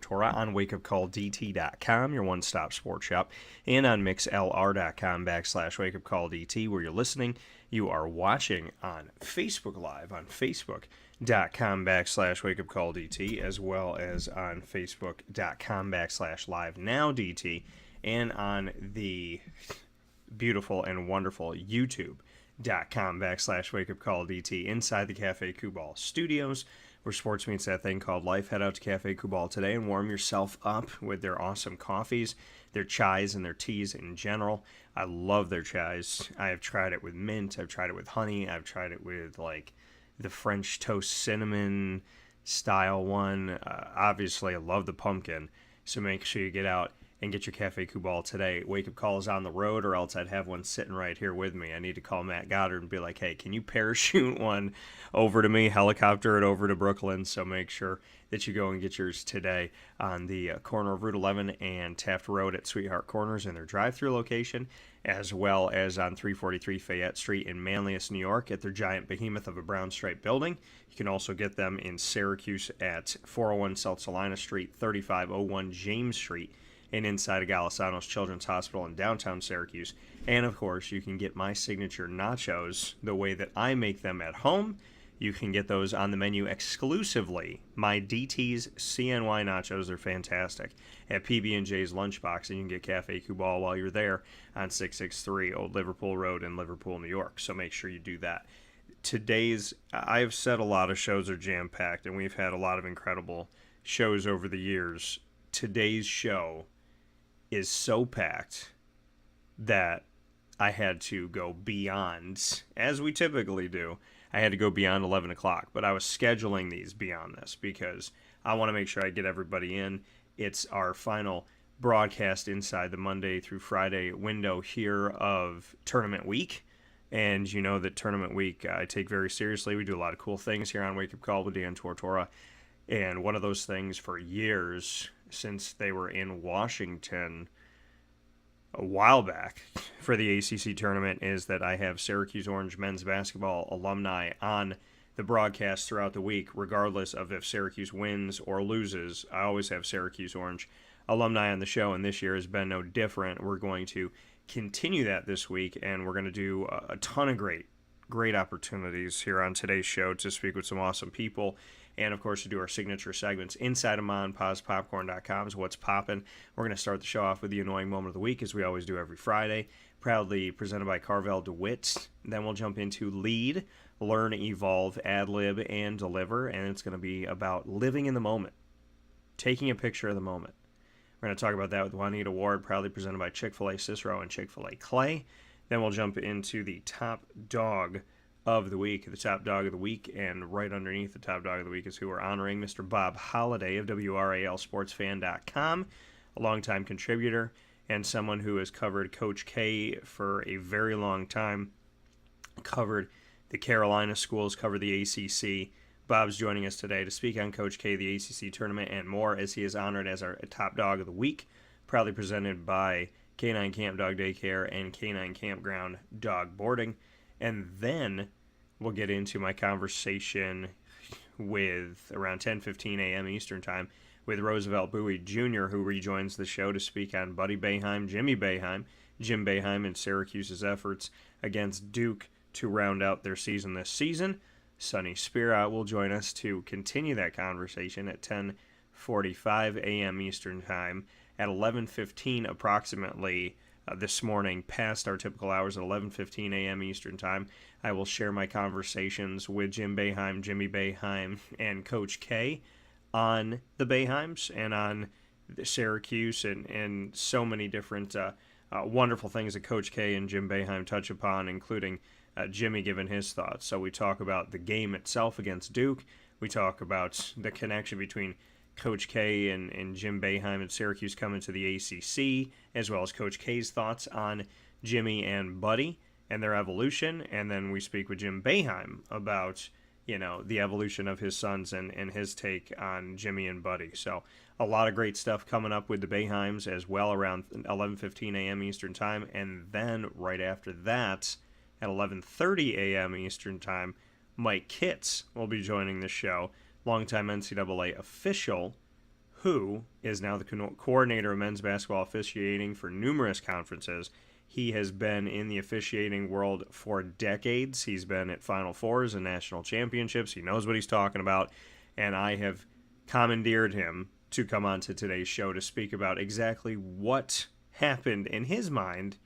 Tortora on wakeupcalldt.com, your one-stop sports shop, and on mixlr.com/wakeupcalldt, where you're listening. You are watching on Facebook Live on facebook.com/wakeupcalldt, as well as on facebook.com/livenowdt, and on the beautiful and wonderful youtube.com/wakeupcalldt inside the Cafe Kubal studios, where sports meets that thing called life. Head out to Cafe Kubal today and warm yourself up with their awesome coffees, their chais, and their teas in general. I love their chais. I have tried it with mint. I've tried it with honey. I've tried it with, like, the French toast cinnamon style one. Obviously, I love the pumpkin. So make sure you get out and get your Cafe Kubal today. Wake Up Call is on the road, or else I'd have one sitting right here with me. I need to call Matt Goddard and be like, hey, can you parachute one over to me, helicopter it over to Brooklyn? So make sure that you go and get yours today on the corner of Route 11 and Taft Road at Sweetheart Corners in their drive-thru location, as well as on 343 Fayette Street in Manlius, New York at their giant behemoth of a brown stripe building. You can also get them in Syracuse at 401 South Salina Street, 3501 James Street, and inside of Golisano's Children's Hospital in downtown Syracuse. And, of course, you can get my signature nachos the way that I make them at home. You can get those on the menu exclusively. My DT's CNY nachos are fantastic at PB&J's Lunchbox, and you can get Cafe Kubal while you're there on 663 Old Liverpool Road in Liverpool, New York. So make sure you do that. I've said a lot of shows are jam-packed, and we've had a lot of incredible shows over the years. Today's show is so packed that I had to go beyond, as we typically do. I had to go beyond 11 o'clock, but I was scheduling these beyond this because I want to make sure I get everybody in. It's our final broadcast inside the Monday through Friday window here of tournament week. And you know that tournament week I take very seriously. We do a lot of cool things here on Wake Up Call with Dan Tortora. And one of those things for years, since they were in Washington a while back for the ACC tournament, is that I have Syracuse Orange men's basketball alumni on the broadcast throughout the week, regardless of if Syracuse wins or loses. I always have Syracuse Orange alumni on the show, and this year has been no different. We're going to continue that this week, and we're going to do a ton of great opportunities here on today's show to speak with some awesome people. And, of course, to do our signature segments inside of MonPazPopcorn.com is what's poppin'. We're going to start the show off with the annoying moment of the week, as we always do every Friday, proudly presented by Carvel DeWitt. Then we'll jump into Lead, Learn, Evolve, Ad-Lib, and Deliver, and it's going to be about living in the moment, taking a picture of the moment. We're going to talk about that with Juanita Ward, proudly presented by Chick-fil-A Cicero and Chick-fil-A Clay. Then we'll jump into the top dog of the week, and right underneath the top dog of the week is who we're honoring, Mr. Bob Holliday of WRALSportsFan.com, a longtime contributor and someone who has covered Coach K for a very long time, covered the Carolina schools, covered the ACC. Bob's joining us today to speak on Coach K, the ACC tournament, and more, as he is honored as our top dog of the week, proudly presented by K9 Camp Dog Daycare and K9 Kampground Dog Boarding. And then we'll get into my conversation with, around 10:15 a.m. Eastern Time, with Roosevelt Bouie Jr., who rejoins the show to speak on Buddy Boeheim, Jim Boeheim, and Syracuse's efforts against Duke to round out their season this season. Sonny Spera will join us to continue that conversation at 10:45 a.m. Eastern Time. At 11:15 approximately this morning, past our typical hours at 11:15 a.m. Eastern Time, I will share my conversations with Jim Boeheim, Jimmy Boeheim, and Coach K on the Boeheims and on Syracuse and so many different wonderful things that Coach K and Jim Boeheim touch upon, including Jimmy giving his thoughts. So we talk about the game itself against Duke. We talk about the connection between Coach K and Jim Boeheim and Syracuse coming to the ACC, as well as Coach K's thoughts on Jimmy and Buddy and their evolution. And then we speak with Jim Boeheim about, the evolution of his sons and his take on Jimmy and Buddy. So a lot of great stuff coming up with the Boeheims as well around 11:15 a.m. Eastern Time. And then right after that, at 11:30 a.m. Eastern Time, Mike Kitts will be joining the show, longtime NCAA official who is now the coordinator of men's basketball officiating for numerous conferences. He has been in the officiating world for decades. He's been at Final Fours and national championships. He knows what he's talking about, and I have commandeered him to come on to today's show to speak about exactly what happened in his mind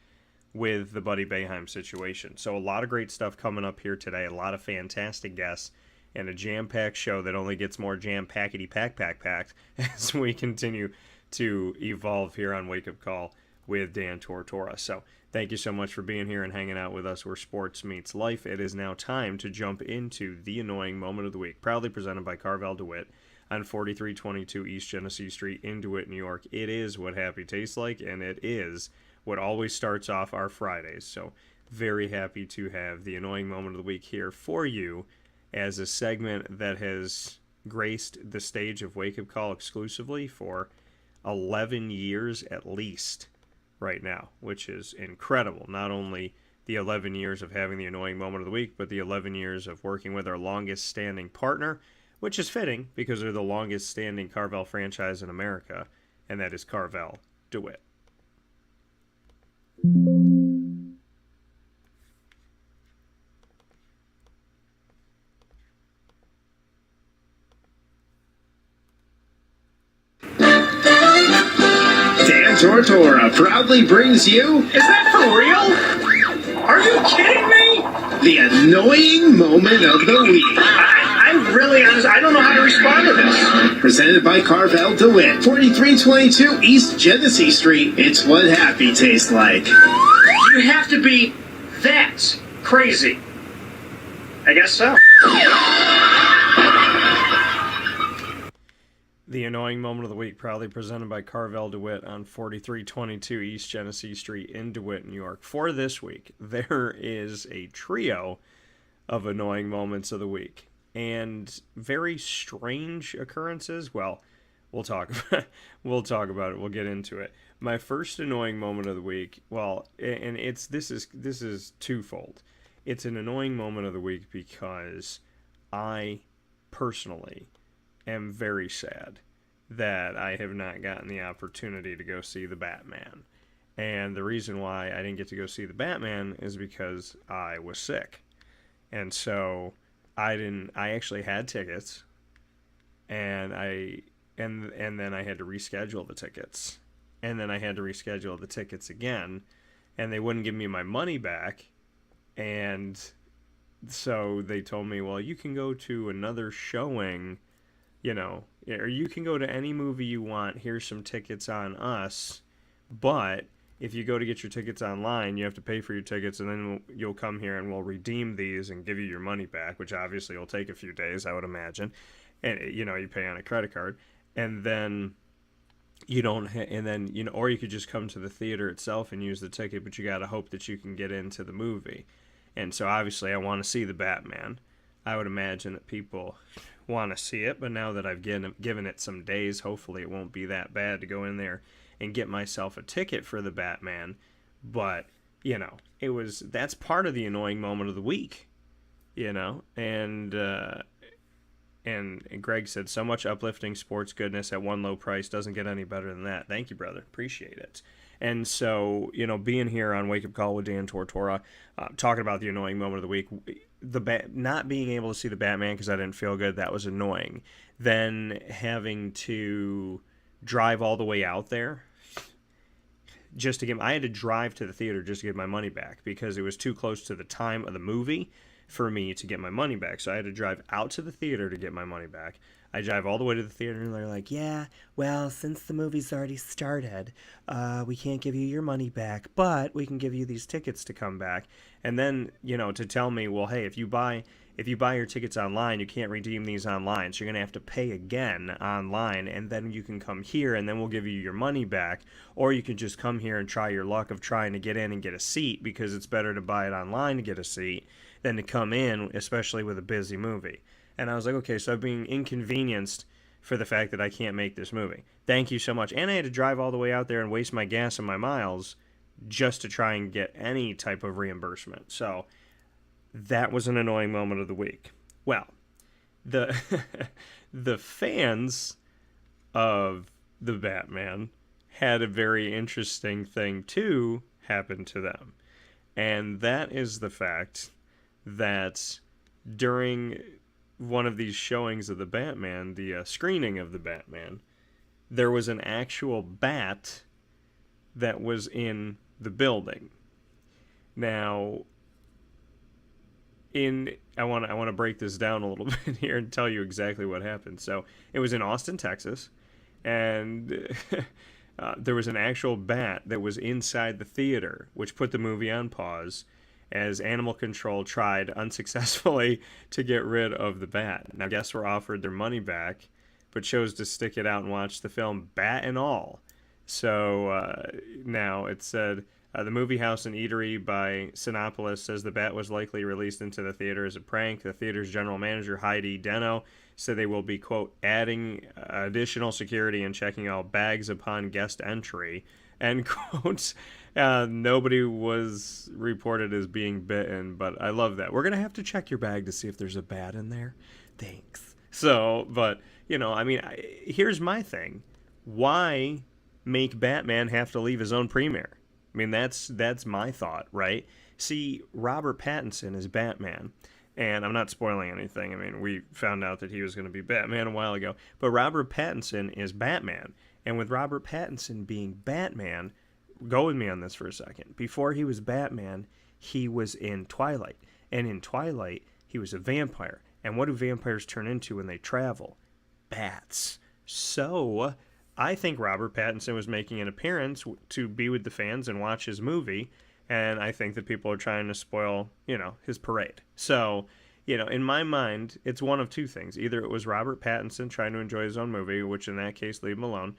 with the Buddy Boeheim situation. So a lot of great stuff coming up here today, a lot of fantastic guests, and a jam-packed show that only gets more jam-packety-packed as we continue to evolve here on Wake Up Call with Dan Tortora. So thank you so much for being here and hanging out with us where sports meets life. It is now time to jump into the annoying moment of the week, proudly presented by Carvel DeWitt on 4322 East Genesee Street in DeWitt, New York. It is what happy tastes like, and it is what always starts off our Fridays. So very happy to have the annoying moment of the week here for you as a segment that has graced the stage of Wake Up Call exclusively for 11 years at least right now, which is incredible. Not only the 11 years of having the annoying moment of the week, but the 11 years of working with our longest standing partner, which is fitting because they're the longest standing Carvel franchise in America, and that is Carvel DeWitt. Dan Tortora proudly brings you... Is that for real? Are you kidding me? The annoying moment of the week. I'm really honest. I don't know how to respond to this. Presented by Carvel DeWitt, 4322 East Genesee Street. It's what happy tastes like. You have to be that crazy. I guess so. The annoying moment of the week, proudly presented by Carvel DeWitt on 4322 East Genesee Street in DeWitt, New York. For this week, there is a trio of annoying moments of the week and very strange occurrences. Well, we'll talk about it. We'll get into it. My first annoying moment of the week, well, and this is twofold. It's an annoying moment of the week because I personally am very sad that I have not gotten the opportunity to go see the Batman. And the reason why I didn't get to go see the Batman is because I was sick. And so I actually had tickets, and then I had to reschedule the tickets. And then I had to reschedule the tickets again, and they wouldn't give me my money back. And so they told me, well, you can go to another showing, or you can go to any movie you want. Here's some tickets on us. But if you go to get your tickets online, you have to pay for your tickets, and then you'll come here and we'll redeem these and give you your money back, which obviously will take a few days, I would imagine. And, you pay on a credit card. And then you don't, or you could just come to the theater itself and use the ticket, but you got to hope that you can get into the movie. And so obviously I want to see the Batman. I would imagine that people want to see it, but now that I've given it some days, hopefully it won't be that bad to go in there and get myself a ticket for the Batman. But, that's part of the annoying moment of the week, and Greg said, so much uplifting sports goodness at one low price doesn't get any better than that. Thank you, brother. Appreciate it. And so, being here on Wake Up Call with Dan Tortora, talking about the annoying moment of the week, not being able to see the Batman because I didn't feel good, that was annoying. Then having to drive all the way out there I had to drive to the theater just to get my money back because it was too close to the time of the movie for me to get my money back. So I had to drive out to the theater to get my money back. I drive all the way to the theater, and they're like, yeah, well, since the movie's already started, we can't give you your money back, but we can give you these tickets to come back. And then, to tell me, well, hey, if you buy your tickets online, you can't redeem these online, so you're going to have to pay again online, and then you can come here, and then we'll give you your money back. Or you can just come here and try your luck of trying to get in and get a seat, because it's better to buy it online to get a seat than to come in, especially with a busy movie. And I was like, okay, so I'm being inconvenienced for the fact that I can't make this movie. Thank you so much. And I had to drive all the way out there and waste my gas and my miles just to try and get any type of reimbursement. So that was an annoying moment of the week. Well, the fans of the Batman had a very interesting thing too happen to them. And that is the fact that during one of these showings of the Batman, the screening of the Batman, there was an actual bat that was in the building. Now, I want to break this down a little bit here and tell you exactly what happened. So it was in Austin, Texas, and there was an actual bat that was inside the theater, which put the movie on pause as animal control tried unsuccessfully to get rid of the bat. Now, guests were offered their money back, but chose to stick it out and watch the film, bat and all. So now it said, the Movie House and Eatery by Sinopolis says the bat was likely released into the theater as a prank. The theater's general manager, Heidi Deno, said they will be, quote, adding additional security and checking all bags upon guest entry, end quote. Nobody was reported as being bitten, but I love that. We're going to have to check your bag to see if there's a bat in there. Thanks. So, but, you know, I mean, here's my thing. Why make Batman have to leave his own premiere? I mean, that's my thought, right? See, Robert Pattinson is Batman, and I'm not spoiling anything. I mean, we found out that he was going to be Batman a while ago, but Robert Pattinson is Batman, and with Robert Pattinson being Batman, go with me on this for a second. Before he was Batman, he was in Twilight, and in Twilight, he was a vampire. And what do vampires turn into when they travel? Bats. So I think Robert Pattinson was making an appearance to be with the fans and watch his movie, and I think that people are trying to spoil, you know, his parade. So, you know, in my mind, it's one of two things. Either it was Robert Pattinson trying to enjoy his own movie, which in that case, leave him alone,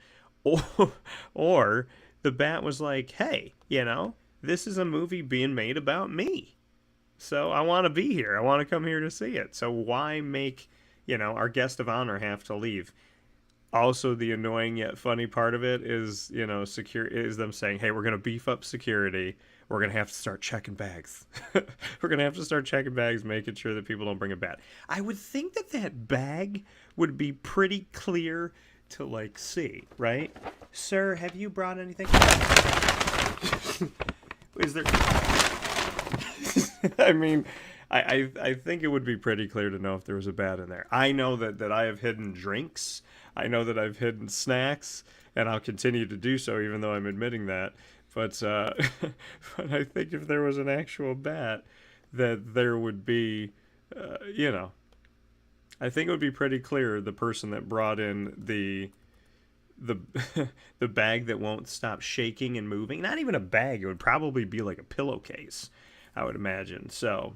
or the Bat was like, hey, you know, this is a movie being made about me. So I want to be here. I want to come here to see it. So why make, you know, our guest of honor have to leave? Also, the annoying yet funny part of it is, you know, is them saying, hey, we're going to beef up security. We're going to have to start checking bags. We're going to have to start checking bags, making sure that people don't bring a bat. I would think that that bag would be pretty clear to, like, see, right? Sir, have you brought anything? Is there... I mean, I think it would be pretty clear to know if there was a bat in there. I know that I have hidden drinks. I know that I've hidden snacks, and I'll continue to do so, even though I'm admitting that. But but I think if there was an actual bat, that there would be, you know, I think it would be pretty clear the person that brought in the bag that won't stop shaking and moving. Not even a bag. It would probably be like a pillowcase, I would imagine. So,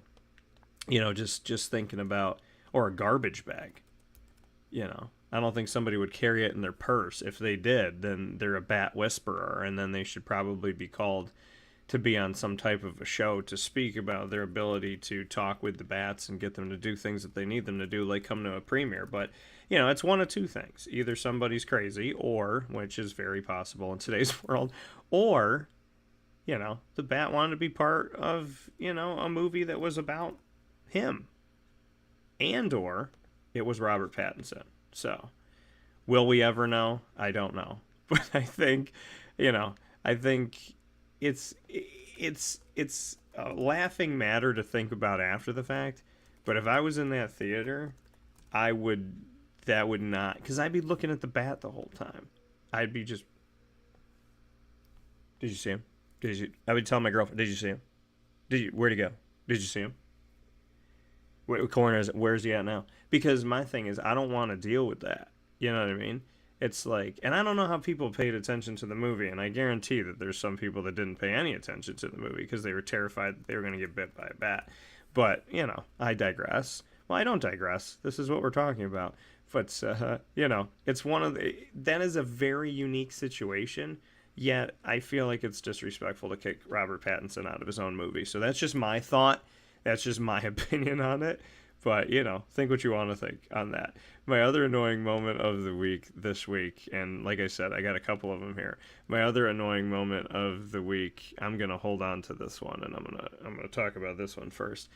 you know, just thinking about, or a garbage bag, you know. I don't think somebody would carry it in their purse. If they did, then they're a bat whisperer, and then they should probably be called to be on some type of a show to speak about their ability to talk with the bats and get them to do things that they need them to do, like come to a premiere. But, you know, it's one of two things. Either somebody's crazy, or, which is very possible in today's world, or, you know, the bat wanted to be part of, you know, a movie that was about him. And or it was Robert Pattinson. So, will we ever know? I don't know. But I think, you know, I think it's a laughing matter to think about after the fact. But if I was in that theater, that would not, because I'd be looking at the bat the whole time. I'd be just, did you see him? I would tell my girlfriend, did you see him? Where'd he go? Did you see him? What corner is it? Where's he at now? Because my thing is, I don't want to deal with that. You know what I mean? It's like, and I don't know how people paid attention to the movie, and I guarantee that there's some people that didn't pay any attention to the movie because they were terrified that they were going to get bit by a bat. But, you know, I digress. Well, I don't digress. This is what we're talking about. But, you know, it's that is a very unique situation, yet I feel like it's disrespectful to kick Robert Pattinson out of his own movie. So that's just my thought. That's just my opinion on it. But, you know, think what you want to think on that. My other annoying moment of the week this week, and like I said, I got a couple of them here. My other annoying moment of the week, I'm going to hold on to this one, and I'm gonna talk about this one first.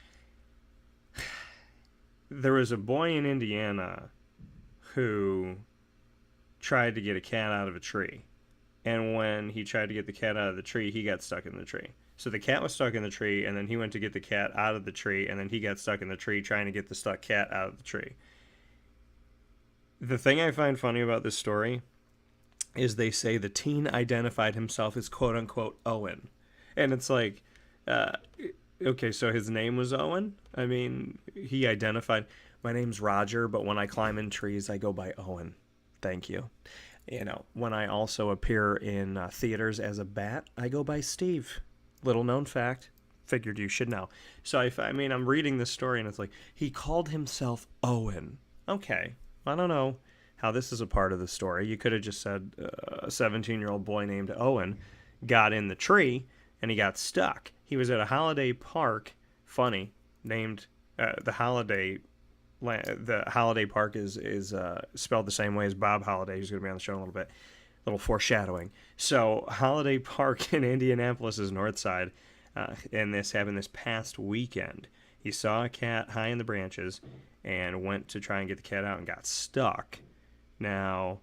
There was a boy in Indiana who tried to get a cat out of a tree. And when he tried to get the cat out of the tree, he got stuck in the tree. So the cat was stuck in the tree, and then he went to get the cat out of the tree, and then he got stuck in the tree trying to get the stuck cat out of the tree. The thing I find funny about this story is they say the teen identified himself as quote-unquote Owen. And it's like, okay, so his name was Owen? I mean, he identified, my name's Roger, but when I climb in trees, I go by Owen. Thank you. You know, when I also appear in theaters as a bat, I go by Steve. Little known fact. Figured you should know. So, I mean, I'm reading this story, and it's like, he called himself Owen. Okay, I don't know how this is a part of the story. You could have just said a 17-year-old boy named Owen got in the tree, and he got stuck. He was at a holiday park, funny, named the Holiday. The Holiday Park is spelled the same way as Bob Holliday, who's going to be on the show in a little bit. A little foreshadowing. So Holiday Park in Indianapolis is north side, and this happened this past weekend. He saw a cat high in the branches and went to try and get the cat out and got stuck. Now,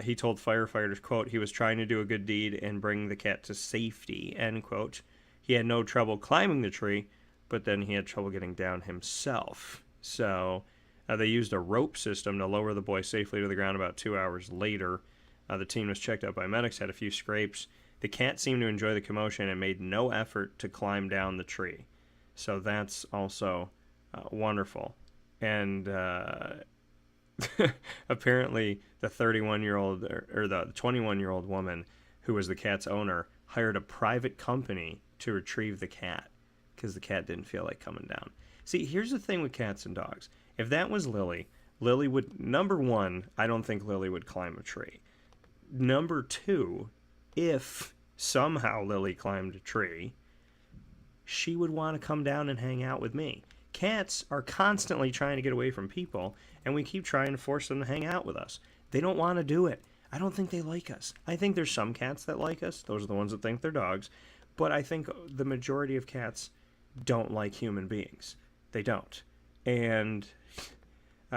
he told firefighters, quote, he was trying to do a good deed and bring the cat to safety, end quote. He had no trouble climbing the tree, but then he had trouble getting down himself. So they used a rope system to lower the boy safely to the ground about 2 hours later. The teen was checked out by medics, had a few scrapes. The cat seemed to enjoy the commotion and made no effort to climb down the tree. So that's also wonderful. And apparently the 31-year-old or the 21-year-old woman who was the cat's owner hired a private company to retrieve the cat because the cat didn't feel like coming down. See, here's the thing with cats and dogs. If that was Lily, Lily would, number one, I don't think Lily would climb a tree. Number two, if somehow Lily climbed a tree, she would want to come down and hang out with me. Cats are constantly trying to get away from people, and we keep trying to force them to hang out with us. They don't want to do it. I don't think they like us. I think there's some cats that like us. Those are the ones that think they're dogs. But I think the majority of cats don't like human beings. They don't. And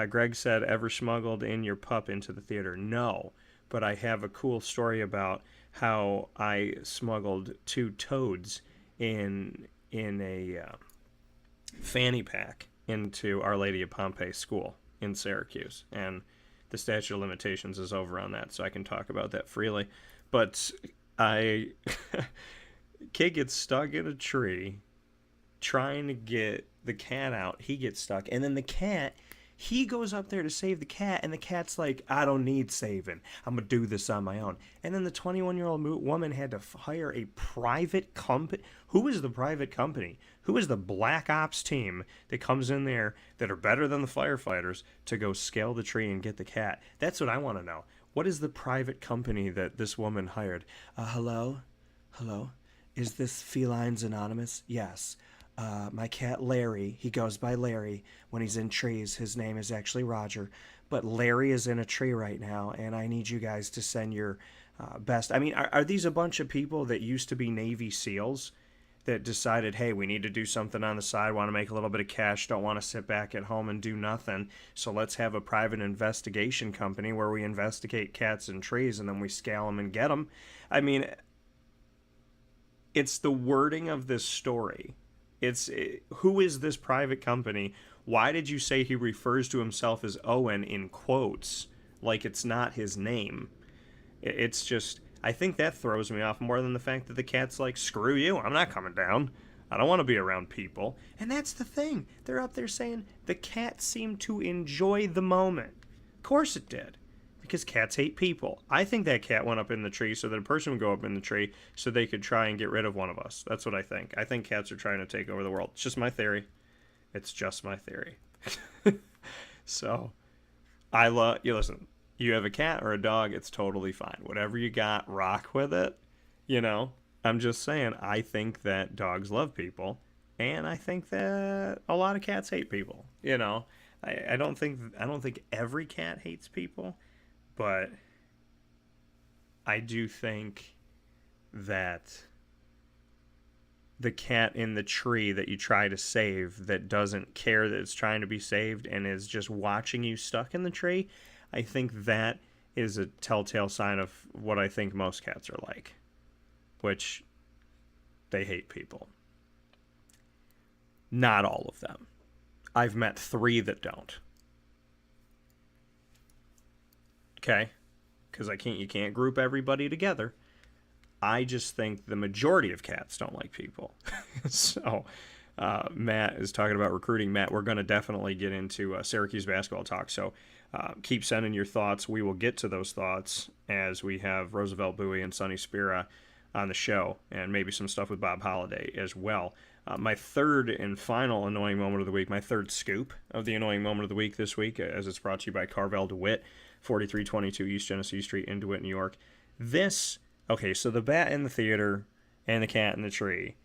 Greg said, ever smuggled in your pup into the theater? No. But I have a cool story about how I smuggled 2 toads in a fanny pack into Our Lady of Pompeii School in Syracuse. And the statute of limitations is over on that, so I can talk about that freely. But kid gets stuck in a tree trying to get the cat out. He gets stuck. And then the cat, he goes up there to save the cat, and the cat's like, I don't need saving. I'm going to do this on my own. And then the 21-year-old woman had to hire a private company. Who is the private company? Who is the black ops team that comes in there that are better than the firefighters to go scale the tree and get the cat? That's what I want to know. What is the private company that this woman hired? Hello? Hello? Is this Felines Anonymous? Yes. My cat Larry, he goes by Larry when he's in trees. His name is actually Roger. But Larry is in a tree right now, and I need you guys to send your best. I mean, are these a bunch of people that used to be Navy SEALs that decided, hey, we need to do something on the side, want to make a little bit of cash, don't want to sit back at home and do nothing, so let's have a private investigation company where we investigate cats in trees and then we scale them and get them? I mean, it's the wording of this story. Who is this private company? Why did you say he refers to himself as Owen in quotes like it's not his name? It's just, I think that throws me off more than the fact that the cat's like, screw you, I'm not coming down. I don't want to be around people. And that's the thing. They're up there saying the cat seemed to enjoy the moment. Of course it did. Because cats hate people. I think that cat went up in the tree so that a person would go up in the tree so they could try and get rid of one of us. That's what I think. I think cats are trying to take over the world. It's just my theory. It's just my theory. So, you listen, you have a cat or a dog, it's totally fine. Whatever you got, rock with it. You know, I'm just saying, I think that dogs love people, and I think that a lot of cats hate people. You know, I don't think every cat hates people. But I do think that the cat in the tree that you try to save that doesn't care that it's trying to be saved and is just watching you stuck in the tree, I think that is a telltale sign of what I think most cats are like, which they hate people. Not all of them. I've met 3 that don't. Okay? Because you can't group everybody together. I just think the majority of cats don't like people. So, Matt is talking about recruiting. Matt, we're going to definitely get into Syracuse basketball talk. So, keep sending your thoughts. We will get to those thoughts as we have Roosevelt Bouie and Sonny Spera on the show, and maybe some stuff with Bob Holliday as well. My third and final annoying moment of the week, my third scoop of the annoying moment of the week this week, as it's brought to you by Carvel DeWitt, 4322 East Genesee Street in DeWitt, New York. So the bat in the theater and the cat in the tree,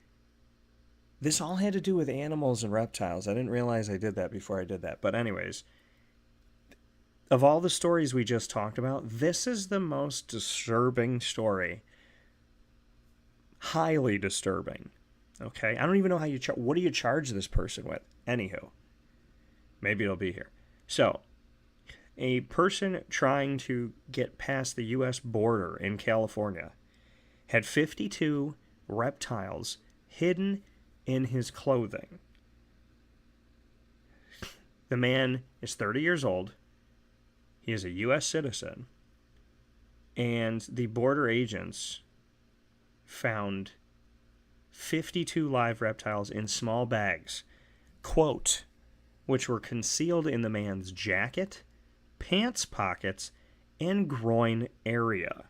this all had to do with animals and reptiles. I didn't realize I did that before I did that. But anyways, of all the stories we just talked about, this is the most disturbing story. Highly disturbing. Okay? I don't even know how what do you charge this person with? Anywho. Maybe it'll be here. So, a person trying to get past the U.S. border in California had 52 reptiles hidden in his clothing. The man is 30 years old. He is a U.S. citizen. And the border agents found 52 live reptiles in small bags, quote, which were concealed in the man's jacket, pants pockets, and groin area.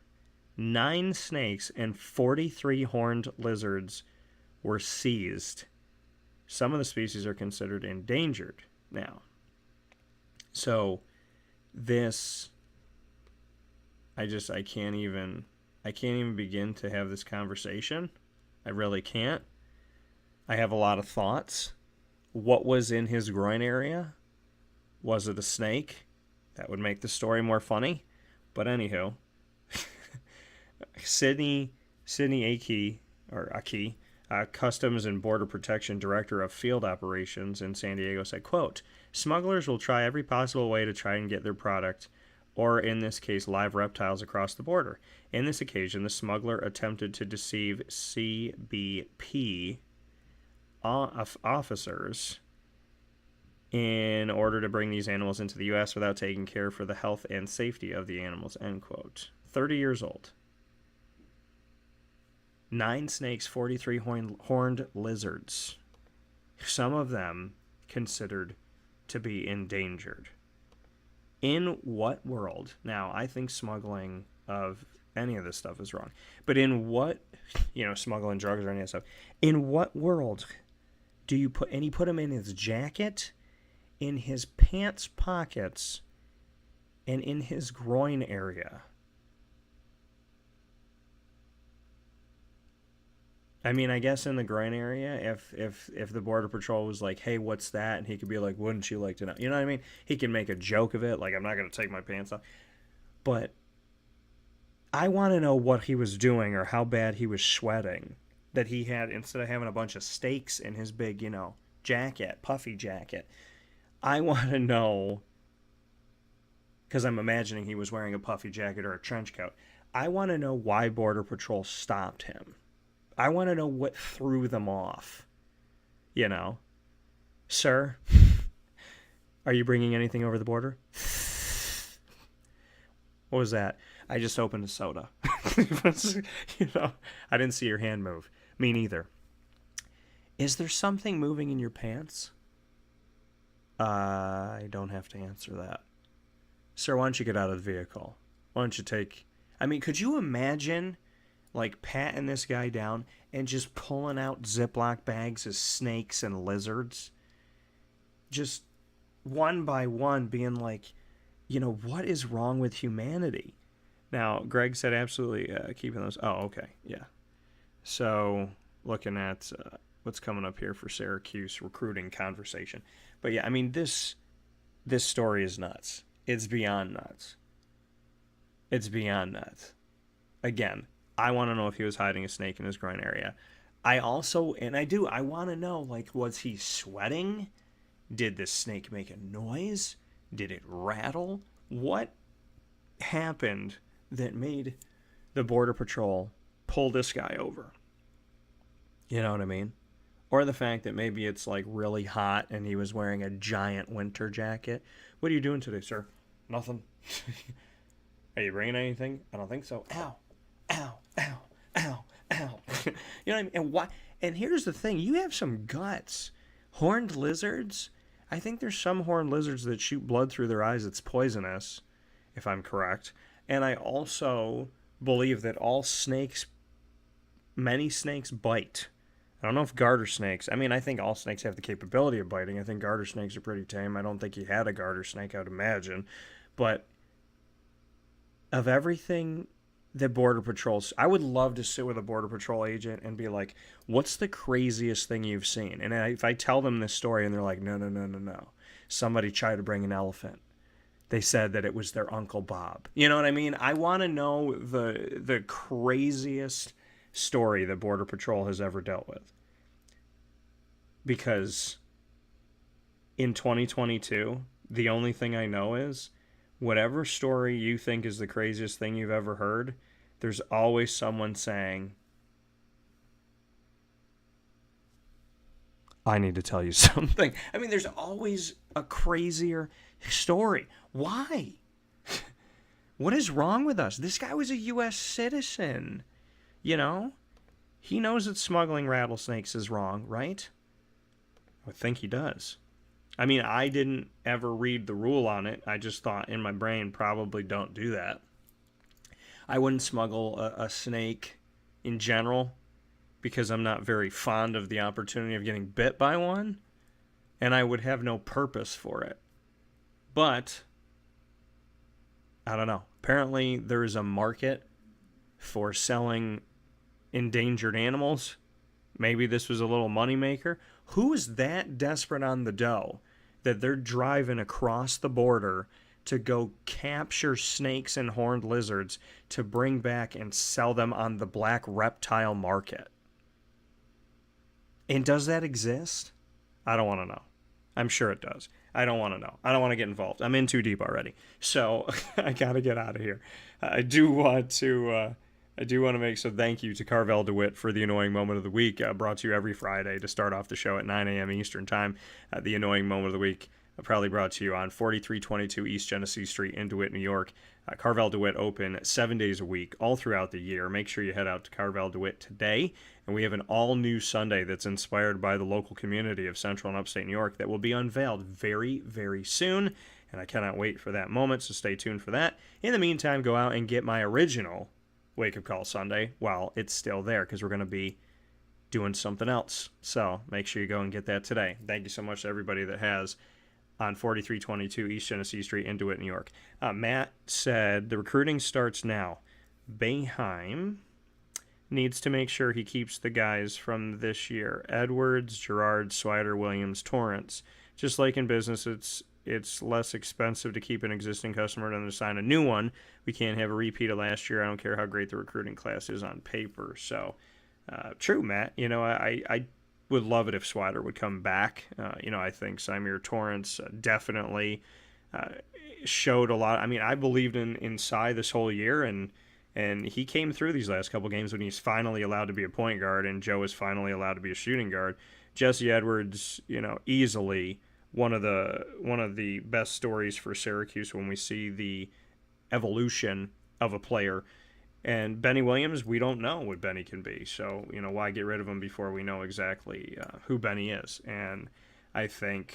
9 snakes and 43 horned lizards were seized. Some of the species are considered endangered now. So this, I can't even begin to have this conversation. I really can't. I have a lot of thoughts. What was in his groin area? Was it a snake? That would make the story more funny. But anywho, Sydney Aki, Customs and Border Protection Director of Field Operations in San Diego said, quote, smugglers will try every possible way to try and get their product, or in this case, live reptiles, across the border. In this occasion, the smuggler attempted to deceive CBP officers in order to bring these animals into the U.S. without taking care for the health and safety of the animals, end quote. 30 years old. 9 snakes, 43 horned lizards. Some of them considered to be endangered. In what world? Now, I think smuggling of any of this stuff is wrong. But in what, smuggling drugs or any of that stuff, in what world do you put, and he put them in his jacket, in his pants pockets, and in his groin area? I mean, I guess in the groin area, if the Border Patrol was like, hey, what's that? And he could be like, wouldn't you like to know? You know what I mean? He can make a joke of it, like, I'm not going to take my pants off. But I want to know what he was doing or how bad he was sweating that he had, instead of having a bunch of steaks in his big, jacket, puffy jacket. I want to know, because I'm imagining he was wearing a puffy jacket or a trench coat. I want to know why Border Patrol stopped him. I want to know what threw them off. Sir, are you bringing anything over the border? What was that? I just opened a soda. I didn't see your hand move. Me neither. Is there something moving in your pants? I don't have to answer that. Sir, why don't you get out of the vehicle? Why don't you take... could you imagine... patting this guy down and just pulling out Ziploc bags of snakes and lizards. Just one by one being like, what is wrong with humanity? Now, Greg said absolutely keeping those. Oh, okay. Yeah. So, looking at what's coming up here for Syracuse recruiting conversation. But yeah, this story is nuts. It's beyond nuts. It's beyond nuts. Again, I want to know if he was hiding a snake in his groin area. I want to know, was he sweating? Did the snake make a noise? Did it rattle? What happened that made the Border Patrol pull this guy over? You know what I mean? Or the fact that maybe it's like really hot and he was wearing a giant winter jacket. What are you doing today, sir? Nothing. Are you bringing anything? I don't think so. Ow, ow, ow, ow, ow. You know what I mean? And why? And here's the thing. You have some guts. Horned lizards. I think there's some horned lizards that shoot blood through their eyes. It's poisonous, if I'm correct. And I also believe that many snakes bite. I don't know if garter snakes, I think all snakes have the capability of biting. I think garter snakes are pretty tame. I don't think he had a garter snake, I would imagine. But of everything that Border Patrols, I would love to sit with a Border Patrol agent and be like, what's the craziest thing you've seen? And if I tell them this story and they're like, no. Somebody tried to bring an elephant. They said that it was their Uncle Bob. You know what I mean? I want to know the craziest story that Border Patrol has ever dealt with. Because in 2022, the only thing I know is whatever story you think is the craziest thing you've ever heard, there's always someone saying, I need to tell you something. There's always a crazier story. Why? What is wrong with us? This guy was a U.S. citizen. You know? He knows that smuggling rattlesnakes is wrong, right? I would think he does. I didn't ever read the rule on it. I just thought in my brain, probably don't do that. I wouldn't smuggle a snake in general because I'm not very fond of the opportunity of getting bit by one, and I would have no purpose for it. But, I don't know. Apparently, there is a market for selling endangered animals. Maybe this was a little moneymaker. Who is that desperate on the dough that they're driving across the border to go capture snakes and horned lizards to bring back and sell them on the black reptile market? And does that exist? I don't want to know. I'm sure it does. I don't want to know. I don't want to get involved. I'm in too deep already. So I got to get out of here. I do want to make so thank you to Carvel DeWitt for the Annoying Moment of the Week, brought to you every Friday to start off the show at 9 a.m. Eastern Time. The Annoying Moment of the Week probably brought to you on 4322 East Genesee Street in DeWitt, New York. Carvel DeWitt open 7 days a week, all throughout the year. Make sure you head out to Carvel DeWitt today. And we have an all-new Sunday that's inspired by the local community of Central and Upstate New York that will be unveiled very, very soon. And I cannot wait for that moment, so stay tuned for that. In the meantime, go out and get my original Wake Up Call Sunday while it's still there, because we're going to be doing something else. So make sure you go and get that today. Thank you so much to everybody that has on 4322 East Genesee Street in DeWitt, New York. Matt said the recruiting starts now. Boeheim needs to make sure he keeps the guys from this year. Edwards, Gerard, Swider, Williams, Torrance. Just like in business, it's less expensive to keep an existing customer than to sign a new one. We can't have a repeat of last year. I don't care how great the recruiting class is on paper. So, true, Matt. I would love it if Swider would come back. I think Symir Torrance definitely showed a lot. I believed in Cy this whole year, and he came through these last couple games when he's finally allowed to be a point guard and Joe is finally allowed to be a shooting guard. Jesse Edwards, easily one of the best stories for Syracuse when we see the evolution of a player. And Benny Williams, we don't know what Benny can be. So, why get rid of him before we know exactly who Benny is? And I think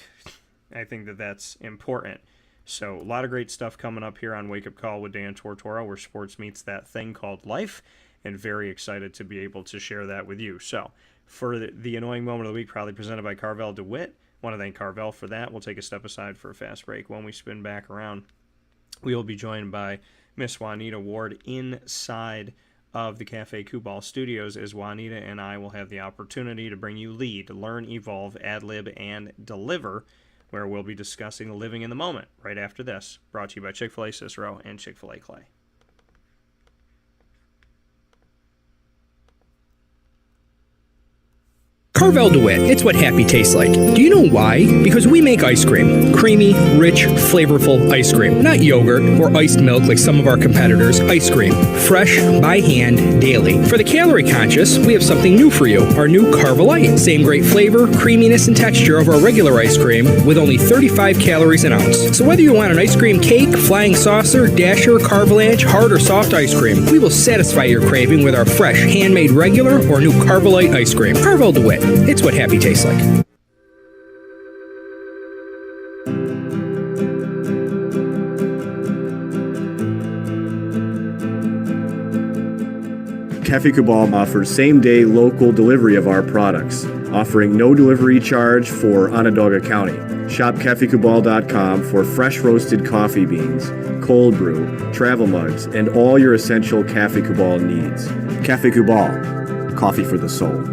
that that's important. So a lot of great stuff coming up here on Wake Up Call with Dan Tortora, where sports meets that thing called life, and very excited to be able to share that with you. So for the Annoying Moment of the Week, probably presented by Carvel DeWitt, want to thank Carvel for that. We'll take a step aside for a fast break. When we spin back around, we will be joined by Miss Juanita Ward inside of the Cafe Kubal studios, as Juanita and I will have the opportunity to bring you Lead, Learn, Evolve, Ad-Lib, and Deliver, where we'll be discussing living in the moment right after this. Brought to you by Chick-fil-A Cicero and Chick-fil-A Clay. Carvel DeWitt, it's what happy tastes like. Do you know why? Because we make ice cream. Creamy, rich, flavorful ice cream. Not yogurt or iced milk like some of our competitors. Ice cream. Fresh, by hand, daily. For the calorie conscious, we have something new for you. Our new Carvelite. Same great flavor, creaminess, and texture of our regular ice cream with only 35 calories an ounce. So whether you want an ice cream cake, flying saucer, dasher, carvalanche, hard or soft ice cream, we will satisfy your craving with our fresh, handmade regular or new Carvelite ice cream. Carvel DeWitt. It's what happy tastes like. Cafe Cabal offers same-day local delivery of our products, offering no delivery charge for Onondaga County. Shop cafecabal.com for fresh roasted coffee beans, cold brew, travel mugs, and all your essential Cafe Cabal needs. Cafe Cabal, coffee for the soul.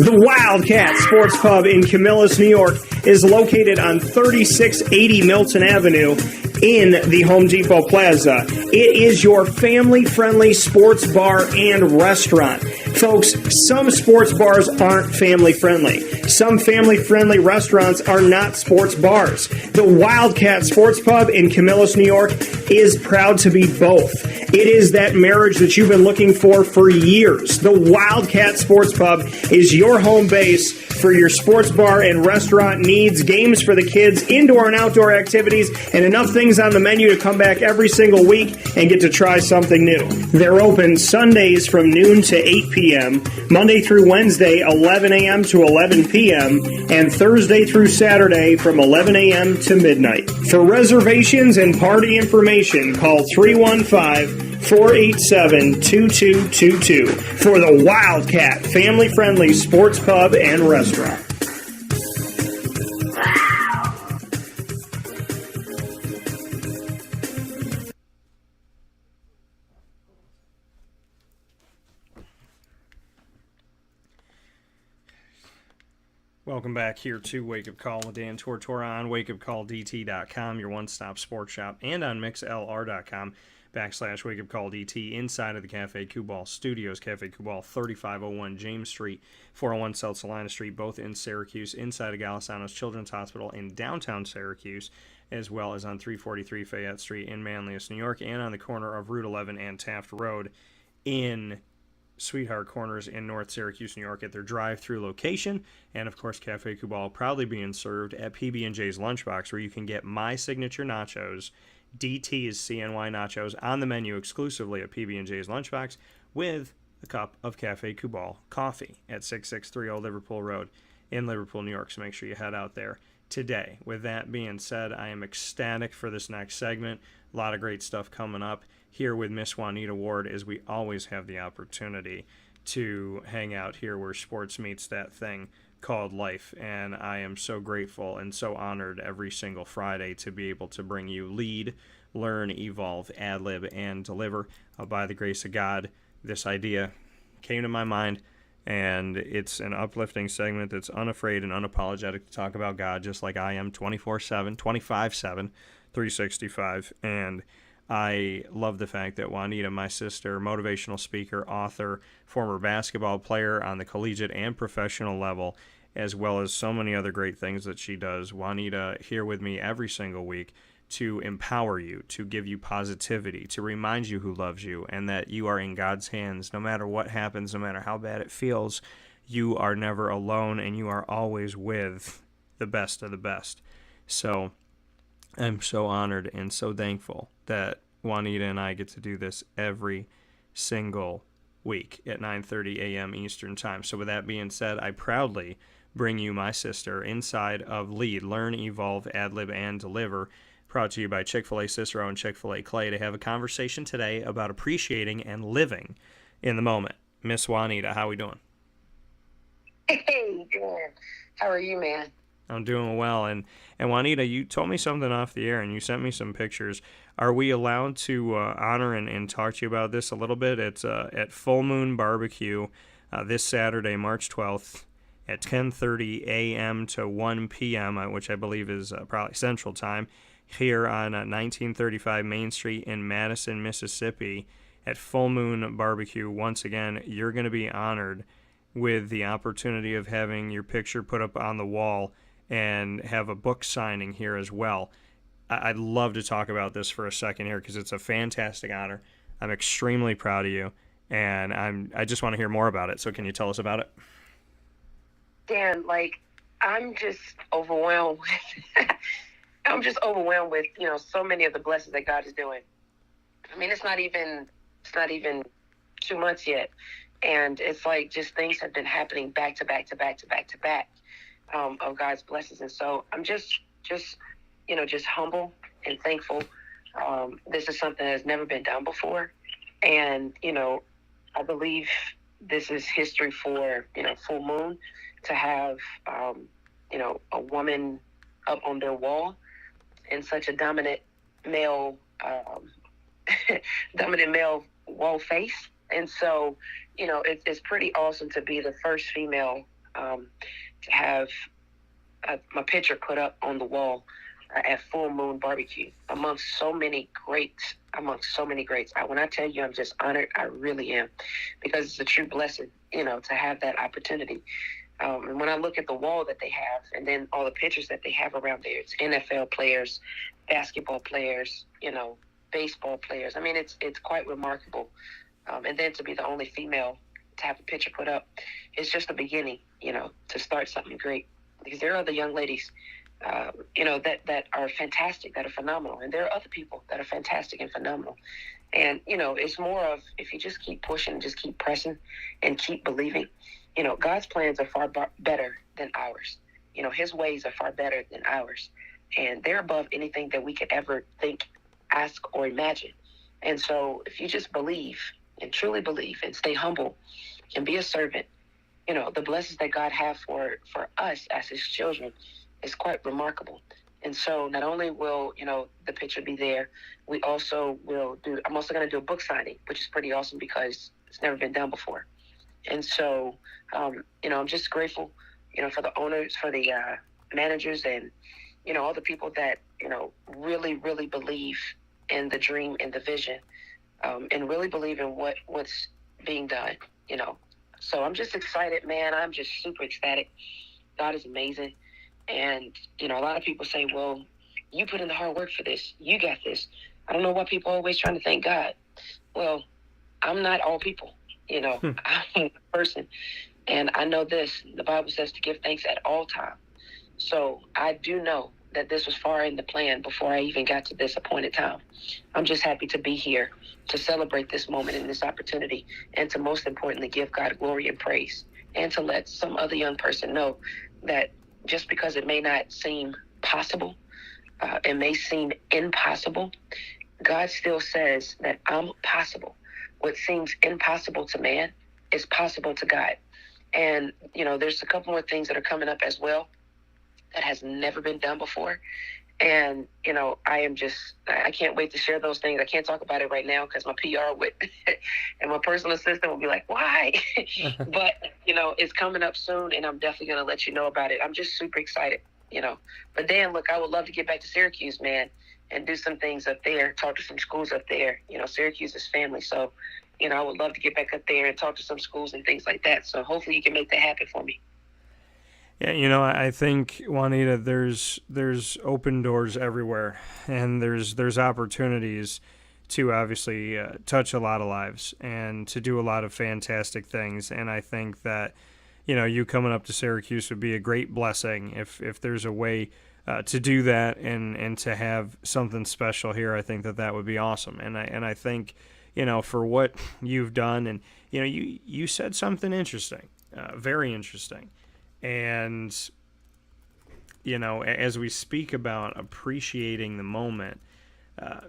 The Wildcat Sports Pub in Camillus, New York is located on 3680 Milton Avenue in the Home Depot Plaza. It is your family-friendly sports bar and restaurant. Folks, some sports bars aren't family-friendly. Some family-friendly restaurants are not sports bars. The Wildcat Sports Pub in Camillus, New York is proud to be both. It is that marriage that you've been looking for years. The Wildcat Sports Pub is your home base for your sports bar and restaurant needs, games for the kids, indoor and outdoor activities, and enough things on the menu to come back every single week and get to try something new. They're open Sundays from noon to 8 p.m., Monday through Wednesday, 11 a.m. to 11 p.m., and Thursday through Saturday from 11 a.m. to midnight. For reservations and party information, call 315-487-2222 for the Wildcat family-friendly sports pub and restaurant. Welcome back here to Wake Up Call with Dan Tortora on wakeupcalldt.com, your one-stop sports shop, and on mixlr.com/wakeupcalldt inside of the Cafe Kubal Studios. Cafe Kubal, 3501 James Street, 401 South Salina Street, both in Syracuse, inside of Golisano's Children's Hospital in downtown Syracuse, as well as on 343 Fayette Street in Manlius, New York, and on the corner of Route 11 and Taft Road in Sweetheart Corners in North Syracuse, New York, at their drive-through location. And of course, Cafe Kubal proudly being served at PB&J's Lunchbox, where you can get my signature nachos, DT's CNY nachos, on the menu exclusively at PB&J's Lunchbox with a cup of Cafe Kubal coffee at 6630 Old Liverpool Road in Liverpool, New York. So make sure you head out there today. With that being said, I am ecstatic for this next segment. A lot of great stuff coming up here with Miss Juanita Ward, as we always have the opportunity to hang out here where sports meets that thing called life. And I am so grateful and so honored every single Friday to be able to bring you Lead, Learn, Evolve, Ad-Lib, and Deliver. By the grace of God, this idea came to my mind, and it's an uplifting segment that's unafraid and unapologetic to talk about God, just like I am 24/7, 25/7, 365. And I love the fact that Juanita, my sister, motivational speaker, author, former basketball player on the collegiate and professional level, as well as so many other great things that she does. Juanita here with me every single week to empower you, to give you positivity, to remind you who loves you and that you are in God's hands. No matter what happens, no matter how bad it feels, you are never alone and you are always with the best of the best. So I'm so honored and so thankful that Juanita and I get to do this every single week at 9:30 a.m. Eastern Time. So with that being said, I proudly bring you my sister inside of Lead, Learn, Evolve, Ad-Lib, and Deliver, brought to you by Chick-fil-A Cicero and Chick-fil-A Clay, to have a conversation today about appreciating and living in the moment. Miss Juanita, how we doing? Hey, good. How are you, man? I'm doing well. And Juanita, you told me something off the air, and you sent me some pictures. Are we allowed to honor and talk to you about this a little bit? It's at Full Moon Barbecue this Saturday, March 12th, at 10:30 a.m. to 1 p.m., which I believe is probably Central Time, here on 1935 Main Street in Madison, Mississippi, at Full Moon Barbecue. Once again, you're going to be honored with the opportunity of having your picture put up on the wall and have a book signing here as well. I'd love to talk about this for a second here because it's a fantastic honor. I'm extremely proud of you, and I just want to hear more about it. So can you tell us about it? Dan, I'm just overwhelmed with so many of the blessings that God is doing. I mean, it's not even 2 months yet, and it's like just things have been happening back to back of God's blessings. And so I'm just humble and thankful. This is something that has never been done before, and I believe this is history for Full Moon to have a woman up on their wall in such a dominant male wall face. And so it's pretty awesome to be the first female to have my picture put up on the wall at Full Moon Barbecue amongst so many greats. When I tell you I'm just honored, I really am, because it's a true blessing, to have that opportunity. And when I look at the wall that they have, and then all the pictures that they have around there, it's NFL players, basketball players, baseball players. I mean, it's quite remarkable. And then to be the only female to have a picture put up, it's just the beginning, to start something great. Because there are other young ladies, that are fantastic, that are phenomenal. And there are other people that are fantastic and phenomenal. And, it's more of, if you just keep pushing, just keep pressing and keep believing, God's plans are far better than ours. His ways are far better than ours. And they're above anything that we could ever think, ask, or imagine. And so if you just believe and truly believe and stay humble and be a servant, the blessings that God has for us as his children is quite remarkable. And so not only will, the picture be there, I'm also going to do a book signing, which is pretty awesome because it's never been done before. And so, I'm just grateful, for the owners, for the managers, and, all the people that, really, really believe in the dream and the vision, and really believe in what's being done, So I'm just excited, man. I'm just super ecstatic. God is amazing. And, a lot of people say, well, you put in the hard work for this. You got this. I don't know why people are always trying to thank God. Well, I'm not all people. I'm a person. And I know this. The Bible says to give thanks at all times. So I do know that this was far in the plan before I even got to this appointed time. I'm just happy to be here to celebrate this moment and this opportunity, and to most importantly give God glory and praise, and to let some other young person know that just because it may not seem possible, it may seem impossible, God still says that I'm possible. What seems impossible to man is possible to God. And, there's a couple more things that are coming up as well that has never been done before. And, I can't wait to share those things. I can't talk about it right now because my PR would, and my personal assistant will be like, why? But, it's coming up soon, and I'm definitely going to let you know about it. I'm just super excited, But Dan, look, I would love to get back to Syracuse, man, and do some things up there, talk to some schools up there. Syracuse is family. So, I would love to get back up there and talk to some schools and things like that. So hopefully you can make that happen for me. Yeah, I think, Juanita, there's open doors everywhere, and there's opportunities to obviously touch a lot of lives and to do a lot of fantastic things. And I think that, you coming up to Syracuse would be a great blessing if there's a way to do that and to have something special here. I think that would be awesome. And I think, for what you've done, and, you said something interesting, very interesting. And, as we speak about appreciating the moment,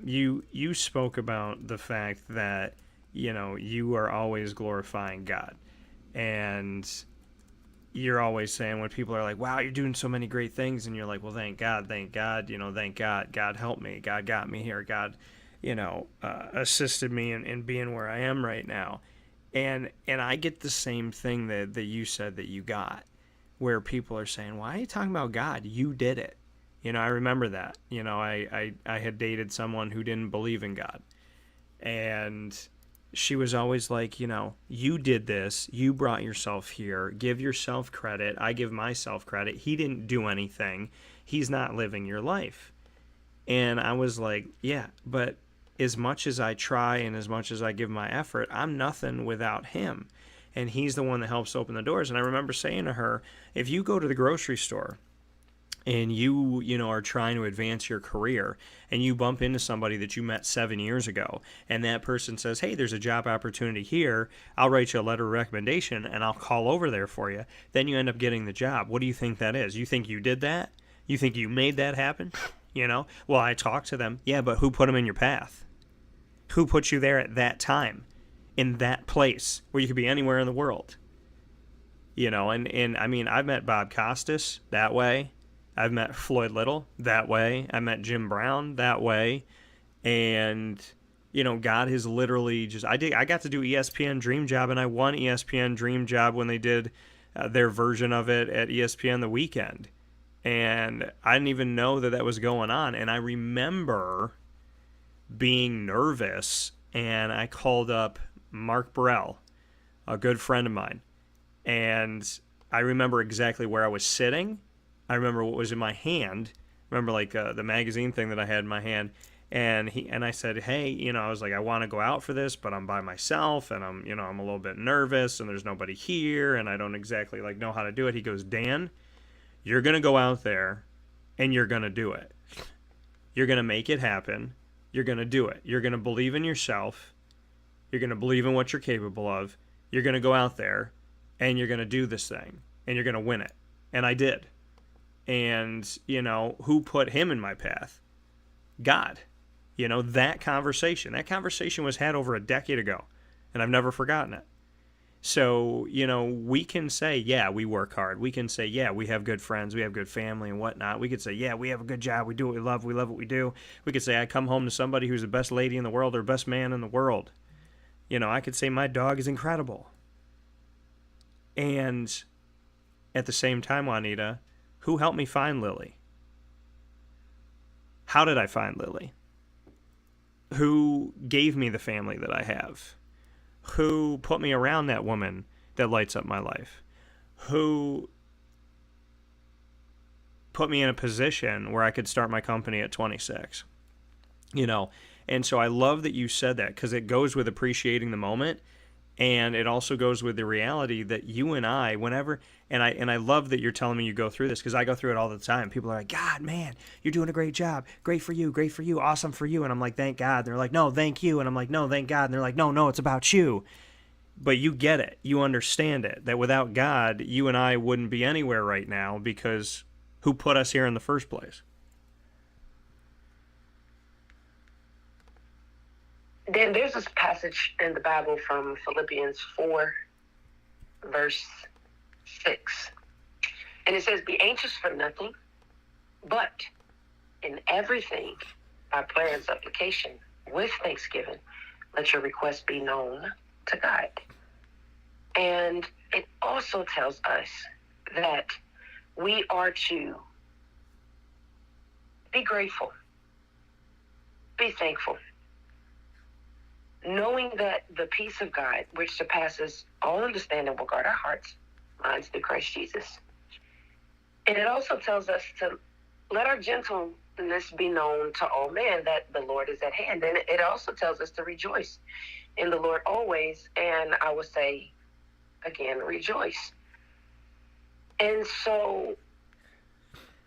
you spoke about the fact that, you are always glorifying God. And you're always saying, when people are like, wow, you're doing so many great things, and you're like, well, thank God, thank God, God helped me, God got me here, God, assisted me in being where I am right now. And I get the same thing that you said that you got. where people are saying, why are you talking about God? You did it. You know, I remember that. You know, I had dated someone who didn't believe in God. And she was always like, you know, you did this. You brought yourself here. Give yourself credit. I give myself credit. He didn't do anything. He's not living your life. And I was like, yeah, but as much as I try and as much as I give my effort, I'm nothing without him. And he's the one that helps open the doors. And I remember saying to her, if you go to the grocery store and you know, are trying to advance your career and you bump into somebody that you met 7 years ago and that person says, hey, there's a job opportunity here, I'll write you a letter of recommendation and I'll call over there for you, then you end up getting the job. What do you think that is? You think you did that? You think you made that happen? You know? Well, I talked to them. Yeah, but who put them in your path? Who put you there at that time, in that place where you could be anywhere in the world? You know, and I mean, I've met Bob Costas that way. I've met Floyd Little that way. I met Jim Brown that way. And, you know, God has literally just, I got to do ESPN Dream Job, and I won ESPN Dream Job when they did their version of it at ESPN The Weekend. And I didn't even know that was going on. And I remember being nervous, and I called up Mark Burrell, a good friend of mine. And I remember exactly where I was sitting. I remember what was in my hand. I remember like the magazine thing that I had in my hand. And I said, hey, you know, I was like, I want to go out for this, but I'm by myself, and I'm a little bit nervous, and there's nobody here, and I don't exactly like know how to do it. He goes, Dan, you're going to go out there and you're going to do it. You're going to make it happen. You're going to do it. You're going to believe in yourself. You're going to believe in what you're capable of. You're going to go out there and you're going to do this thing and you're going to win it. And I did. And, you know, who put him in my path? God. You know, that conversation was had over a decade ago, and I've never forgotten it. So, you know, we can say, yeah, we work hard. We can say, yeah, we have good friends, we have good family and whatnot. We could say, yeah, we have a good job, we do what we love what we do. We could say, I come home to somebody who's the best lady in the world or best man in the world. You know, I could say my dog is incredible. And at the same time, Juanita, who helped me find Lily? How did I find Lily? Who gave me the family that I have? Who put me around that woman that lights up my life? Who put me in a position where I could start my company at 26? You know, and so I love that you said that, because it goes with appreciating the moment, and it also goes with the reality that you and I, whenever, and I love that you're telling me you go through this, because I go through it all the time. People are like, God, man, you're doing a great job. Great for you, awesome for you. And I'm like, thank God. And they're like, no, thank you. And I'm like, no, thank God. And they're like, no, it's about you. But you get it. You understand it, that without God, you and I wouldn't be anywhere right now, because who put us here in the first place? Then there's this passage in the Bible from Philippians 4, verse 6. And it says, be anxious for nothing, but in everything, by prayer and supplication, with thanksgiving, let your requests be known to God. And it also tells us that we are to be grateful, be thankful, knowing that the peace of God, which surpasses all understanding, will guard our hearts, minds through Christ Jesus. And it also tells us to let our gentleness be known to all men, that the Lord is at hand. And it also tells us to rejoice in the Lord always. And I would say, again, rejoice. And so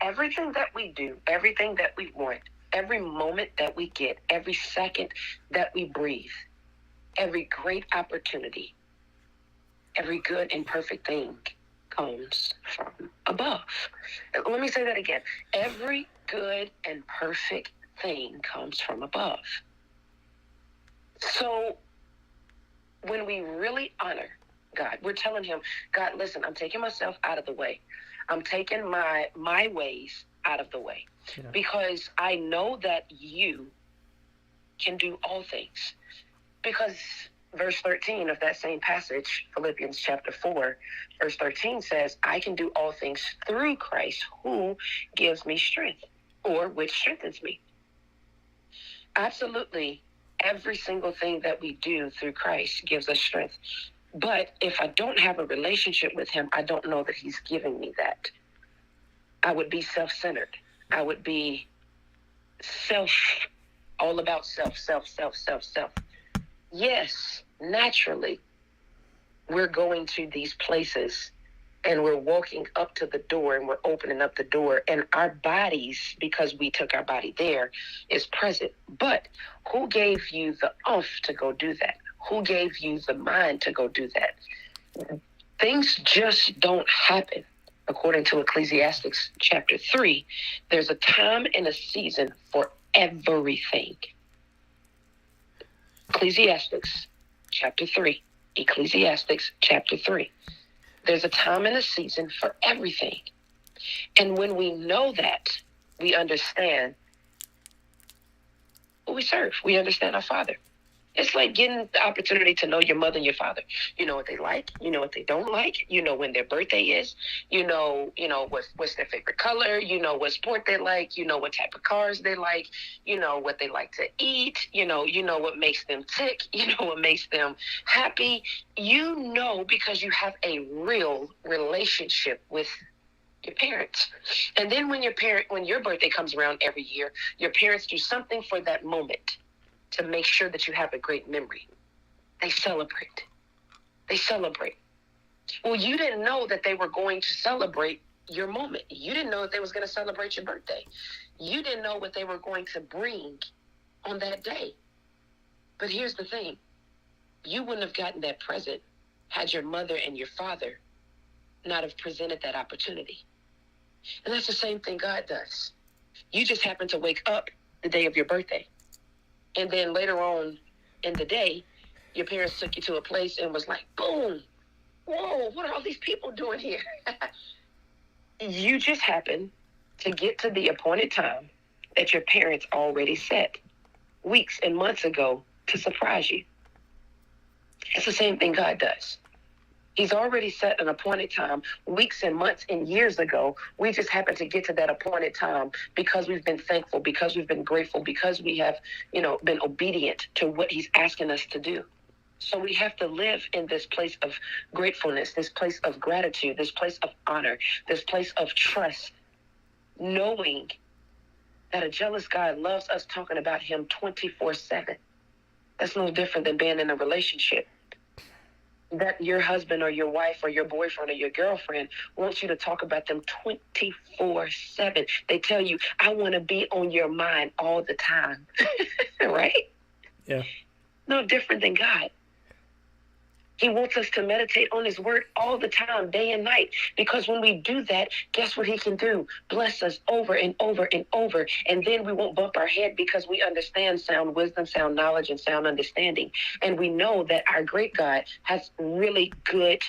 everything that we do, everything that we want, every moment that we get, every second that we breathe, every great opportunity, every good and perfect thing comes from above. Let me say that again. Every good and perfect thing comes from above. So when we really honor God, we're telling him, God, listen, I'm taking myself out of the way. I'm taking my ways out of the way. Yeah. Because I know that you can do all things. Because verse 13 of that same passage, Philippians chapter 4, verse 13 says, I can do all things through Christ who gives me strength, or which strengthens me. Absolutely, every single thing that we do through Christ gives us strength. But if I don't have a relationship with him, I don't know that he's giving me that. I would be self-centered. I would be all about self. Yes, naturally, we're going to these places and we're walking up to the door and we're opening up the door, and our bodies, because we took our body there, is present. But who gave you the oomph to go do that? Who gave you the mind to go do that? Things just don't happen. According to Ecclesiastes chapter 3, there's a time and a season for everything. Ecclesiastes chapter 3. Ecclesiastes chapter 3. There's a time and a season for everything. And when we know that, we understand who we serve. We understand our Father. It's like getting the opportunity to know your mother and your father. You know what they like. You know what they don't like. You know when their birthday is. You know what's their favorite color. You know what sport they like. You know what type of cars they like. You know what they like to eat. You know what makes them tick. You know what makes them happy. You know, because you have a real relationship with your parents. And then when your birthday comes around every year, your parents do something for that moment to make sure that you have a great memory. They celebrate. Well, you didn't know that they were going to celebrate your moment. You didn't know that they was going to celebrate your birthday. You didn't know what they were going to bring on that day. But here's the thing. You wouldn't have gotten that present had your mother and your father not have presented that opportunity. And that's the same thing God does. You just happen to wake up the day of your birthday. And then later on in the day, your parents took you to a place and was like, boom, whoa, what are all these people doing here? You just happen to get to the appointed time that your parents already set weeks and months ago to surprise you. It's the same thing God does. He's already set an appointed time weeks and months and years ago. We just happen to get to that appointed time because we've been thankful, because we've been grateful, because we have, been obedient to what he's asking us to do. So we have to live in this place of gratefulness, this place of gratitude, this place of honor, this place of trust, knowing that a jealous God loves us talking about him 24/7. That's no different than being in a relationship. That your husband or your wife or your boyfriend or your girlfriend wants you to talk about them 24/7. They tell you, I want to be on your mind all the time. Right? Yeah. No different than God. He wants us to meditate on his word all the time, day and night. Because when we do that, guess what he can do? Bless us over and over and over. And then we won't bump our head because we understand sound wisdom, sound knowledge, and sound understanding. And we know that our great God has really good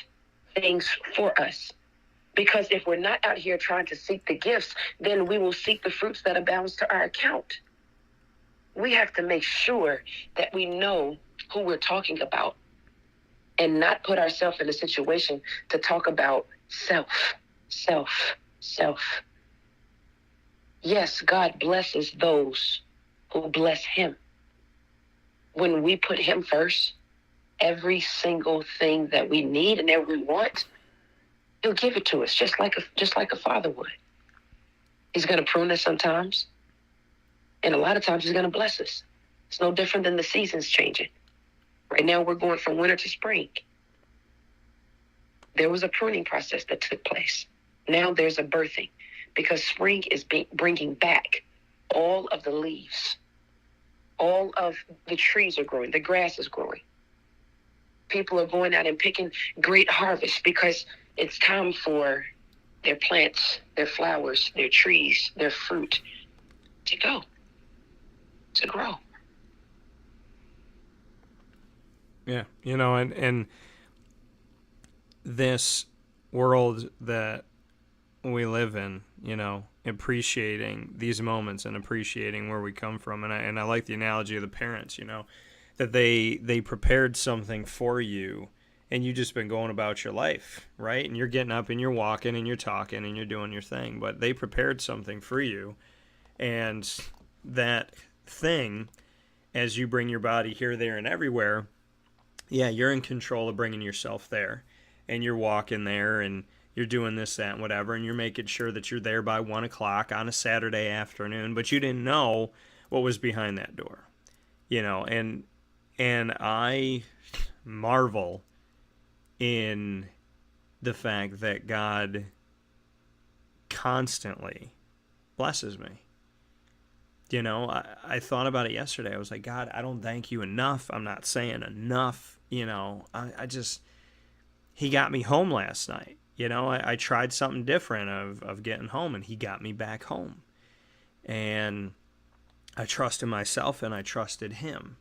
things for us. Because if we're not out here trying to seek the gifts, then we will seek the fruits that abounds to our account. We have to make sure that we know who we're talking about, and not put ourselves in a situation to talk about self. Yes, God blesses those who bless him. When we put him first, every single thing that we need and that we want, he'll give it to us, just like a father would. He's going to prune us sometimes, and a lot of times he's going to bless us. It's no different than the seasons changing. Right now, we're going from winter to spring. There was a pruning process that took place. Now there's a birthing, because spring is bringing back all of the leaves. All of the trees are growing. The grass is growing. People are going out and picking great harvests because it's time for their plants, their flowers, their trees, their fruit to grow. Yeah, and this world that we live in, appreciating these moments and appreciating where we come from. And I like the analogy of the parents, that they prepared something for you, and you just been going about your life, right? And you're getting up and you're walking and you're talking and you're doing your thing, but they prepared something for you. And that thing, as you bring your body here, there, and everywhere, yeah, you're in control of bringing yourself there. And you're walking there and you're doing this, that, and whatever, and you're making sure that you're there by 1 o'clock on a Saturday afternoon, but you didn't know what was behind that door, and I marvel in the fact that God constantly blesses me. I thought about it yesterday. I was like, God, I don't thank you enough. I'm not saying enough. He got me home last night. I tried something different of getting home, and he got me back home. And I trusted myself and I trusted him.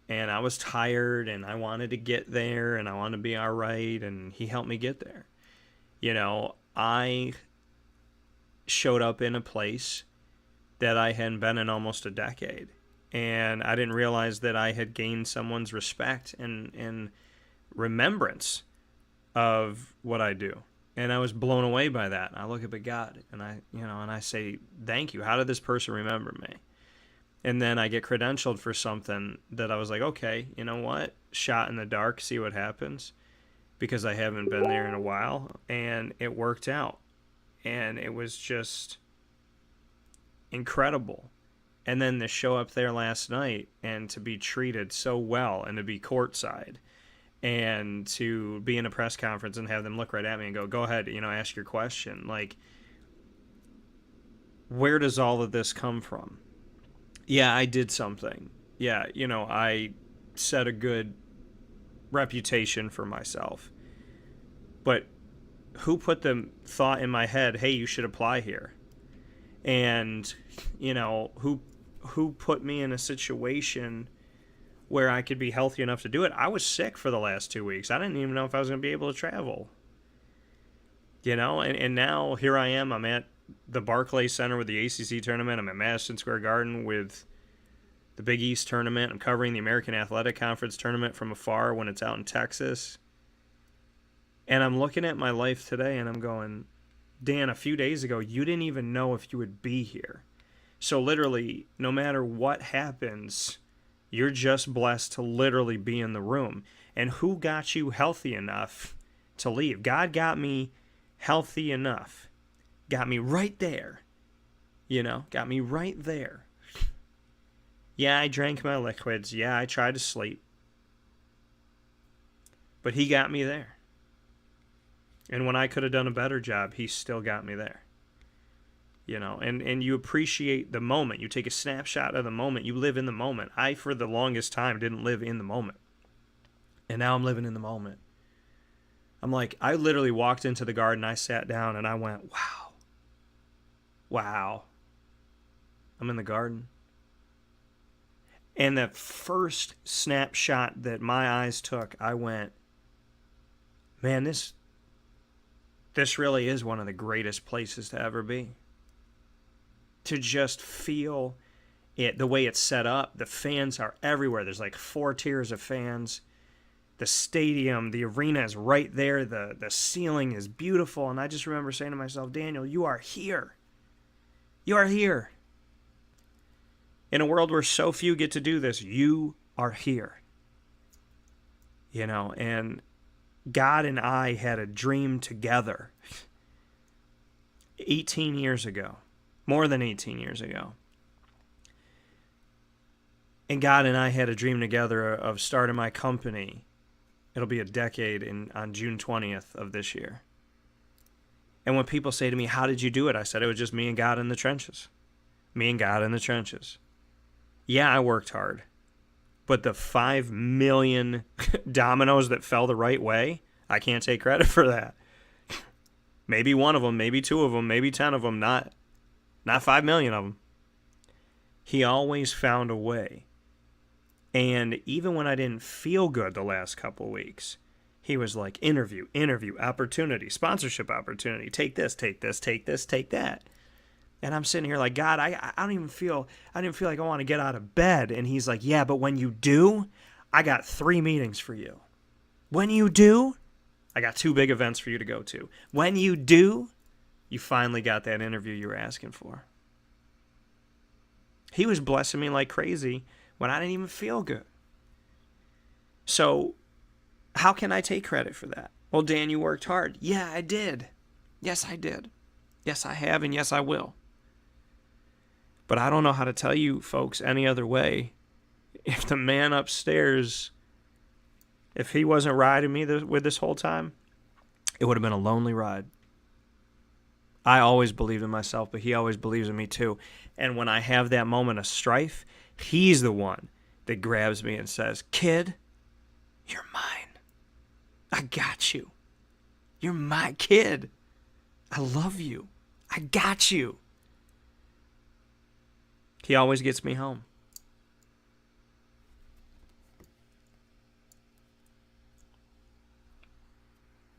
And I was tired and I wanted to get there and I wanted to be all right, and he helped me get there. I showed up in a place that I hadn't been in almost a decade. And I didn't realize that I had gained someone's respect and remembrance of what I do. And I was blown away by that. I look up at God and I say, thank you. How did this person remember me? And then I get credentialed for something that I was like, okay, you know what? Shot in the dark, see what happens, because I haven't been there in a while. And it worked out. And it was just incredible. And then to show up there last night and to be treated so well and to be courtside and to be in a press conference and have them look right at me and go ahead, ask your question. Like, where does all of this come from? Yeah, I did something. Yeah, I set a good reputation for myself. But who put the thought in my head, hey, you should apply here? And, who put me in a situation where I could be healthy enough to do it? I was sick for the last 2 weeks. I didn't even know if I was going to be able to travel. And now here I am. I'm at the Barclays Center with the ACC tournament. I'm at Madison Square Garden with the Big East tournament. I'm covering the American Athletic Conference tournament from afar when it's out in Texas. And I'm looking at my life today and I'm going, Dan, a few days ago, you didn't even know if you would be here. So literally, no matter what happens, you're just blessed to literally be in the room. And who got you healthy enough to leave? God got me healthy enough. Got me right there. Got me right there. Yeah, I drank my liquids. Yeah, I tried to sleep. But he got me there. And when I could have done a better job, he still got me there. And you appreciate the moment. You take a snapshot of the moment. You live in the moment. I, for the longest time, didn't live in the moment. And now I'm living in the moment. I'm like, I literally walked into the garden, I sat down, and I went, wow. Wow. I'm in the garden. And the first snapshot that my eyes took, I went, man, this really is one of the greatest places to ever be. To just feel it, the way it's set up. The fans are everywhere. There's like 4 tiers of fans. The stadium, the arena is right there. The ceiling is beautiful. And I just remember saying to myself, Daniel, you are here. You are here. In a world where so few get to do this, you are here. And God and I had a dream together 18 years ago, more than 18 years ago. And God and I had a dream together of starting my company. It'll be a decade on June 20th of this year. And when people say to me, how did you do it? I said, it was just me and God in the trenches. Me and God in the trenches. Yeah, I worked hard. But the 5 million dominoes that fell the right way, I can't take credit for that. Maybe one of them, maybe 2 of them, maybe 10 of them, not 5 million of them. He always found a way. And even when I didn't feel good the last couple weeks, he was like, interview, opportunity, sponsorship opportunity, take this, take this, take this, take that. And I'm sitting here like, God, I don't even feel like I want to get out of bed. And he's like, yeah, but when you do, I got 3 meetings for you. When you do, I got 2 big events for you to go to. When you do, you finally got that interview you were asking for. He was blessing me like crazy when I didn't even feel good. So how can I take credit for that? Well, Dan, you worked hard. Yeah, I did. Yes, I did. Yes, I have, and yes, I will. But I don't know how to tell you folks any other way. If the man upstairs, if he wasn't riding me with this whole time, it would have been a lonely ride. I always believed in myself, but he always believes in me too. And when I have that moment of strife, he's the one that grabs me and says, kid, you're mine. I got you. You're my kid. I love you. I got you. He always gets me home.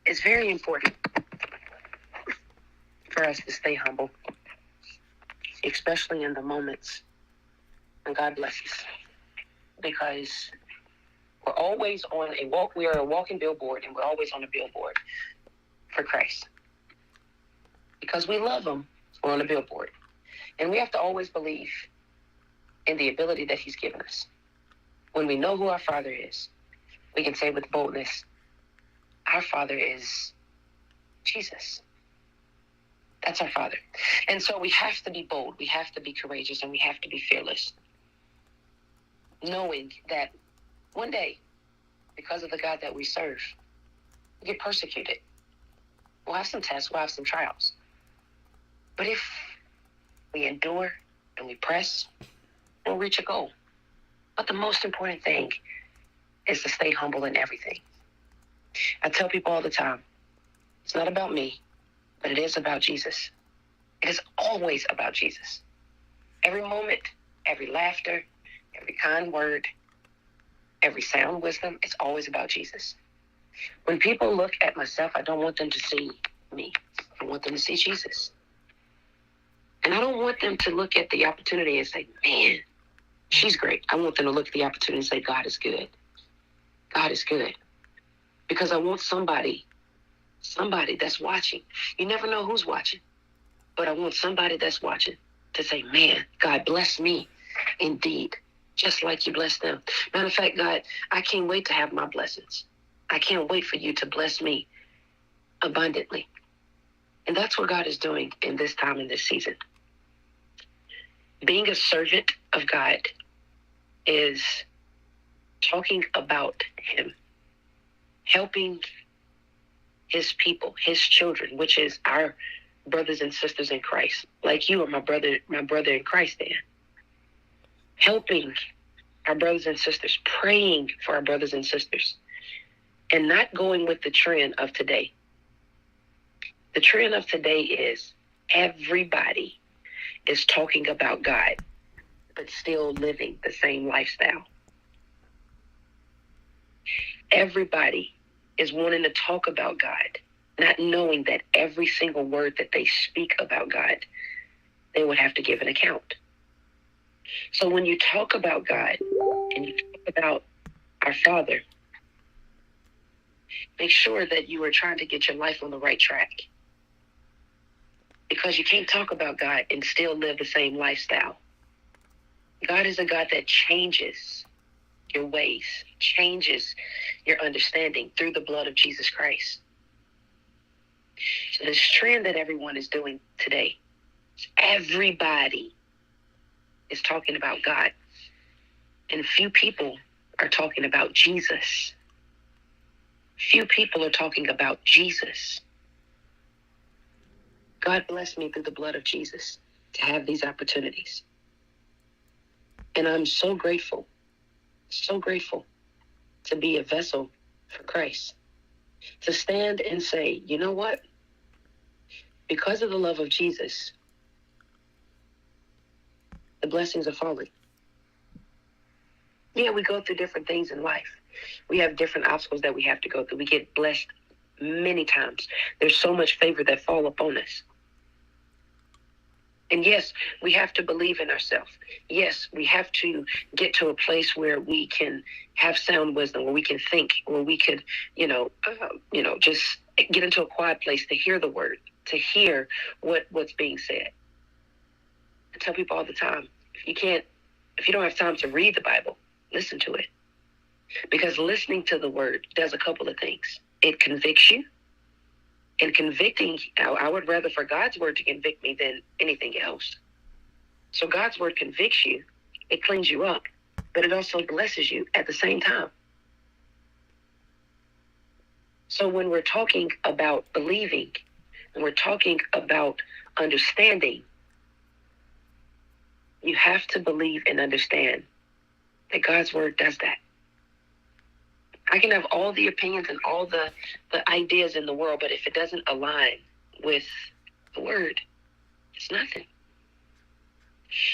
It's very important for us to stay humble, especially in the moments when God blesses, because we're always on a walk. We are a walking billboard, and we're always on a billboard for Christ. Because we love him, we're on a billboard. And we have to always believe in the ability that he's given us. When we know who our Father is, we can say with boldness, our Father is Jesus. That's our Father. And so we have to be bold, we have to be courageous, and we have to be fearless. Knowing that one day, because of the God that we serve, we get persecuted. We'll have some tests, we'll have some trials. But if we endure and we press, we'll reach a goal. But the most important thing is to stay humble in everything. I tell people all the time, it's not about me, but it is about Jesus. It is always about Jesus. Every moment, every laughter, every kind word, every sound wisdom, it's always about Jesus. When people look at myself, I don't want them to see me. I want them to see Jesus. And I don't want them to look at the opportunity and say, man, she's great. I want them to look at the opportunity and say, God is good. God is good. Because I want somebody that's watching. You never know who's watching. But I want somebody that's watching to say, man, God bless me indeed, just like you blessed them. Matter of fact, God, I can't wait to have my blessings. I can't wait for you to bless me abundantly. And that's what God is doing in this time, in this season. Being a servant of God is talking about him, helping his people, his children, which is our brothers and sisters in Christ. Like you are my brother in Christ, Dan. Helping our brothers and sisters, praying for our brothers and sisters, and not going with the trend of today. The trend of today is everybody is talking about God, but still living the same lifestyle. Everybody is wanting to talk about God, not knowing that every single word that they speak about God, they would have to give an account. So when you talk about God and you talk about our Father, make sure that you are trying to get your life on the right track. Because you can't talk about God and still live the same lifestyle. God is a God that changes your ways, changes your understanding through the blood of Jesus Christ. So this trend that everyone is doing today, everybody is talking about God. And few people are talking about Jesus. Few people are talking about Jesus. God bless me through the blood of Jesus to have these opportunities. And I'm so grateful to be a vessel for Christ. To stand and say, you know what? Because of the love of Jesus, the blessings are falling. Yeah, we go through different things in life. We have different obstacles that we have to go through. We get blessed many times. There's so much favor that fall upon us. And yes, we have to believe in ourselves. Yes, we have to get to a place where we can have sound wisdom, where we can think, where we could, just get into a quiet place to hear the word, to hear what's being said. I tell people all the time, if you don't have time to read the Bible, listen to it. Because listening to the word does a couple of things. It convicts you. And convicting, I would rather for God's word to convict me than anything else. So God's word convicts you. It cleans you up. But it also blesses you at the same time. So when we're talking about believing, and we're talking about understanding, you have to believe and understand that God's word does that. I can have all the opinions and all the ideas in the world, but if it doesn't align with the word, it's nothing.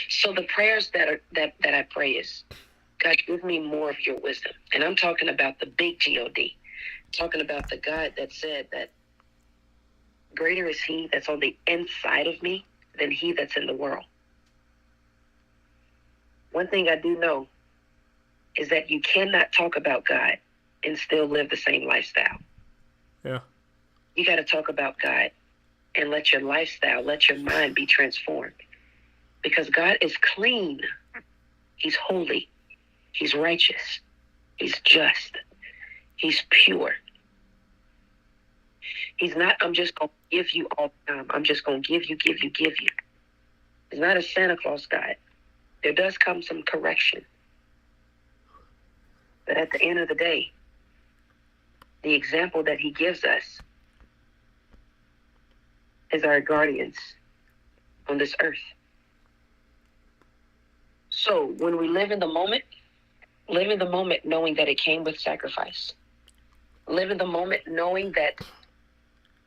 So the prayers that I pray is, God, give me more of your wisdom. And I'm talking about the big G-O-D. Talking about the God that said that greater is he that's on the inside of me than he that's in the world. One thing I do know is that you cannot talk about God and still live the same lifestyle. Yeah. You got to talk about God and let your lifestyle, let your mind be transformed. Because God is clean. He's holy. He's righteous. He's just. He's pure. He's not, I'm just going to give you all the time. I'm just going to give you. He's not a Santa Claus God. There does come some correction. But at the end of the day, the example that he gives us is our guardians on this earth. So when we live in the moment knowing that it came with sacrifice. Live in the moment knowing that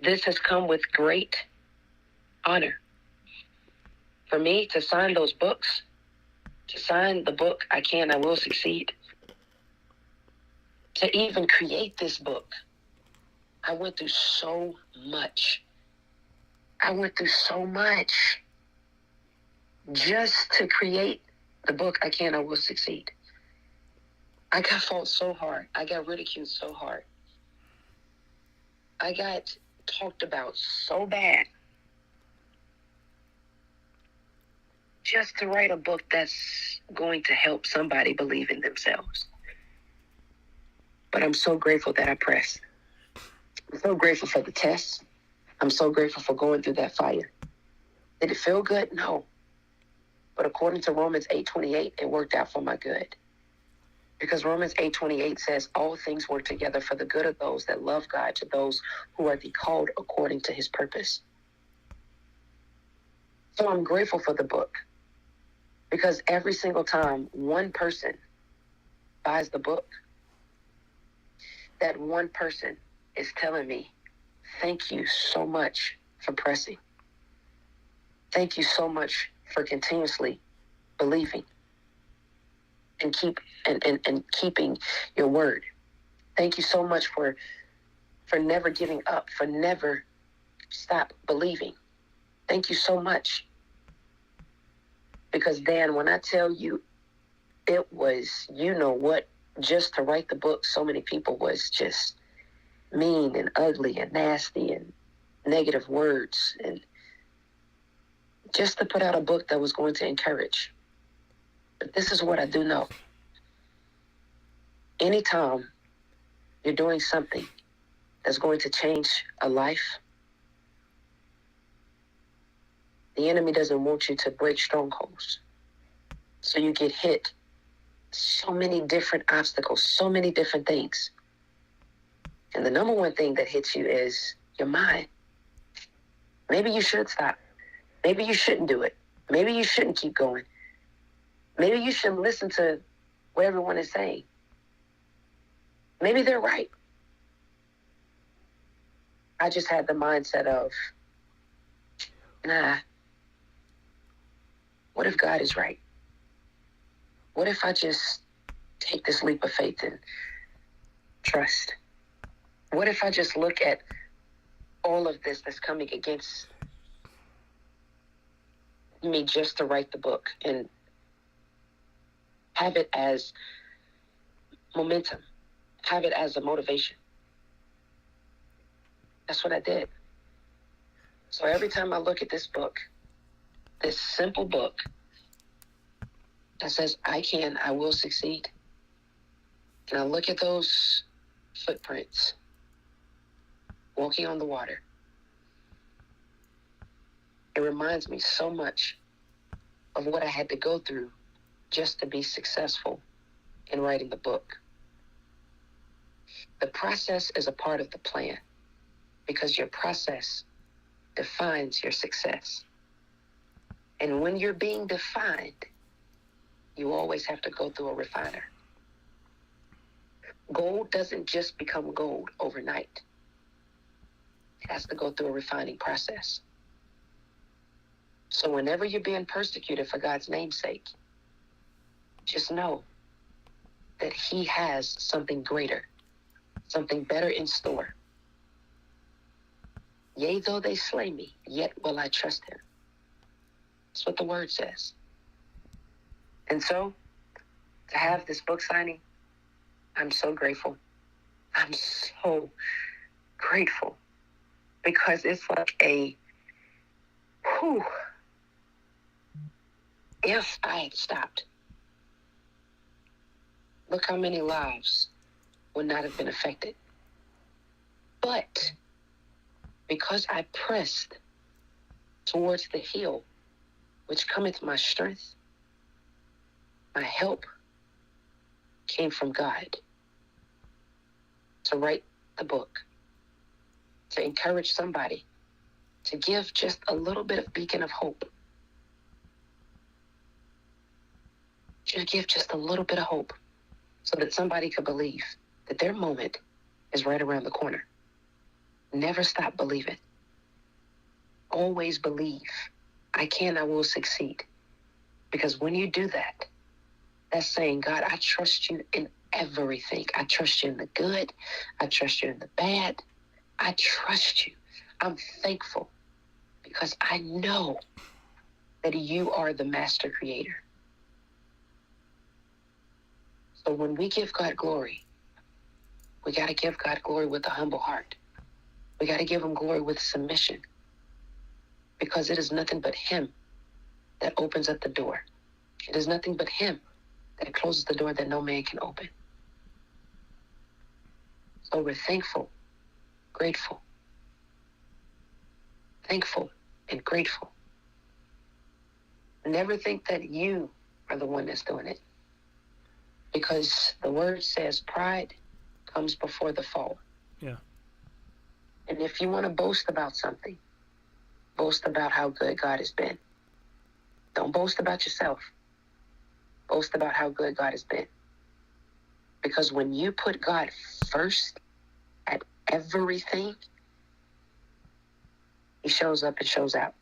this has come with great honor. For me to sign those books, to sign the book, I Will Succeed. To even create this book, I went through so much. Just to create the book, I Will Succeed. I got fought so hard. I got ridiculed so hard. I got talked about so bad. Just to write a book that's going to help somebody believe in themselves. But I'm so grateful that I pressed. I'm so grateful for the tests. I'm so grateful for going through that fire. Did it feel good? No. But according to Romans 8:28, it worked out for my good. Because Romans 8:28 says, all things work together for the good of those that love God, to those who are the called according to his purpose. So I'm grateful for the book. Because every single time one person buys the book, that one person is telling me, thank you so much for pressing. Thank you so much for continuously believing and keeping your word. Thank you so much for never giving up, for never stop believing. Thank you so much. Because Dan, when I tell you, it was, just to write the book, so many people was just mean and ugly and nasty and negative words, and just to put out a book that was going to encourage. But this is what I do know. Anytime you're doing something that's going to change a life, the enemy doesn't want you to break strongholds. So you get hit so many different obstacles, so many different things. And the number one thing that hits you is your mind. Maybe you should stop. Maybe you shouldn't do it. Maybe you shouldn't keep going. Maybe you shouldn't listen to what everyone is saying. Maybe they're right. I just had the mindset of, nah, what if God is right? What if I just take this leap of faith and trust? What if I just look at all of this that's coming against me just to write the book and have it as momentum, have it as a motivation. That's what I did. So every time I look at this book, this simple book that says, I will succeed, and I look at those footprints walking on the water, it reminds me so much of what I had to go through just to be successful in writing the book. The process is a part of the plan because your process defines your success. And when you're being defined, you always have to go through a refiner. Gold doesn't just become gold overnight. It has to go through a refining process. So whenever you're being persecuted for God's name's sake, just know that He has something greater, something better in store. Yea, though they slay me, yet will I trust Him. That's what the word says. And so, to have this book signing, I'm so grateful. I'm so grateful because it's like if I had stopped, look how many lives would not have been affected. But because I pressed towards the hill, which cometh my strength, my help came from God to write the book, to encourage somebody, to give just a little bit of beacon of hope. To give just a little bit of hope so that somebody could believe that their moment is right around the corner. Never stop believing. Always believe. I will succeed. Because when you do that, that's saying, God, I trust you in everything. I trust you in the good. I trust you in the bad. I trust you. I'm thankful because I know that you are the master creator. So when we give God glory, we got to give God glory with a humble heart. We got to give Him glory with submission because it is nothing but Him that opens up the door. It is nothing but Him that closes the door that no man can open. So we're thankful, grateful, thankful and grateful. Never think that you are the one that's doing it. Because the word says pride comes before the fall. Yeah. And if you want to boast about something, boast about how good God has been. Don't boast about yourself. Boast about how good God has been. Because when you put God first at everything, He shows up and shows out.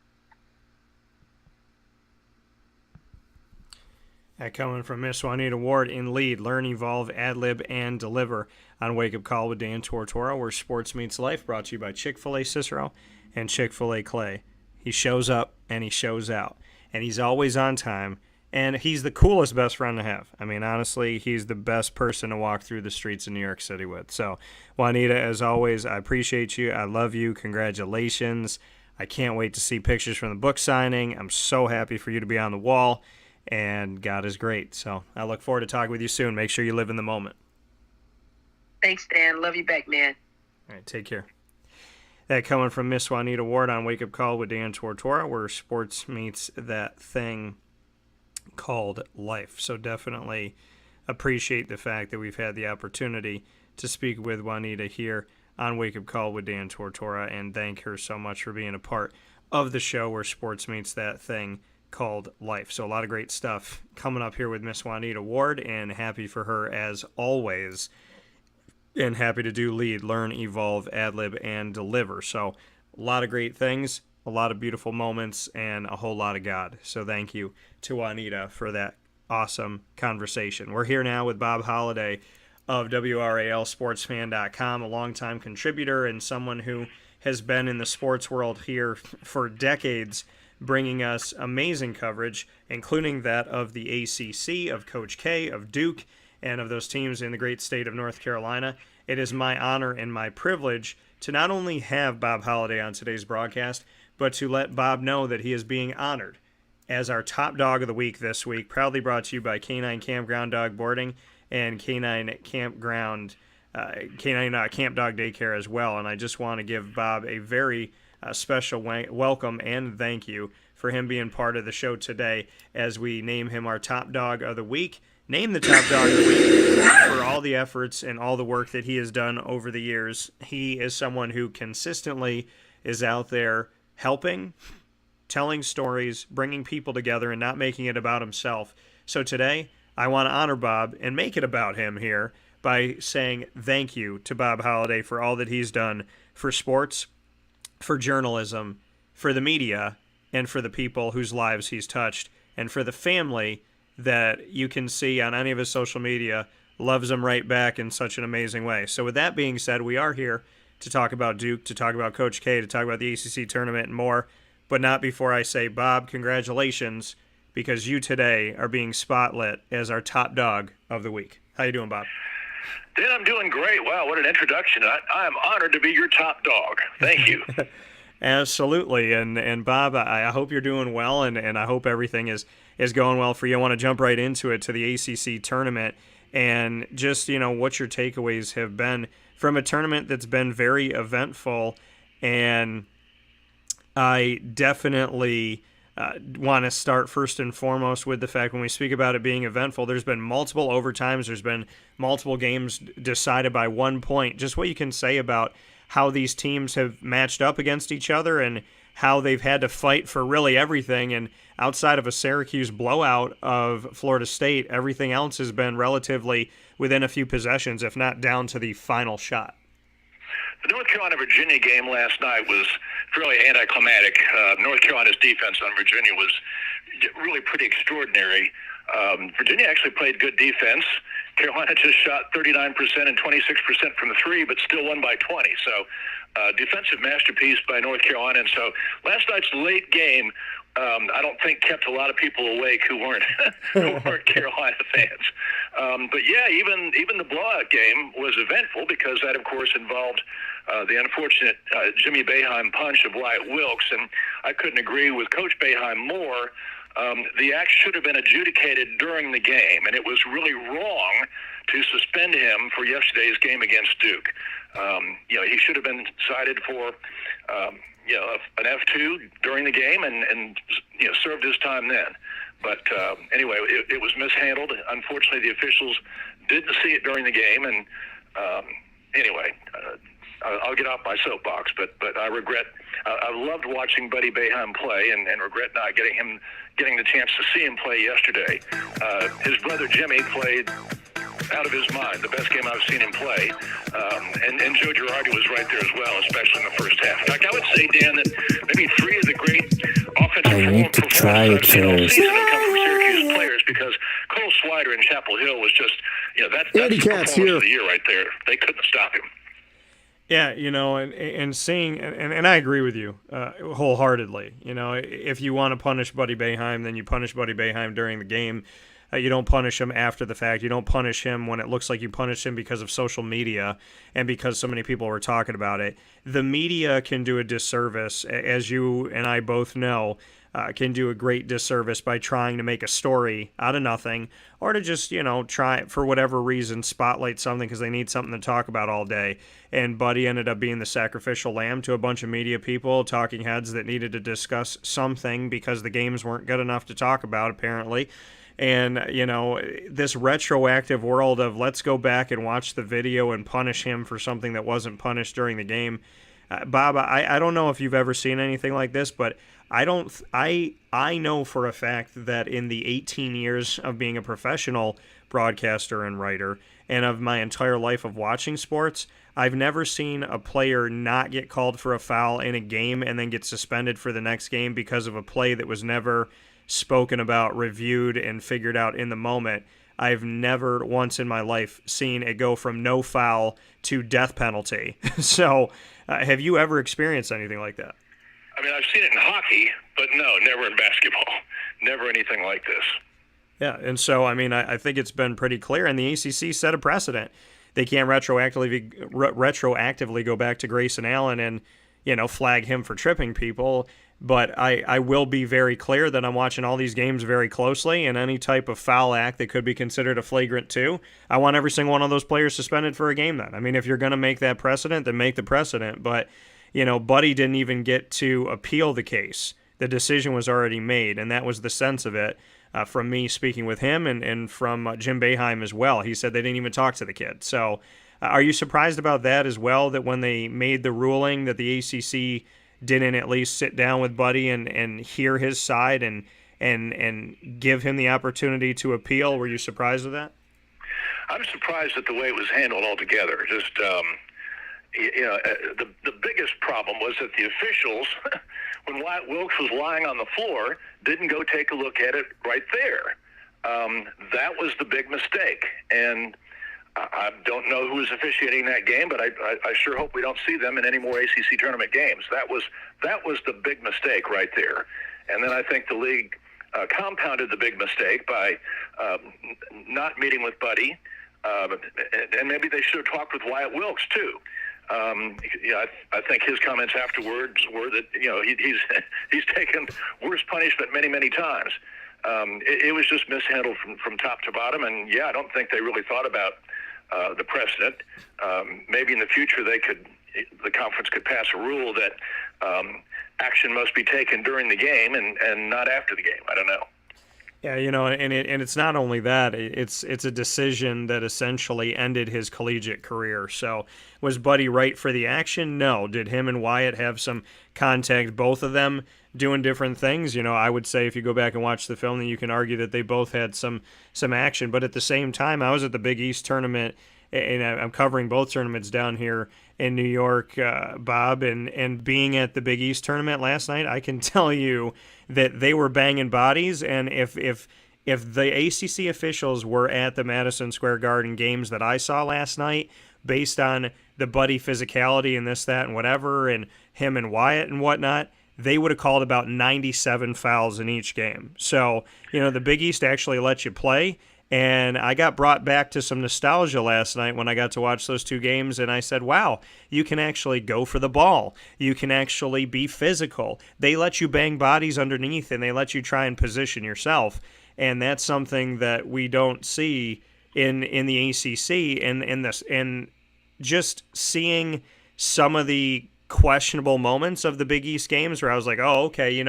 Coming from Miss Juanita Ward in lead, learn, evolve, ad-lib, and deliver on Wake Up Call with Dan Tortora, where sports meets life, brought to you by Chick-fil-A Cicero and Chick-fil-A Clay. He shows up and he shows out, and he's always on time, and he's the coolest best friend to have. I mean, honestly, he's the best person to walk through the streets of New York City with. So, Juanita, as always, I appreciate you. I love you. Congratulations. I can't wait to see pictures from the book signing. I'm so happy for you to be on the wall. And God is great. So I look forward to talking with you soon. Make sure you live in the moment. Thanks, Dan. Love you back, man. All right, take care. That coming from Miss Juanita Ward on Wake Up Call with Dan Tortora, where sports meets that thing called life. So definitely appreciate the fact that we've had the opportunity to speak with Juanita here on Wake Up Call with Dan Tortora, and thank her so much for being a part of the show where sports meets that thing called life. So a lot of great stuff coming up here with Miss Juanita Ward, and happy for her as always, and happy to do lead, learn, evolve, ad-lib, and deliver. So a lot of great things, a lot of beautiful moments, and a whole lot of God. So thank you to Juanita for that awesome conversation. We're here now with Bob Holliday of WRALSportsFan.com, a longtime contributor and someone who has been in the sports world here for decades, bringing us amazing coverage, including that of the ACC, of Coach K, of Duke, and of those teams in the great state of North Carolina. It is my honor and my privilege to not only have Bob Holliday on today's broadcast, but to let Bob know that he is being honored as our top dog of the week this week, proudly brought to you by K9 Kampground Dog Boarding and K9 Kampground, K9 Camp Dog Daycare as well. And I just want to give Bob a very special welcome and thank you for him being part of the show today as we name him our top dog of the week. Name the top dog of the week for all the efforts and all the work that he has done over the years. He is someone who consistently is out there helping, telling stories, bringing people together, and not making it about himself. So today, I want to honor Bob and make it about him here by saying thank you to Bob Holliday for all that he's done for sports, for journalism, for the media, and for the people whose lives he's touched, and for the family that you can see on any of his social media loves him right back in such an amazing way. So with that being said, we are here to talk about Duke, to talk about Coach K, to talk about the ACC tournament and more, but not before I say, Bob, congratulations, because you today are being spotlit as our top dog of the week. How you doing, Bob? Dan, I'm doing great. Wow, what an introduction. I am honored to be your top dog. Thank you. Absolutely. And Bob, I hope you're doing well, and I hope everything is going well for you. I want to jump right into it, to the ACC tournament, and just, what your takeaways have been from a tournament that's been very eventful. And I definitely want to start first and foremost with the fact when we speak about it being eventful, there's been multiple overtimes, there's been multiple games decided by 1 point. Just what you can say about how these teams have matched up against each other and how they've had to fight for really everything. And outside of a Syracuse blowout of Florida State, everything else has been relatively within a few possessions, if not down to the final shot. The North Carolina-Virginia game last night was fairly anticlimactic. North Carolina's defense on Virginia was really pretty extraordinary. Virginia actually played good defense. Carolina just shot 39% and 26% from the three, but still won by 20. So defensive masterpiece by North Carolina. And so last night's late game, I don't think kept a lot of people awake who weren't Carolina fans. But yeah, even the blowout game was eventful because that, of course, involved the unfortunate Jimmy Boeheim punch of Wyatt Wilkes, and I couldn't agree with Coach Boeheim more. The act should have been adjudicated during the game, and it was really wrong to suspend him for yesterday's game against Duke. He should have been cited for an F2 during the game and served his time then. But anyway, it was mishandled. Unfortunately, the officials didn't see it during the game, and anyway, I'll get off my soapbox, but I regret. I loved watching Buddy Boeheim play, and regret not getting the chance to see him play yesterday. His brother Jimmy played out of his mind, the best game I've seen him play, and Joe Girardi was right there as well, especially in the first half. In fact, I would say, Dan, that maybe three of the great offensive performances I've seen all season have come from Syracuse players, because Cole Swider and Chapel Hill was just, that's the performance of the year right there. They couldn't stop him. Yeah, and seeing, and I agree with you wholeheartedly. If you want to punish Buddy Boeheim, then you punish Buddy Boeheim during the game. You don't punish him after the fact. You don't punish him when it looks like you punished him because of social media and because so many people were talking about it. The media can do a disservice, as you and I both know, can do a great disservice by trying to make a story out of nothing, or to just, try, for whatever reason, spotlight something because they need something to talk about all day. And Buddy ended up being the sacrificial lamb to a bunch of media people, talking heads that needed to discuss something because the games weren't good enough to talk about, apparently. And, this retroactive world of let's go back and watch the video and punish him for something that wasn't punished during the game. Bob, I don't know if you've ever seen anything like this, but I know for a fact that in the 18 years of being a professional broadcaster and writer, and of my entire life of watching sports, I've never seen a player not get called for a foul in a game and then get suspended for the next game because of a play that was never spoken about, reviewed, and figured out in the moment. I've never once in my life seen it go from no foul to death penalty. So have you ever experienced anything like that? mean, I've seen it in hockey, but no, never in basketball. Never anything like this. Yeah, and so, I mean, I think it's been pretty clear, and the ACC set a precedent. They can't retroactively go back to Grayson Allen and, flag him for tripping people. But I will be very clear that I'm watching all these games very closely, and any type of foul act that could be considered a flagrant 2, I want every single one of those players suspended for a game then. I mean, if you're going to make that precedent, then make the precedent. But, Buddy didn't even get to appeal the case. The decision was already made, and that was the sense of it. From me speaking with him and from Jim Boeheim as well. He said they didn't even talk to the kid. So are you surprised about that as well, that when they made the ruling that the ACC didn't at least sit down with Buddy and hear his side and give him the opportunity to appeal? Were you surprised with that? I'm surprised at the way it was handled altogether. Just, the biggest problem was that the officials, when Wyatt Wilkes was lying on the floor, didn't go take a look at it right there. That was the big mistake. And I don't know who was officiating that game, but I sure hope we don't see them in any more ACC tournament games. That was the big mistake right there. And then I think the league compounded the big mistake by not meeting with Buddy, and maybe they should have talked with Wyatt Wilkes too. I think his comments afterwards were that he's taken worse punishment many times. It was just mishandled from top to bottom, and I don't think they really thought about the precedent. Maybe in the future the conference could pass a rule that action must be taken during the game and not after the game. I don't know. Yeah, and it's not only that, it's a decision that essentially ended his collegiate career. So was Buddy right for the action? No. Did him and Wyatt have some contact, both of them doing different things? I would say if you go back and watch the film, then you can argue that they both had some action. But at the same time, I was at the Big East tournament, and I'm covering both tournaments down here in New York, Bob, and being at the Big East tournament last night, I can tell you that they were banging bodies, and if the ACC officials were at the Madison Square Garden games that I saw last night, based on the Buddy physicality and this, that, and whatever, and him and Wyatt and whatnot, they would have called about 97 fouls in each game. So, the Big East actually lets you play. And I got brought back to some nostalgia last night when I got to watch those two games, and I said, wow, you can actually go for the ball. You can actually be physical. They let you bang bodies underneath, and they let you try and position yourself. And that's something that we don't see in the ACC. And just seeing some of the questionable moments of the Big East games where I was like, oh, okay,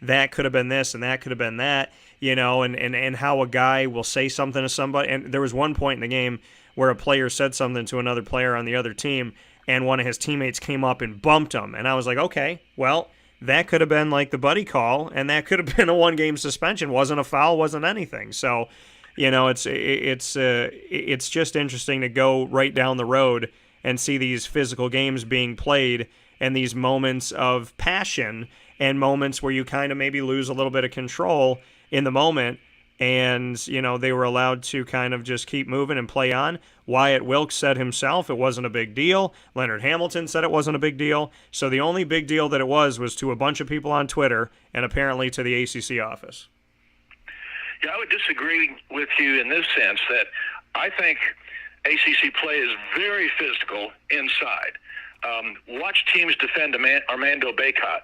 that could have been this and that could have been that. And how a guy will say something to somebody. And there was one point in the game where a player said something to another player on the other team, and one of his teammates came up and bumped him. And I was like, okay, well, that could have been like the Buddy call, and that could have been a one-game suspension. Wasn't a foul, wasn't anything. So, it's just interesting to go right down the road and see these physical games being played and these moments of passion and moments where you kind of maybe lose a little bit of control in the moment, and, they were allowed to kind of just keep moving and play on. Wyatt Wilkes said himself it wasn't a big deal. Leonard Hamilton said it wasn't a big deal. So the only big deal that it was to a bunch of people on Twitter and apparently to the ACC office. Yeah, I would disagree with you in this sense that I think ACC play is very physical inside. Watch teams defend Armando Bacot.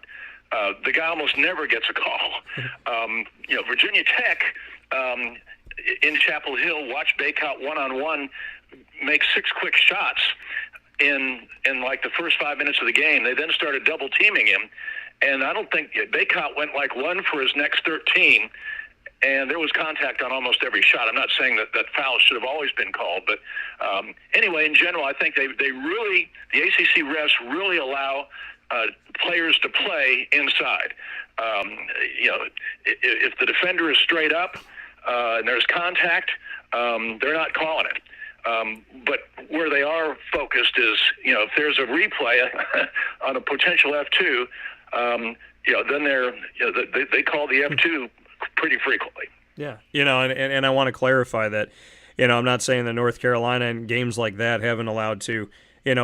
The guy almost never gets a call. Virginia Tech in Chapel Hill, watch Bacot one-on-one make 6 quick shots in like the first 5 minutes of the game. They then started double teaming him, and I don't think Bacot went like 1 for his next 13, and there was contact on almost every shot. I'm not saying that fouls should have always been called, but anyway, in general, I think the ACC refs really allow players to play inside. If the defender is straight up and there's contact, they're not calling it. But where they are focused is, if there's a replay on a potential F2, then they call the F2 pretty frequently. Yeah, and I want to clarify that, I'm not saying that North Carolina in games like that haven't allowed to,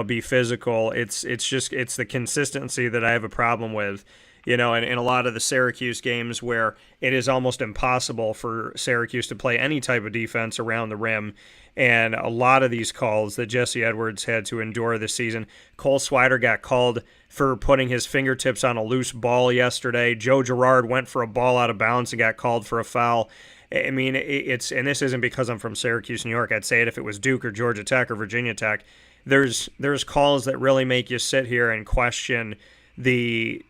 be physical. It's the consistency that I have a problem with. In a lot of the Syracuse games where it is almost impossible for Syracuse to play any type of defense around the rim. And a lot of these calls that Jesse Edwards had to endure this season. Cole Swider got called for putting his fingertips on a loose ball yesterday. Joe Girard went for a ball out of bounds and got called for a foul. I mean, and this isn't because I'm from Syracuse, New York. I'd say it if it was Duke or Georgia Tech or Virginia Tech. There's calls that really make you sit here and question the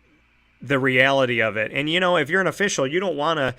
reality of it. And, if you're an official, you don't want to,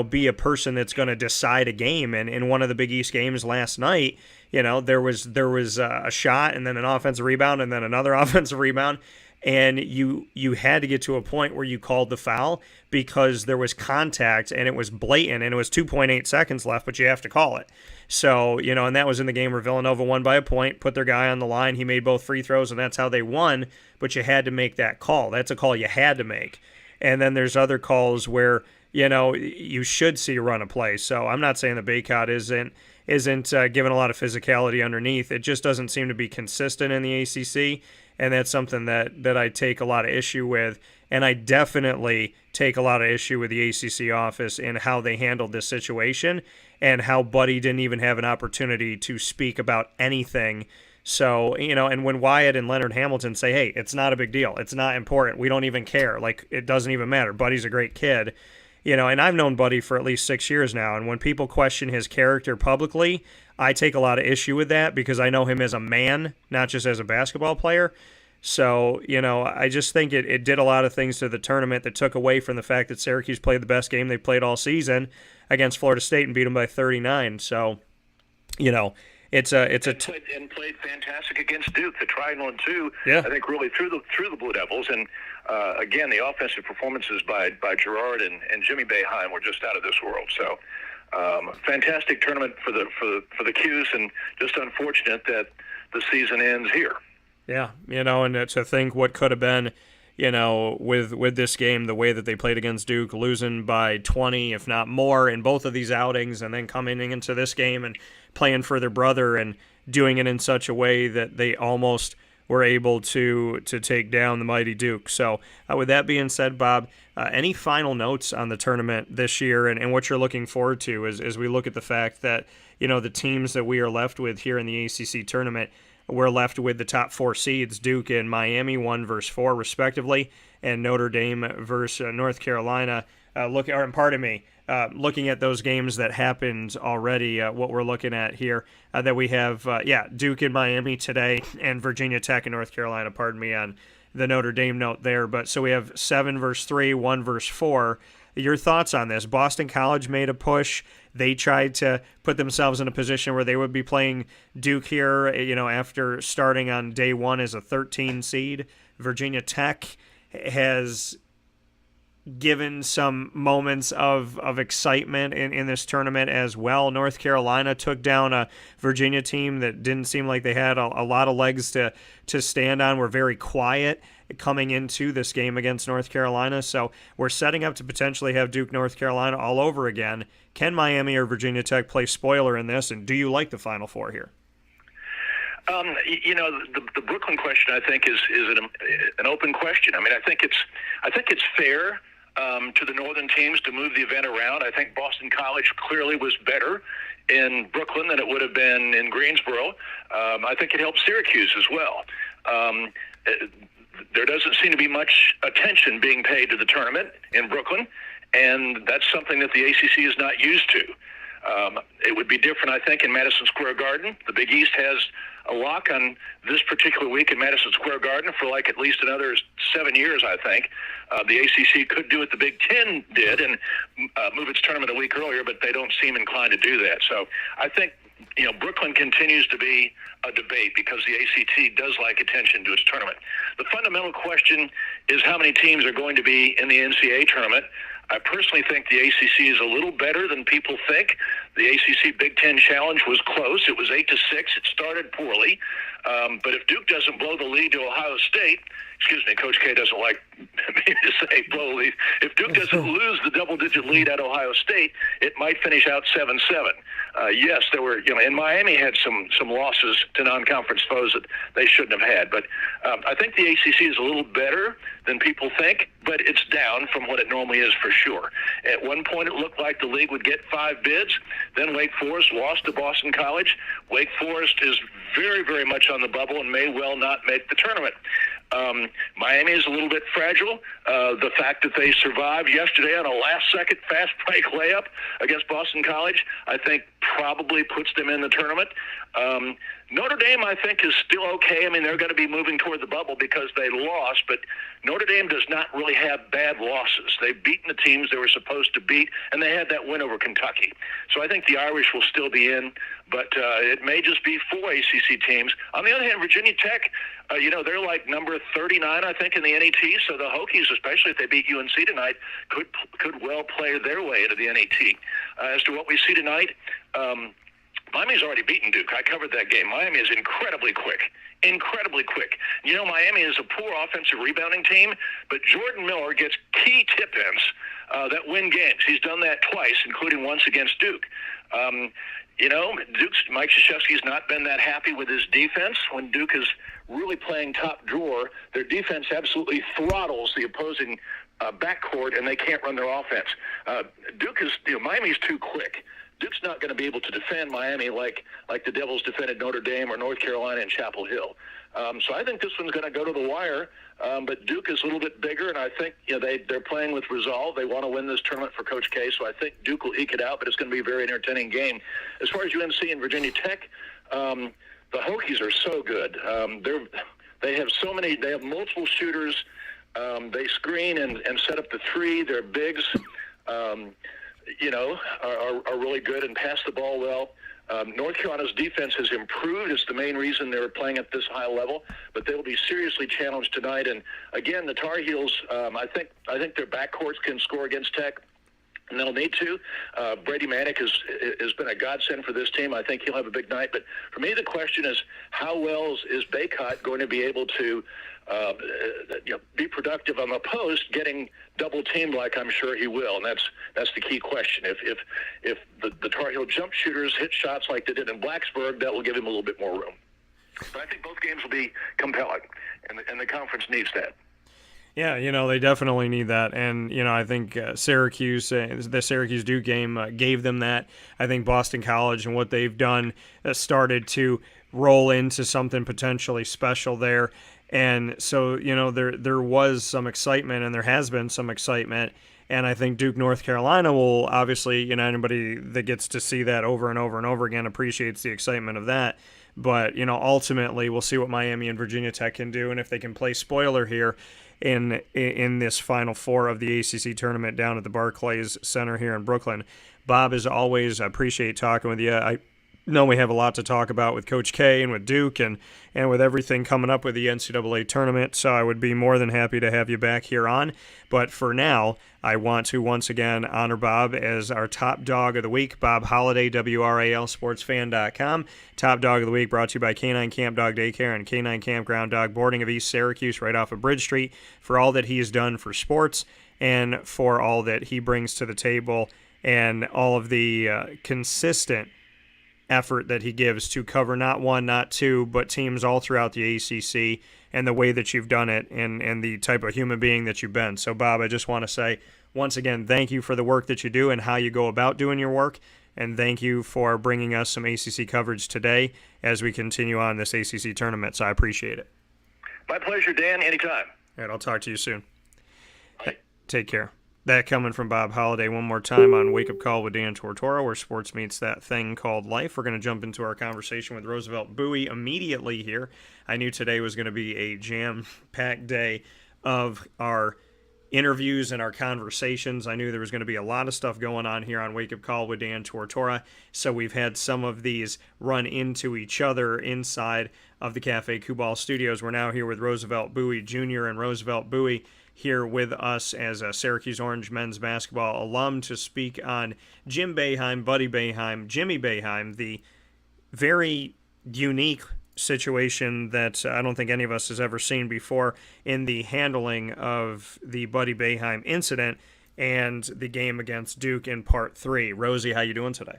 be a person that's going to decide a game. And in one of the Big East games last night, there was a shot and then an offensive rebound and then another offensive rebound. And you had to get to a point where you called the foul because there was contact and it was blatant and it was 2.8 seconds left, but you have to call it. So, and that was in the game where Villanova won by a point, put their guy on the line. He made both free throws and that's how they won, but you had to make that call. That's a call you had to make. And then there's other calls where, you should see a run of play. So I'm not saying the Baycott isn't given a lot of physicality underneath. It just doesn't seem to be consistent in the ACC. And that's something that I take a lot of issue with. And I definitely take a lot of issue with the ACC office and how they handled this situation and how Buddy didn't even have an opportunity to speak about anything. So, and when Wyatt and Leonard Hamilton say, hey, it's not a big deal. It's not important. We don't even care. Like, it doesn't even matter. Buddy's a great kid. And I've known Buddy for at least 6 years now. And when people question his character publicly, I take a lot of issue with that because I know him as a man, not just as a basketball player. So, I just think it did a lot of things to the tournament that took away from the fact that Syracuse played the best game they played all season against Florida State and beat them by 39. So, it's played fantastic against Duke. The triangle and two, I think, really threw the Blue Devils. And again, the offensive performances by Girard and Jimmy Boeheim were just out of this world. So, fantastic tournament for the Qs, and just unfortunate that the season ends here. Yeah, and to think what could have been, with this game, the way that they played against Duke, losing by 20, if not more, in both of these outings, and then coming into this game and playing for their brother and doing it in such a way that they almost were able to take down the mighty Duke. So with that being said, Bob, any final notes on the tournament this year and what you're looking forward to as we look at the fact that, the teams that we are left with here in the ACC tournament, we're left with the top four seeds, Duke and Miami, 1 versus 4 respectively, and Notre Dame versus North Carolina. Looking at those games that happened already, what we're looking at here, that we have, Duke and Miami today, and Virginia Tech and North Carolina, on the Notre Dame note there. But so we have 7 versus 3, 1 versus 4. Your thoughts on this? Boston College made a push. They tried to put themselves in a position where they would be playing Duke here, after starting on day one as a 13 seed. Virginia Tech has given some moments of excitement in this tournament as well. North Carolina took down a Virginia team that didn't seem like they had a lot of legs to stand on. Were very quiet coming into this game against North Carolina. So we're setting up to potentially have Duke, North Carolina all over again. Can Miami or Virginia Tech play spoiler in this, and do you like the Final Four here? The Brooklyn question, I think, is an open question. I mean, I think it's fair to the northern teams to move the event around. I think Boston College clearly was better in Brooklyn than it would have been in Greensboro. I think it helped Syracuse as well. There doesn't seem to be much attention being paid to the tournament in Brooklyn, and that's something that the ACC is not used to. It would be different, I think, in Madison Square Garden. The Big East has a lock on this particular week in Madison Square Garden for like at least another 7 years, I think. The ACC could do what the Big Ten did and move its tournament a week earlier, but they don't seem inclined to do that. So I think, Brooklyn continues to be a debate because the ACT does like attention to its tournament. The fundamental question is how many teams are going to be in the NCAA tournament. I personally think the ACC is a little better than people think. The ACC Big Ten Challenge was close. It was 8-6. It started poorly. But if Duke doesn't blow the lead to Ohio State, Coach K doesn't like continue to say blow lead. If Duke doesn't lose the double-digit lead at Ohio State, it might finish out 7-7. Yes, there were, and Miami had some losses to non-conference foes that they shouldn't have had. But I think the ACC is a little better than people think, but it's down from what it normally is for sure. At one point, it looked like the league would get 5 bids. Then Wake Forest lost to Boston College. Wake Forest is very, very much on the bubble and may well not make the tournament. Miami is a little bit fragile. The fact that they survived yesterday on a last-second fast break layup against Boston College, I think probably puts them in the tournament. Notre Dame, I think, is still okay. I mean, they're going to be moving toward the bubble because they lost, but Notre Dame does not really have bad losses. They've beaten the teams they were supposed to beat, and they had that win over Kentucky. So I think the Irish will still be in, but it may just be 4 ACC teams. On the other hand, Virginia Tech, they're like number 39, I think, in the NET, so the Hokies, especially if they beat UNC tonight, could well play their way into the NET. As to what we see tonight, Miami's already beaten Duke. I covered that game. Miami is incredibly quick. Miami is a poor offensive rebounding team, but Jordan Miller gets key tip-ins that win games. He's done that twice, including once against Duke. Mike Krzyzewski's not been that happy with his defense. When Duke is really playing top drawer, their defense absolutely throttles the opposing backcourt, and they can't run their offense. Miami's too quick. Duke's not going to be able to defend Miami like the Devils defended Notre Dame or North Carolina and Chapel Hill. So I think this one's going to go to the wire. But Duke is a little bit bigger, and I think they're playing with resolve. They want to win this tournament for Coach K, so I think Duke will eke it out, but it's going to be a very entertaining game. As far as UNC and Virginia Tech, the Hokies are so good. They have multiple shooters. They screen and set up the three. Their bigs, are really good and pass the ball well. North Carolina's defense has improved. It's the main reason they're playing at this high level, but they will be seriously challenged tonight. And again, the Tar Heels, I think their backcourts can score against Tech, and they'll need to. Brady Manick has been a godsend for this team. I think he'll have a big night. But for me, the question is, how well is Baycott going to be able to be productive on the post, getting double teamed like I'm sure he will, and that's the key question. If the Tar Heel jump shooters hit shots like they did in Blacksburg, that will give him a little bit more room. But I think both games will be compelling, and the conference needs that. Yeah, they definitely need that. And, I think the Syracuse-Duke game gave them that. I think Boston College and what they've done started to roll into something potentially special there. And so, there was some excitement, and there has been some excitement. And I think Duke, North Carolina will obviously, anybody that gets to see that over and over and over again appreciates the excitement of that. But, ultimately we'll see what Miami and Virginia Tech can do. And if they can play spoiler here in this Final Four of the ACC tournament down at the Barclays Center here in Brooklyn. Bob, as always, I appreciate talking with you. I know we have a lot to talk about with Coach K and with Duke and with everything coming up with the NCAA tournament, so I would be more than happy to have you back here on. But for now, I want to once again honor Bob as our top dog of the week. Bob Holliday, WRALSportsFan.com. Top dog of the week brought to you by K9 Camp Dog Daycare and K9 Kampground Dog Boarding of East Syracuse right off of Bridge Street for all that he has done for sports and for all that he brings to the table and all of the consistent effort that he gives to cover not one, not two, but teams all throughout the ACC and the way that you've done it and the type of human being that you've been. So, Bob, I just want to say, once again, thank you for the work that you do and how you go about doing your work, and thank you for bringing us some ACC coverage today as we continue on this ACC tournament, so I appreciate it. My pleasure, Dan. Anytime. All right, I'll talk to you soon. Bye. Take care. That coming from Bob Holliday one more time on Wake Up Call with Dan Tortora, where sports meets that thing called life. We're going to jump into our conversation with Roosevelt Bouie immediately here. I knew today was going to be a jam-packed day of our interviews and our conversations. I knew there was going to be a lot of stuff going on here on Wake Up Call with Dan Tortora, so we've had some of these run into each other inside of the Cafe Kubal studios. We're now here with Roosevelt Bouie Jr. and Roosevelt Bouie here with us as a Syracuse Orange men's basketball alum to speak on Jim Boeheim, Buddy Boeheim, Jimmy Boeheim, the very unique situation that I don't think any of us has ever seen before in the handling of the Buddy Boeheim incident and the game against Duke in Part 3. Rosie, how you doing today?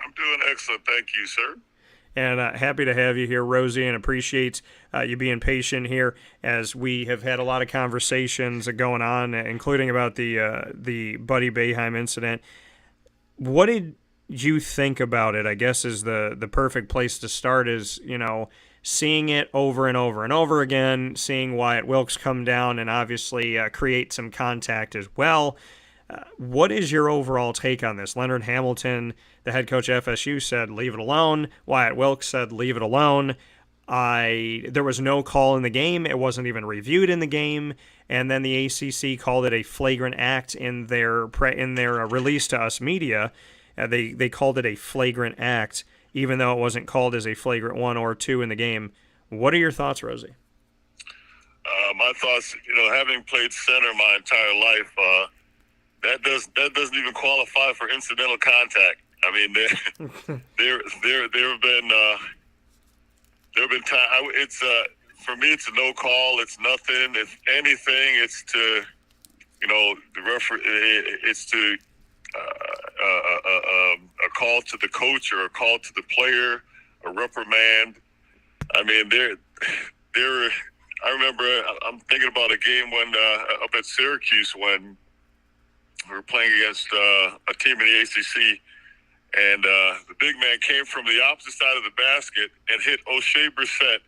I'm doing excellent. Thank you, sir. And happy to have you here, Rosie, and appreciate you being patient here as we have had a lot of conversations going on, including about the Buddy Boeheim incident. What did you think about it? I guess is the perfect place to start is, seeing it over and over and over again, seeing Wyatt Wilkes come down and obviously create some contact as well. What is your overall take on this? Leonard Hamilton, the head coach of FSU, said, leave it alone. Wyatt Wilkes said, leave it alone. There was no call in the game. It wasn't even reviewed in the game. And then the ACC called it a flagrant act in their release to us media. They called it a flagrant act, even though it wasn't called as a flagrant 1 or 2 in the game. What are your thoughts, Rosie? My thoughts, having played center my entire life, that doesn't even qualify for incidental contact. I mean, there have been time. It's for me, it's a no call. It's nothing. If anything, it's to the referee. It's to a call to the coach or a call to the player, a reprimand. I mean, I remember I'm thinking about a game when up at Syracuse when we were playing against a team in the ACC, and the big man came from the opposite side of the basket and hit O'Shea Brissett,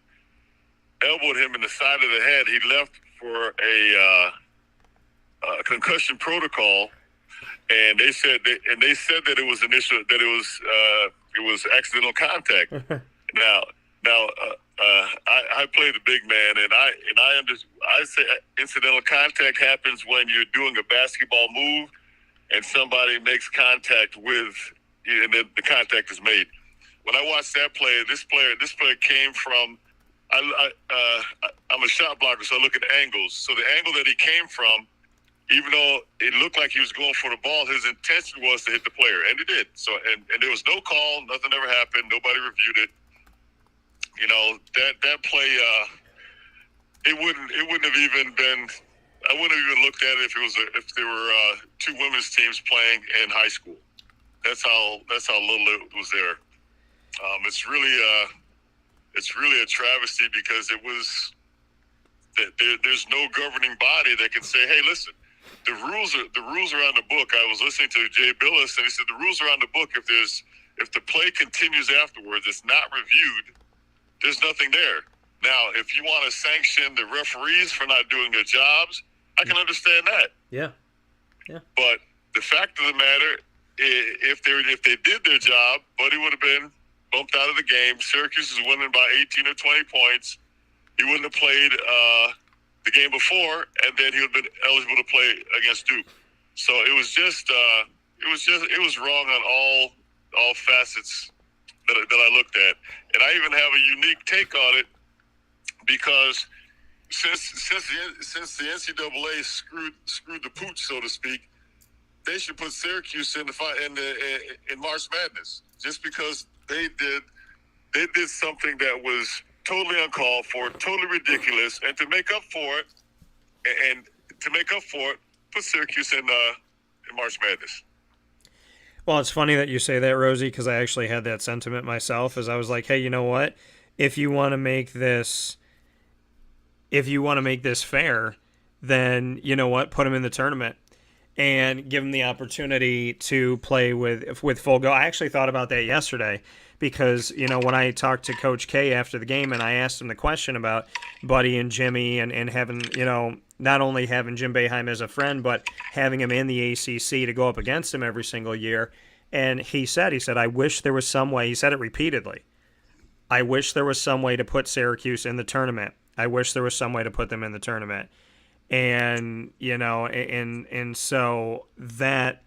elbowed him in the side of the head. He left for a concussion protocol, and they said that it was it was accidental contact. Now, I play the big man, and I say incidental contact happens when you're doing a basketball move and somebody makes contact with, and then the contact is made. When I watched that play, this player came from. I'm a shot blocker, so I look at angles. So the angle that he came from, even though it looked like he was going for the ball, his intention was to hit the player, and he did. So, and there was no call, nothing ever happened, nobody reviewed it. That play, it wouldn't have even been. I wouldn't have even looked at it if there were 2 women's teams playing in high school. That's how little it was there. It's really a travesty because it was. There's no governing body that can say, hey, listen, the rules are on the book. I was listening to Jay Billis, and he said the rules are on the book. If the play continues afterwards, it's not reviewed. There's nothing there. Now, if you want to sanction the referees for not doing their jobs, I can understand that. Yeah. But the fact of the matter, if they did their job, Buddy would have been bumped out of the game. Syracuse is winning by 18 or 20 points. He wouldn't have played the game before, and then he would have been eligible to play against Duke. So it was wrong on all facets that I looked at. And I even have a unique take on it because since the NCAA screwed the pooch, so to speak, they should put Syracuse in March Madness just because they did something that was totally uncalled for, totally ridiculous, and to make up for it, put Syracuse in March Madness. Well, it's funny that you say that, Rosie, because I actually had that sentiment myself. As I was like, hey, you know what? If you want to make this fair, then you know what? Put them in the tournament and give them the opportunity to play with full go. I actually thought about that yesterday because, when I talked to Coach K after the game and I asked him the question about Buddy and Jimmy and having, not only having Jim Boeheim as a friend, but having him in the ACC to go up against him every single year. And he said, I wish there was some way. He said it repeatedly. I wish there was some way to put Syracuse in the tournament. I wish there was some way to put them in the tournament. And, and so that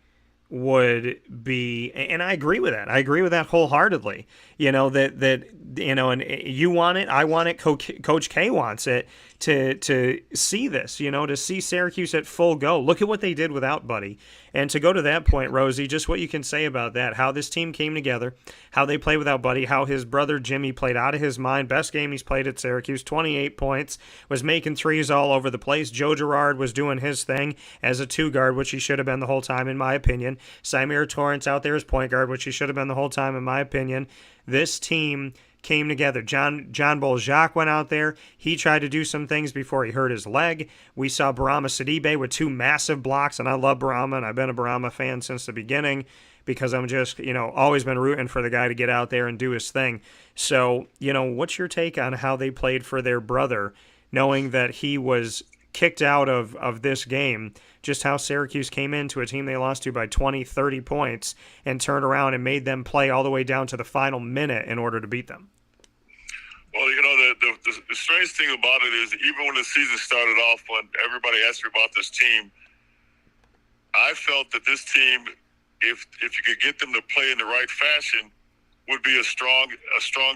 would be, and I agree with that. I agree with that wholeheartedly. That and you want it, I want it, Coach K wants it, to see this, to see Syracuse at full go. Look at what they did without Buddy. And to go to that point, Rosie, just what you can say about that, how this team came together, how they played without Buddy, how his brother Jimmy played out of his mind. Best game he's played at Syracuse, 28 points, was making threes all over the place. Joe Girard was doing his thing as a two-guard, which he should have been the whole time, in my opinion. Symir Torrance out there as point guard, which he should have been the whole time, in my opinion. This team came together. John Boljac went out there. He tried to do some things before he hurt his leg. We saw Barama Sidibe with 2 massive blocks, and I love Barama, and I've been a Barama fan since the beginning because I'm just, always been rooting for the guy to get out there and do his thing. So, what's your take on how they played for their brother, knowing that he was kicked out of this game, just how Syracuse came into a team they lost to by 20, 30 points and turned around and made them play all the way down to the final minute in order to beat them? Well, the strange thing about it is, even when the season started off, when everybody asked me about this team, I felt that this team, if you could get them to play in the right fashion, would be a strong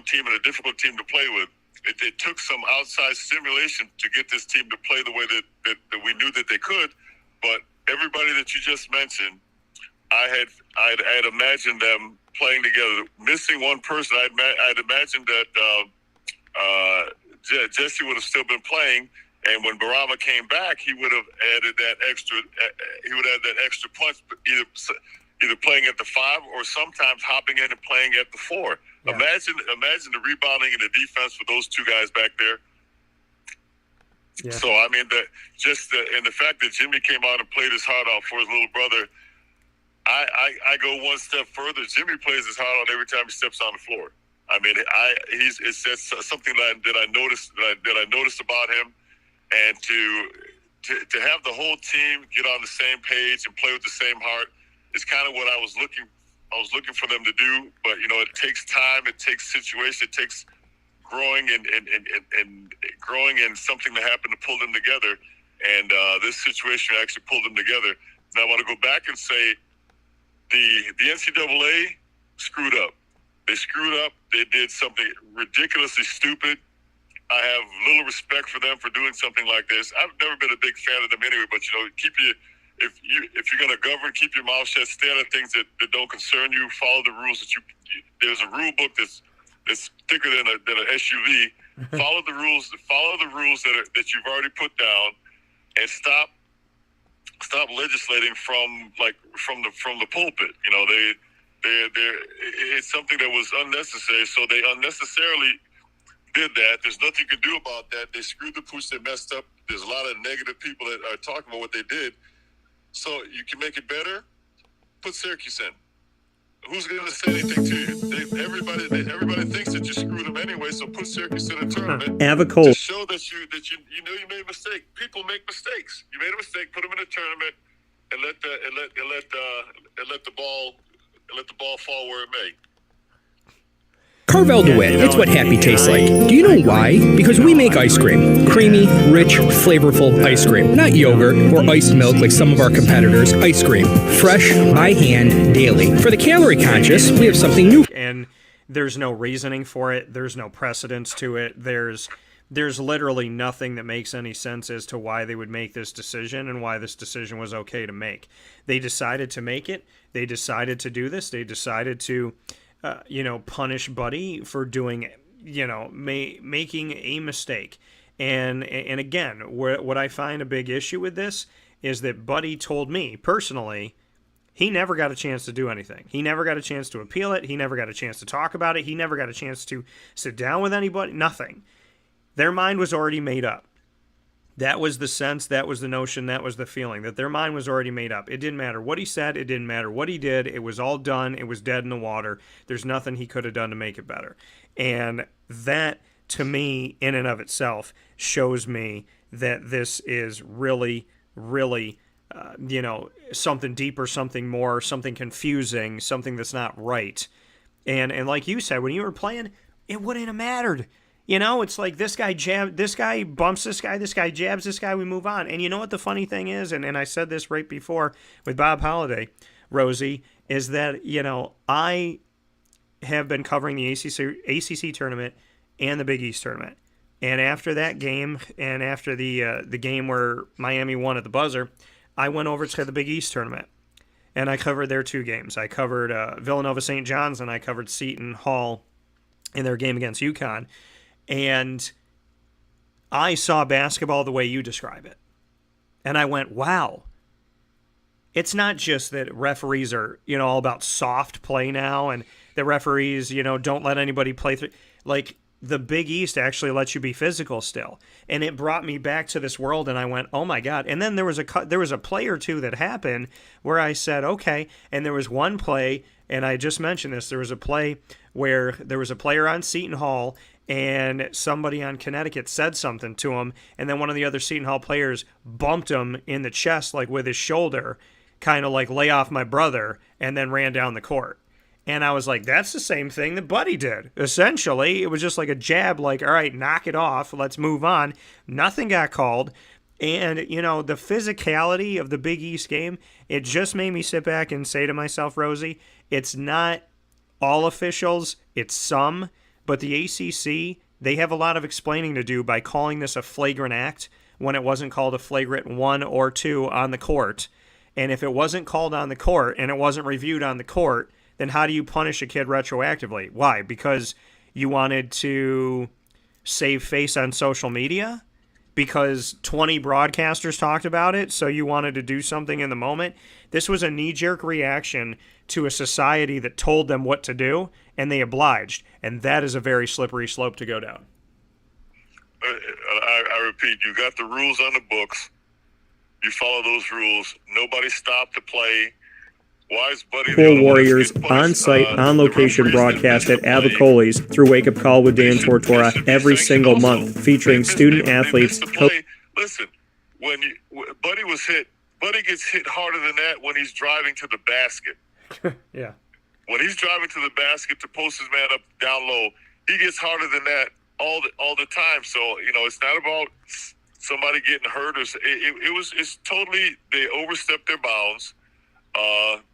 team and a difficult team to play with. It took some outside stimulation to get this team to play the way that we knew that they could. But everybody that you just mentioned, I had imagined them playing together. Missing one person, I'd imagined that Jesse would have still been playing, and when Barama came back, he would have added that extra. He would add that extra punch, either playing at the 5 or sometimes hopping in and playing at the 4. Yeah. Imagine the rebounding and the defense for those two guys back there. Yeah. So I mean, and the fact that Jimmy came out and played his heart out for his little brother, I go one step further. Jimmy plays his heart out every time he steps on the floor. I mean, it's something that I noticed about him, and to have the whole team get on the same page and play with the same heart is kind of what I was looking for them to do. But it takes time, it takes situation, it takes growing and growing and something to happen to pull them together. And this situation actually pulled them together. Now I want to go back and say the NCAA screwed up. They screwed up. They did something ridiculously stupid. I have little respect for them for doing something like this. I've never been a big fan of them anyway, but if you're going to govern, keep your mouth shut, stay out of things that don't concern you, follow the rules there's a rule book that's thicker than an SUV. Follow the rules that you've already put down, and stop legislating from the pulpit. It's something that was unnecessary, so they unnecessarily did that. There's nothing you can do about that. They screwed the pooch. They messed up. There's a lot of negative people that are talking about what they did. So you can make it better. Put Syracuse in. Who's going to say anything to you? Everybody thinks that you screwed them anyway. So put Syracuse in a tournament. To show that you made a mistake. People make mistakes. You made a mistake. Put them in a tournament and let the ball fall where it may. Carvel DeWitt, it's what happy tastes like. Do you know why? Because we make ice cream. Creamy, rich, flavorful ice cream. Not yogurt or iced milk like some of our competitors. Ice cream. Fresh, by hand, daily. For the calorie conscious, we have something new. And there's no reasoning for it. There's no precedence to it. There's literally nothing that makes any sense as to why they would make this decision and why this decision was okay to make. They decided to make it. They decided to do this. They decided to punish Buddy for doing, making a mistake. And again, what I find a big issue with this is that Buddy told me personally, he never got a chance to do anything. He never got a chance to appeal it. He never got a chance to talk about it. He never got a chance to sit down with anybody. Nothing. Their mind was already made up. That was the sense, that was the notion, that was the feeling, that their mind was already made up. It didn't matter what he said, it didn't matter what he did, it was all done, it was dead in the water. There's nothing he could have done to make it better. And that, to me, in and of itself, shows me that this is really, really, something deeper, something more, something confusing, something that's not right. And like you said, when you were playing, it wouldn't have mattered. It's like this guy bumps this guy jabs this guy, we move on. And you know what the funny thing is, and I said this right before with Bob Holliday, Rosie, is that, I have been covering the ACC tournament and the Big East tournament. And after that game, and after the game where Miami won at the buzzer, I went over to the Big East tournament. And I covered their 2 games. I covered Villanova St. John's, and I covered Seton Hall in their game against UConn. And I saw basketball the way you describe it. And I went, wow. It's not just that referees are, all about soft play now, and the referees, don't let anybody play through. Like, the Big East actually lets you be physical still. And it brought me back to this world, and I went, oh my God. And then there was a play or two that happened where I said, okay. And there was one play, and I just mentioned this, there was a play where there was a player on Seton Hall, and somebody on Connecticut said something to him, and then one of the other Seton Hall players bumped him in the chest, like with his shoulder, kind of like lay off my brother, and then ran down the court. And I was like, that's the same thing that Buddy did. Essentially, it was just like a jab, like, all right, knock it off. Let's move on. Nothing got called. And, the physicality of the Big East game, it just made me sit back and say to myself, Rosie, it's not all officials, it's some. But the ACC, they have a lot of explaining to do by calling this a flagrant act when it wasn't called a flagrant 1 or 2 on the court. And if it wasn't called on the court and it wasn't reviewed on the court, then how do you punish a kid retroactively? Why? Because you wanted to save face on social media? Because 20 broadcasters talked about it, so you wanted to do something in the moment? This was a knee-jerk reaction to a society that told them what to do, and they obliged. And that is a very slippery slope to go down. I repeat, you got the rules on the books. You follow those rules. Nobody stopped the play. Why is Buddy Full Warriors on-site, on-location broadcast at Avicoli's through Wake Up Call with Dan Tortora every single month, featuring student athletes. Listen, when Buddy was hit, Buddy gets hit harder than that when he's driving to the basket. Yeah. When he's driving to the basket to post his man up down low, he gets harder than that all the time. So, it's not about somebody getting hurt. It's totally, they overstepped their bounds.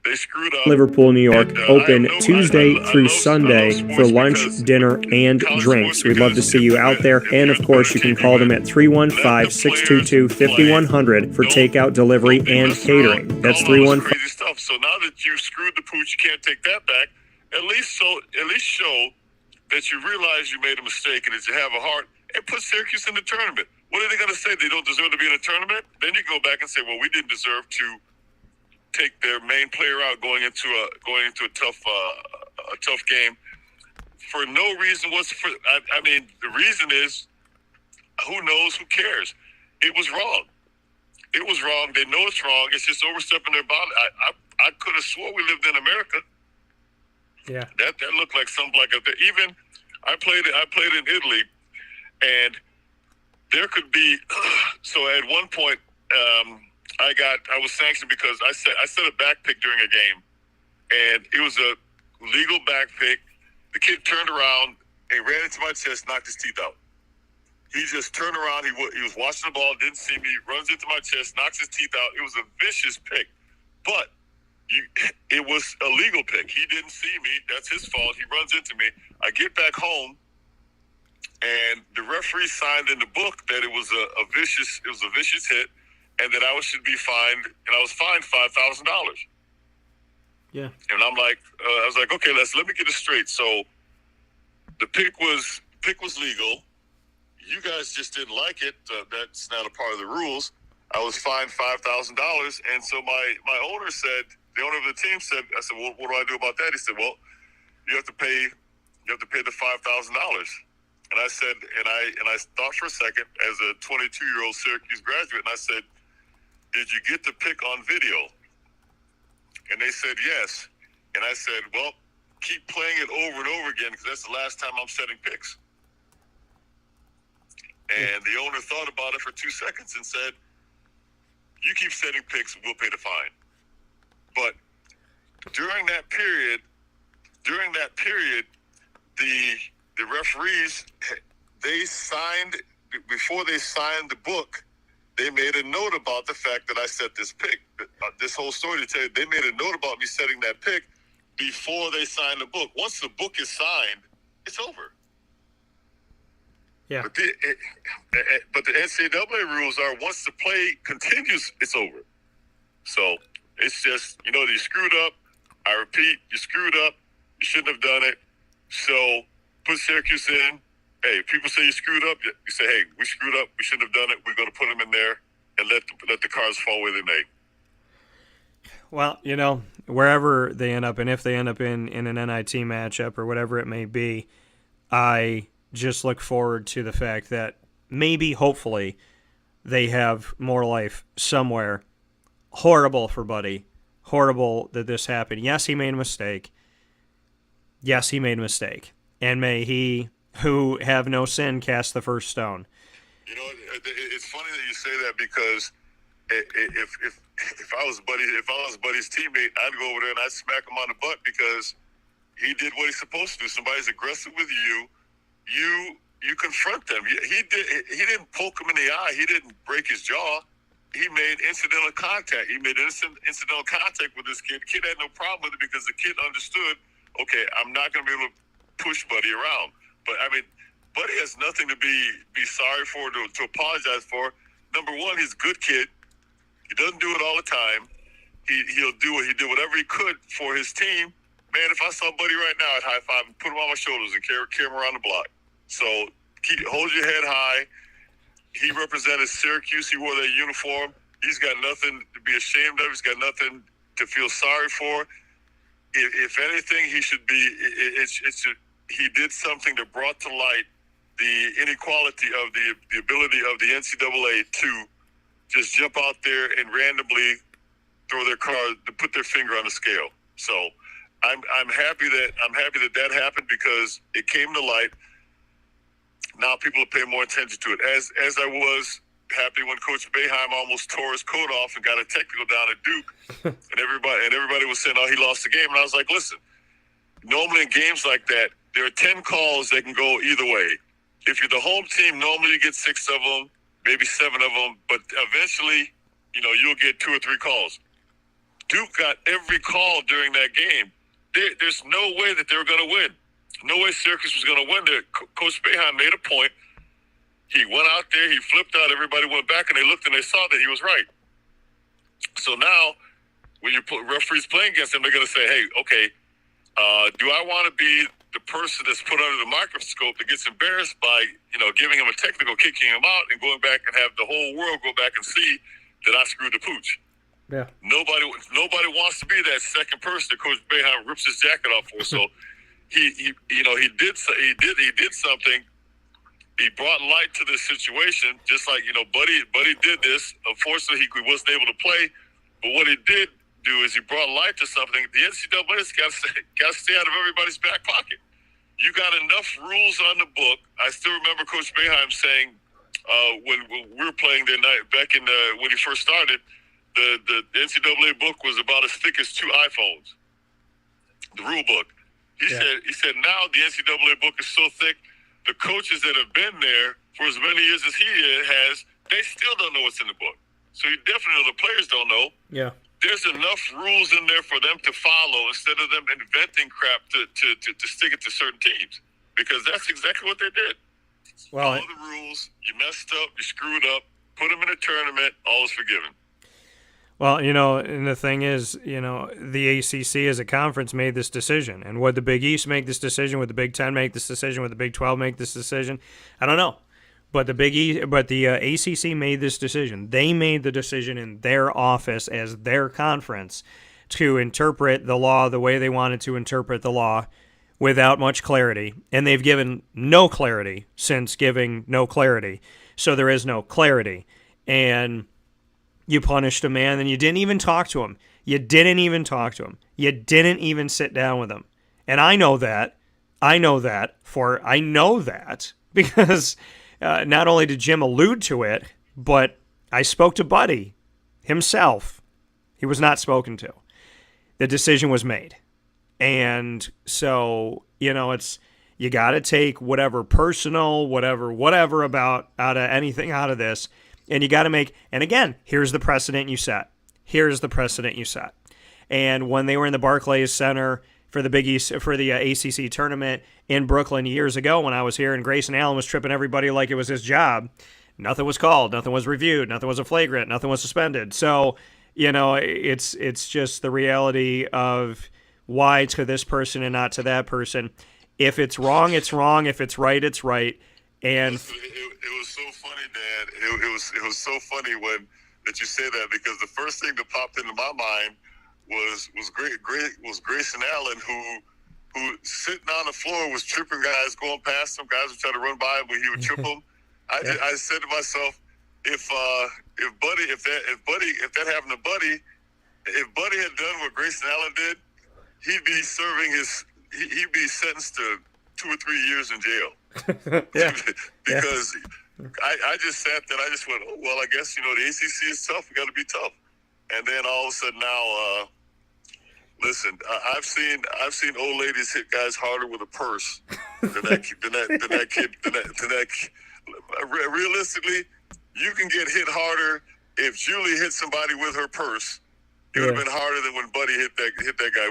They screwed up. Liverpool, New York, open Tuesday through Sunday for lunch, dinner, and drinks. We'd love to see you out there. And, of course, you can call them at 315-622-5100 for takeout, delivery, and catering. That's 315. So now that you screwed the pooch, you can't take that back. At least show that you realize you made a mistake and that you have a heart, and put Syracuse in the tournament. What are they going to say? They don't deserve to be in a tournament? Then you go back and say, well, we didn't deserve to take their main player out going into a tough game for no reason. The reason is, who knows? Who cares? It was wrong. It was wrong. They know it's wrong. It's just overstepping their bounds. I could have swore we lived in America. Yeah. That looked like something like even I played in Italy, and there could be so at one point. I was sanctioned because I set a back pick during a game, and it was a legal back pick. The kid turned around and ran into my chest, knocked his teeth out. He just turned around. He was watching the ball, didn't see me, runs into my chest, knocks his teeth out. It was a vicious pick, but it was a legal pick. He didn't see me. That's his fault. He runs into me. I get back home, and the referee signed in the book that it was a vicious hit, and that I should be fined, and I was fined $5,000. Yeah. And I'm like, I was like, okay, let me get it straight. So the pick was legal. You guys just didn't like it. That's not a part of the rules. I was fined $5,000, and so my owner said, the owner of the team said, I said, well, what do I do about that? He said, well, you have to pay the $5,000. And I said, and I thought for a second as a 22-year-old Syracuse graduate, and I said, did you get the pick on video? And they said yes. And I said, well, keep playing it over and over again because that's the last time I'm setting picks. And the owner thought about it for 2 seconds and said, you keep setting picks, we'll pay the fine. But during that period, the referees, before they signed the book, they made a note about the fact that I set this pick. This whole story to tell you, they made a note about me setting that pick before they signed the book. Once the book is signed, it's over. Yeah. But the NCAA rules are once the play continues, it's over. So it's just, you screwed up. I repeat, you screwed up. You shouldn't have done it. So put Syracuse in. Hey, if people say you screwed up, you say, hey, we screwed up. We shouldn't have done it. We're going to put them in there and let the cards fall where they may. Well, wherever they end up, and if they end up in an NIT matchup or whatever it may be, I just look forward to the fact that maybe, hopefully, they have more life somewhere. Horrible for Buddy. Horrible that this happened. Yes, he made a mistake. And may he who have no sin cast the first stone. It's funny that you say that because if I was Buddy's teammate, I'd go over there and I'd smack him on the butt because he did what he's supposed to do. Somebody's aggressive with you confront them. He didn't poke him in the eye. He didn't break his jaw. He made incidental contact. He made incidental contact with this kid. The kid had no problem with it because the kid understood, okay, I'm not going to be able to push Buddy around. But, Buddy has nothing to be sorry for, to apologize for. Number one, he's a good kid. He doesn't do it all the time. He'll do what he did, whatever he could for his team. Man, if I saw Buddy right now, I'd high five him, put him on my shoulders, and carry him around the block. So hold your head high. He represented Syracuse. He wore that uniform. He's got nothing to be ashamed of. He's got nothing to feel sorry for. If anything, he should be. He did something that brought to light the inequality of the ability of the NCAA to just jump out there and randomly throw their card to put their finger on the scale. So I'm happy that happened because it came to light. Now people are paying more attention to it. As I was happy when Coach Boeheim almost tore his coat off and got a technical down at Duke, and everybody was saying, "Oh, he lost the game." And I was like, "Listen, normally in games like that, there are 10 calls that can go either way. If you're the home team, normally you get 6 of them, maybe 7 of them, but eventually, you'll get 2 or 3 calls." Duke got every call during that game. There's no way that they were going to win. No way Syracuse was going to win there. Coach Boeheim made a point. He went out there, he flipped out, everybody went back, and they looked and they saw that he was right. So now, when you put referees playing against him, they're going to say, hey, okay, do I want to be the person that's put under the microscope that gets embarrassed by, giving him a technical, kicking him out, and going back and have the whole world go back and see that I screwed the pooch? Yeah. Nobody wants to be that second person that Coach Boeheim rips his jacket off for. So he did something. He brought light to this situation, just like Buddy did this. Unfortunately, he wasn't able to play, but what he did do is he brought light to something. The NCAA's got to stay out of everybody's back pocket. You got enough rules on the book. I still remember Coach Boeheim saying when we were playing that night back in when he first started, the NCAA book was about as thick as 2 iPhones. The rule book. He said now the NCAA book is so thick, the coaches that have been there for as many years as he has, they still don't know what's in the book. So you definitely know the players don't know. Yeah. There's enough rules in there for them to follow instead of them inventing crap to stick it to certain teams, because that's exactly what they did. Well, Follow the rules. You messed up. You screwed up. Put them in a tournament. All is forgiven. Well, and the thing is, the ACC as a conference made this decision. And would the Big East make this decision? Would the Big Ten make this decision? Would the Big 12 make this decision? I don't know. But the ACC made this decision. They made the decision in their office as their conference to interpret the law the way they wanted to interpret the law without much clarity. And they've given no clarity since giving no clarity. So there is no clarity. And you punished a man and you didn't even talk to him. You didn't even talk to him. You didn't even sit down with him. And I know that because not only did Jim allude to it, but I spoke to Buddy himself. He was not spoken to. The decision was made. And so, it's, you got to take whatever personal, whatever about anything out of this. And you got to make, and again, here's the precedent you set. Here's the precedent you set. And when they were in the Barclays Center for the Big East, for the ACC tournament in Brooklyn years ago when I was here, and Grayson Allen was tripping everybody like it was his job, nothing was called, nothing was reviewed, nothing was a flagrant, nothing was suspended. So, it's just the reality of why to this person and not to that person. If it's wrong, it's wrong. If it's right, it's right. And it was so funny, Dan. It was so funny that you said that, because the first thing that popped into my mind was Grayson Allen, who sitting on the floor was tripping guys, going past him. Guys would try to run by him, but he would trip them. I said to myself, if that happened to Buddy, if Buddy had done what Grayson Allen did, he'd be sentenced to 2 or 3 years in jail. Because I just sat there and I just went, oh, well, I guess, the ACC is tough. We got to be tough. And then all of a sudden now, listen, I've seen old ladies hit guys harder with a purse than that kid. Realistically, you can get hit harder if Julie hit somebody with her purse. It would have been harder than when Buddy hit that guy.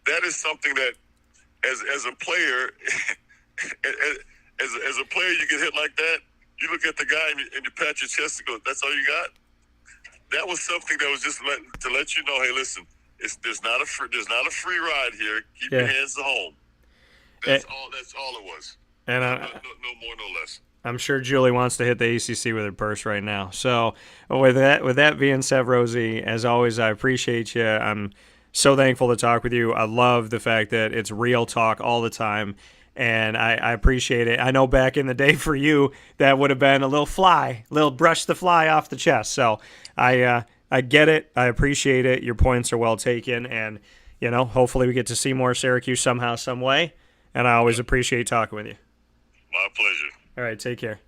That is something that, as a player, as a player, you get hit like that. You look at the guy and you pat your chest and go, "That's all you got." That was something that was just to let you know, hey, listen, there's not a free ride here. Keep your hands to home. That's all it was. And no more, no less. I'm sure Julie wants to hit the ACC with her purse right now. So with that being said, Rosie, as always, I appreciate you. I'm so thankful to talk with you. I love the fact that it's real talk all the time, and I appreciate it. I know back in the day for you, that would have been a little brush the fly off the chest. So I get it. I appreciate it. Your points are well taken, and hopefully we get to see more Syracuse somehow, some way. And I always appreciate talking with you. My pleasure. All right, take care.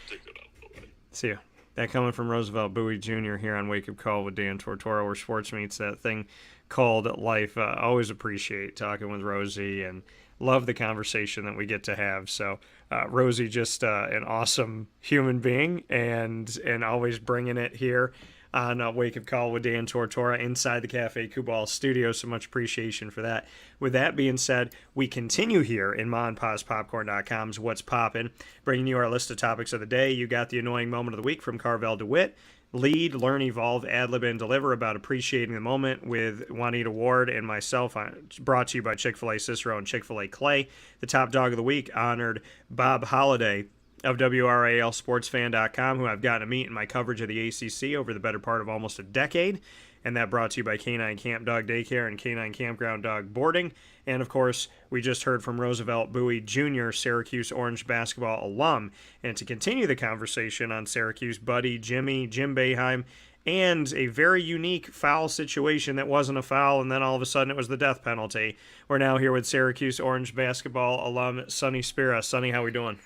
Take it out. Bye-bye. See you. That coming from Roosevelt Bouie Jr. here on Wake Up Call with Dan Tortora, where sports meets that thing called life. Always appreciate talking with Rosie and love the conversation that we get to have. So Rosie, just an awesome human being and always bringing it here on Wake Up Call with Dan Tortora inside the Cafe Kubal studio. So much appreciation for that. With that being said, we continue here in MonPazPopcorn.com's What's Poppin', bringing you our list of topics of the day. You got the annoying moment of the week from Carvel DeWitt. Lead, learn, evolve, ad-lib, and deliver about appreciating the moment with Juanita Ward and myself. Brought to you by Chick-fil-A Cicero and Chick-fil-A Clay. The top dog of the week honored Bob Holliday of WRALSportsFan.com, who I've gotten to meet in my coverage of the ACC over the better part of almost a decade. And that brought to you by K9 Camp Dog Daycare and K9 Kampground Dog Boarding. And, of course, we just heard from Roosevelt Bouie Jr., Syracuse Orange basketball alum. And to continue the conversation on Syracuse, Buddy, Jim Boeheim, and a very unique foul situation that wasn't a foul, and then all of a sudden it was the death penalty. We're now here with Syracuse Orange basketball alum Sonny Spera. Sonny, how we doing?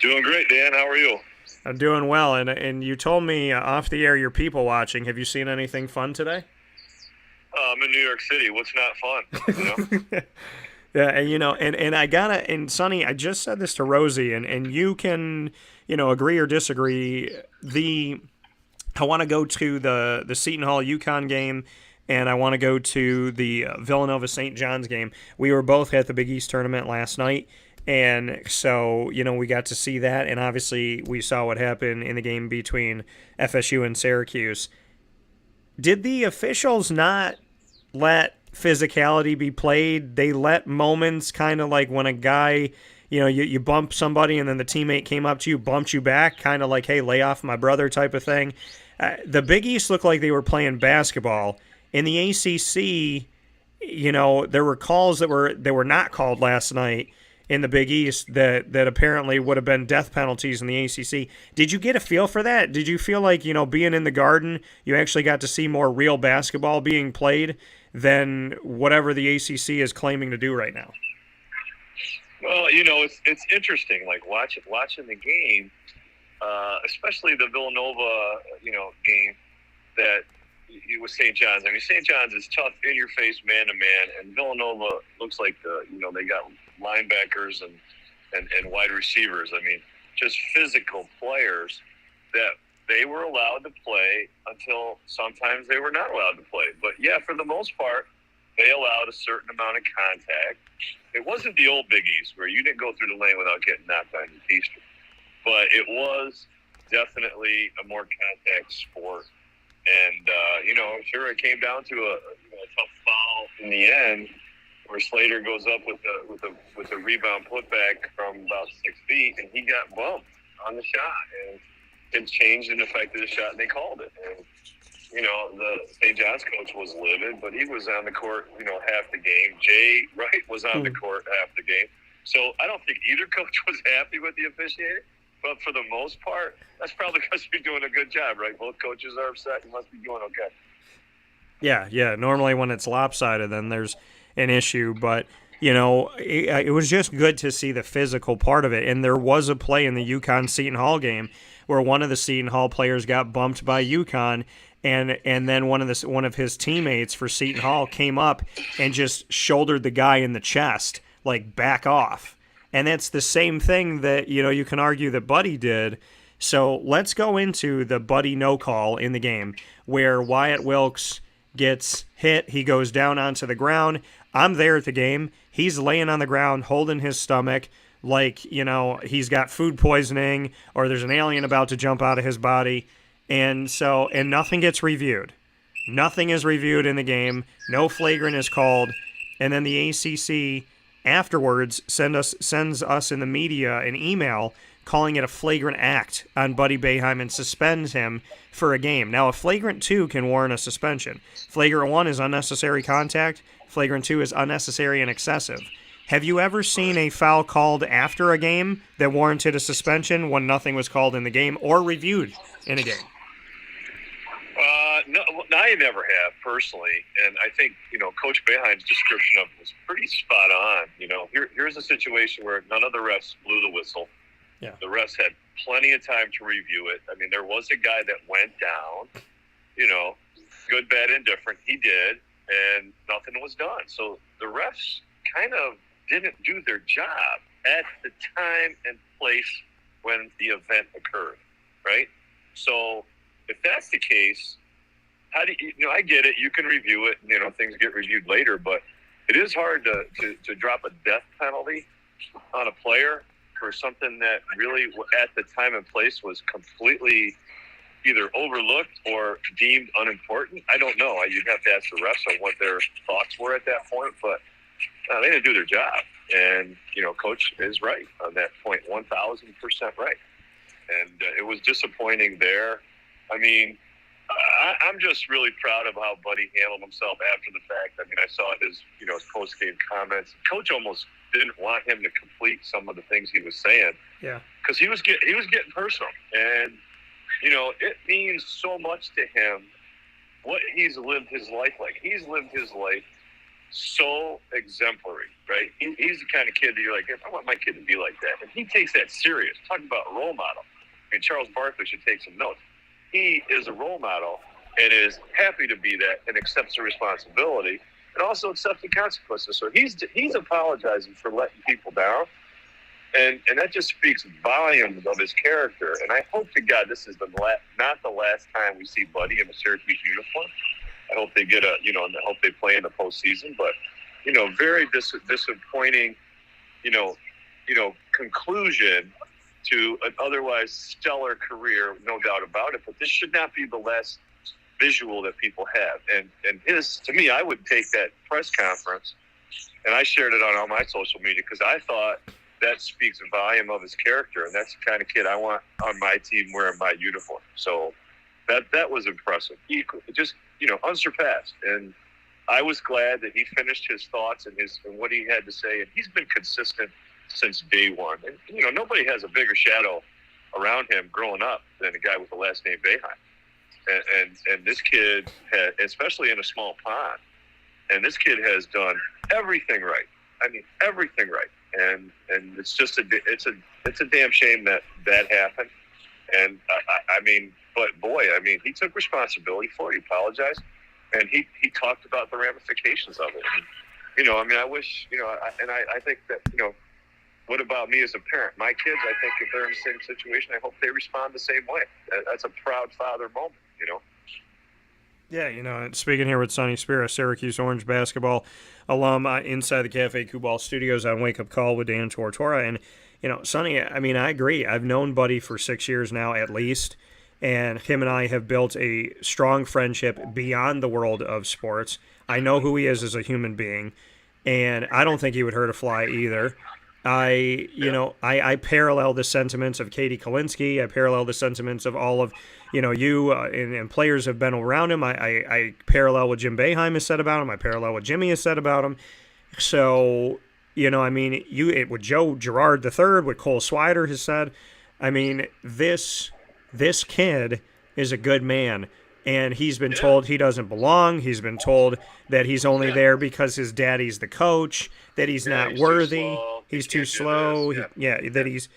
Doing great, Dan. How are you? I'm doing well, and you told me off the air you're people watching. Have you seen anything fun today? I'm in New York City. What's not fun? Yeah, and I gotta, and Sonny, I just said this to Rosie, and you can, agree or disagree. I want to go to the Seton Hall UConn game, and I want to go to the Villanova St. John's game. We were both at the Big East tournament last night. And so, we got to see that, and obviously we saw what happened in the game between FSU and Syracuse. Did the officials not let physicality be played? They let moments, kind of like when a guy, you bump somebody and then the teammate came up to you, bumped you back, kind of like, hey, lay off my brother type of thing. The Big East looked like they were playing basketball. In the ACC, there were calls that were not called last night in the Big East that apparently would have been death penalties in the ACC. Did you get a feel for that? Did you feel like, being in the Garden, you actually got to see more real basketball being played than whatever the ACC is claiming to do right now? Well, it's interesting, like watching the game, especially the Villanova, game that it was St. John's. I mean, St. John's is tough, in-your-face, man-to-man, and Villanova looks like they got linebackers and wide receivers. I mean, just physical players that they were allowed to play until sometimes they were not allowed to play. But, yeah, for the most part, they allowed a certain amount of contact. It wasn't the old Big East where you didn't go through the lane without getting knocked on your keister. But it was definitely a more contact sport. And, sure, it came down to a tough foul in the end where Slater goes up with a rebound putback from about 6 feet, and he got bumped on the shot. And it changed and affected the shot, and they called it. And, the St. John's coach was livid, but he was on the court, half the game. Jay Wright was on the court half the game. So I don't think either coach was happy with the officiating. But for the most part, that's probably because you're doing a good job, right? Both coaches are upset. You must be doing okay. Yeah. Normally when it's lopsided, then there's an issue. But, it was just good to see the physical part of it. And there was a play in the UConn-Seton Hall game where one of the Seton Hall players got bumped by UConn, and then one of his teammates for Seton Hall came up and just shouldered the guy in the chest, like, back off. And that's the same thing that, you can argue that Buddy did. So let's go into the Buddy no call in the game where Wyatt Wilkes gets hit. He goes down onto the ground. I'm there at the game. He's laying on the ground holding his stomach like, he's got food poisoning or there's an alien about to jump out of his body. And nothing gets reviewed. Nothing is reviewed in the game. No flagrant is called. And then the ACC afterwards sends us in the media an email calling it a flagrant act on Buddy Boeheim and suspends him for a game. Now, a flagrant 2 can warrant a suspension. Flagrant 1 is unnecessary contact. Flagrant 2 is unnecessary and excessive. Have you ever seen a foul called after a game that warranted a suspension when nothing was called in the game or reviewed in a game? No, I never have personally, and I think Coach Boeheim's description of it was pretty spot on. Here's a situation where none of the refs blew the whistle. Yeah. The refs had plenty of time to review it. I mean, there was a guy that went down. Good, bad, indifferent. He did, and nothing was done. So the refs kind of didn't do their job at the time and place when the event occurred, right? So if that's the case, how do you, I get it, you can review it, things get reviewed later, but it is hard to drop a death penalty on a player for something that really at the time and place was completely either overlooked or deemed unimportant. I don't know. You'd have to ask the refs on what their thoughts were at that point, but they didn't do their job. And, Coach is right on that point, 1,000% right. And it was disappointing there. I mean, I'm just really proud of how Buddy handled himself after the fact. I mean, I saw his post-game comments. Coach almost didn't want him to complete some of the things he was saying. Yeah. Because he was getting personal. And, it means so much to him what he's lived his life like. He's lived his life so exemplary, right? He's the kind of kid that you're like, I want my kid to be like that. And he takes that serious. Talking about a role model. I mean, Charles Barkley should take some notes. He is a role model and is happy to be that and accepts the responsibility and also accepts the consequences. So he's apologizing for letting people down. And that just speaks volumes of his character. And I hope to God this is not the last time we see Buddy in a Syracuse uniform. I hope they get I hope they play in the postseason. But, very disappointing, conclusion to an otherwise stellar career, no doubt about it. But this should not be the last visual that people have. And to me, I would take that press conference, and I shared it on all my social media because I thought that speaks a volume of his character, and that's the kind of kid I want on my team wearing my uniform. So that was impressive. Just unsurpassed. And I was glad that he finished his thoughts and what he had to say, and he's been consistent since day one. And nobody has a bigger shadow around him growing up than a guy with the last name Boeheim. And this kid had, especially in a small pond, and this kid has done everything right. I mean, everything right. And it's just it's a damn shame that happened. And he took responsibility for it. He apologized, and he talked about the ramifications of it. And, I wish, I think that, what about me as a parent? My kids, I think if they're in the same situation, I hope they respond the same way. That's a proud father moment, you know? Yeah, you know, speaking here with Sonny Spera, Syracuse Orange basketball alum, inside the Cafe Kubal studios on Wake Up Call with Dan Tortora. And, you know, Sonny, I mean, I agree. I've known Buddy for 6 years now at least, and him and I have built a strong friendship beyond the world of sports. I know who he is as a human being, and I don't think he would hurt a fly either. I parallel the sentiments of Katie Kalinske. I parallel the sentiments of all of, you and players have been around him. I parallel what Jim Boeheim has said about him. I parallel what Jimmy has said about him. So, with Joe Girard III, what Cole Swider has said, I mean, this kid is a good man. And he's been told he doesn't belong. He's been told that he's only there because his daddy's the coach, that he's not worthy. He's too slow. That he's,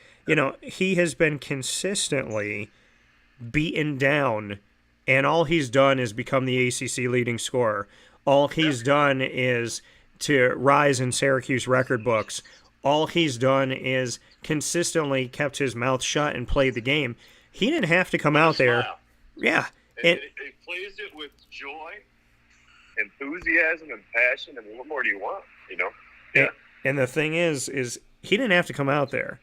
he has been consistently beaten down, and all he's done is become the ACC leading scorer. All he's done is to rise in Syracuse record books. All he's done is consistently kept his mouth shut and played the game. He didn't have to come out there. Yeah. And he plays it with joy, enthusiasm, and passion. I mean, what more do you want? Yeah. And the thing is he didn't have to come out there.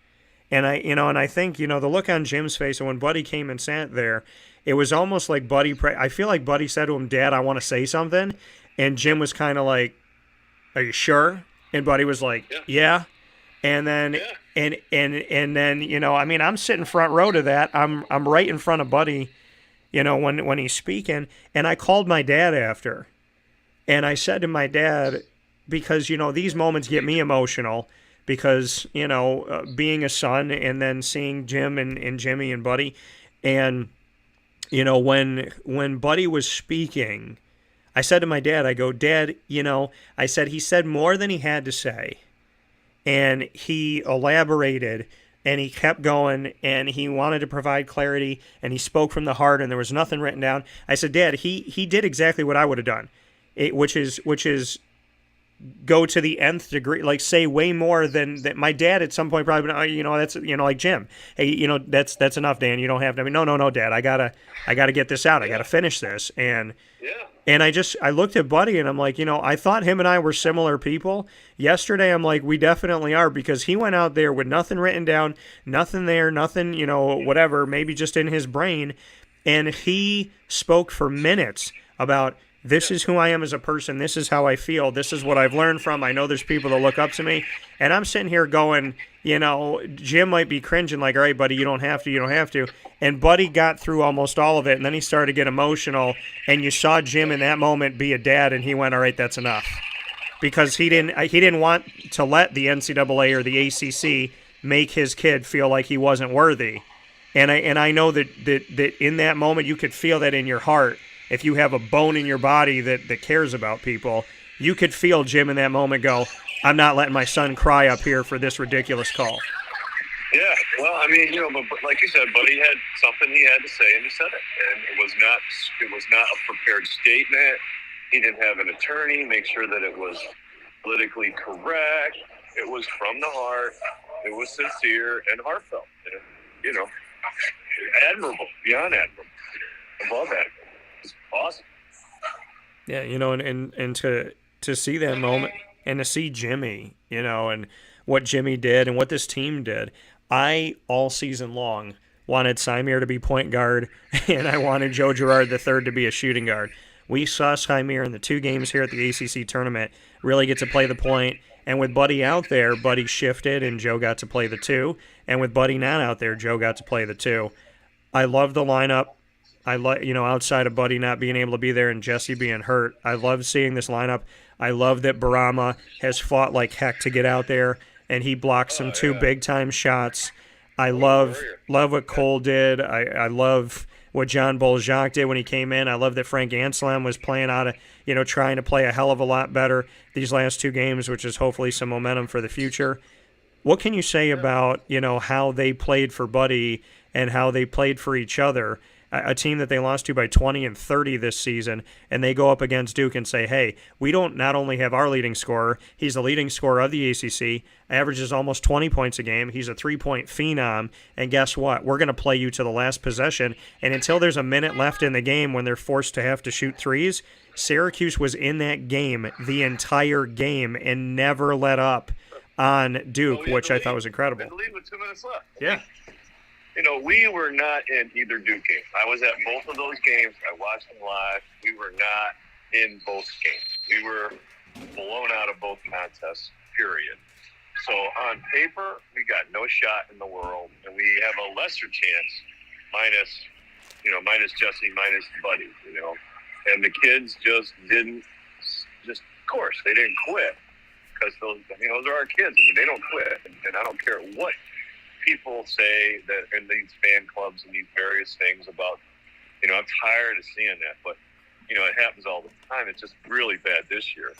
And I think, the look on Jim's face, and when Buddy came and sat there, it was almost like Buddy. I feel like Buddy said to him, "Dad, I want to say something," and Jim was kind of like, "Are you sure?" And Buddy was like, "Yeah." And then, and then, I'm sitting front row to that. I'm right in front of Buddy. When he's speaking, and I called my dad after, and I said to my dad, because, these moments get me emotional, because, being a son and then seeing Jim and Jimmy and Buddy, and, when Buddy was speaking, I said to my dad, I go, "Dad, I said, he said more than he had to say, and he elaborated, and he kept going, and he wanted to provide clarity, and he spoke from the heart, and there was nothing written down." I said, "Dad, he did exactly what I would have done, which is go to the nth degree, like say way more than that." My dad at some point probably, that's like Jim. Hey, that's enough, Dan. You don't have to. I mean, no, Dad. I gotta get this out. I gotta finish this. And I looked at Buddy, and I'm like, I thought him and I were similar people. Yesterday, I'm like, we definitely are, because he went out there with nothing written down, nothing there, nothing, whatever, maybe just in his brain. And he spoke for minutes about, this is who I am as a person. This is how I feel. This is what I've learned from. I know there's people that look up to me. And I'm sitting here going, Jim might be cringing like, "All right, buddy, you don't have to. And Buddy got through almost all of it, and then he started to get emotional, and you saw Jim in that moment be a dad, and he went, "All right, that's enough." Because he didn't want to let the NCAA or the ACC make his kid feel like he wasn't worthy. And I know that in that moment you could feel that in your heart. If you have a bone in your body that cares about people, you could feel Jim in that moment go, "I'm not letting my son cry up here for this ridiculous call." Yeah, well, I mean, but like you said, Buddy had something he had to say, and he said it. And it was not a prepared statement. He didn't have an attorney make sure that it was politically correct. It was from the heart. It was sincere and heartfelt. And, admirable, beyond admirable, above admirable. It's awesome. Yeah, and to see that moment and to see Jimmy, and what Jimmy did and what this team did. I, all season long, wanted Symir to be point guard, and I wanted Joe Girard III to be a shooting guard. We saw Symir in the 2 games here at the ACC tournament really get to play the point, and with Buddy out there, Buddy shifted, and Joe got to play the 2, and with Buddy not out there, Joe got to play the 2. I love the lineup. Outside of Buddy not being able to be there and Jesse being hurt, I love seeing this lineup. I love that Barama has fought like heck to get out there, and he blocked some 2 big-time shots. I love what Cole did. I love what John Boljac did when he came in. I love that Frank Anselm was playing out of, trying to play a hell of a lot better these last 2 games, which is hopefully some momentum for the future. What can you say about, how they played for Buddy and how they played for each other? a team that they lost to by 20 and 30 this season, and they go up against Duke and say, hey, we don't not only have our leading scorer, he's the leading scorer of the ACC, averages almost 20 points a game, he's a three-point phenom, and guess what? We're going to play you to the last possession, and until there's a minute left in the game when they're forced to have to shoot threes, Syracuse was in that game the entire game and never let up on Duke, which I thought was incredible. The lead with 2 minutes left. Yeah. You know, we were not in either Duke game. I was at both of those games. I watched them live. We were not in both games. We were blown out of both contests, period. So on paper, we got no shot in the world, and we have a lesser chance, minus Jesse, minus Buddy, And the kids just of course, they didn't quit because those are our kids. I mean, they don't quit, and I don't care what people say that in these fan clubs and these various things about, I'm tired of seeing that, but, it happens all the time. It's just really bad this year.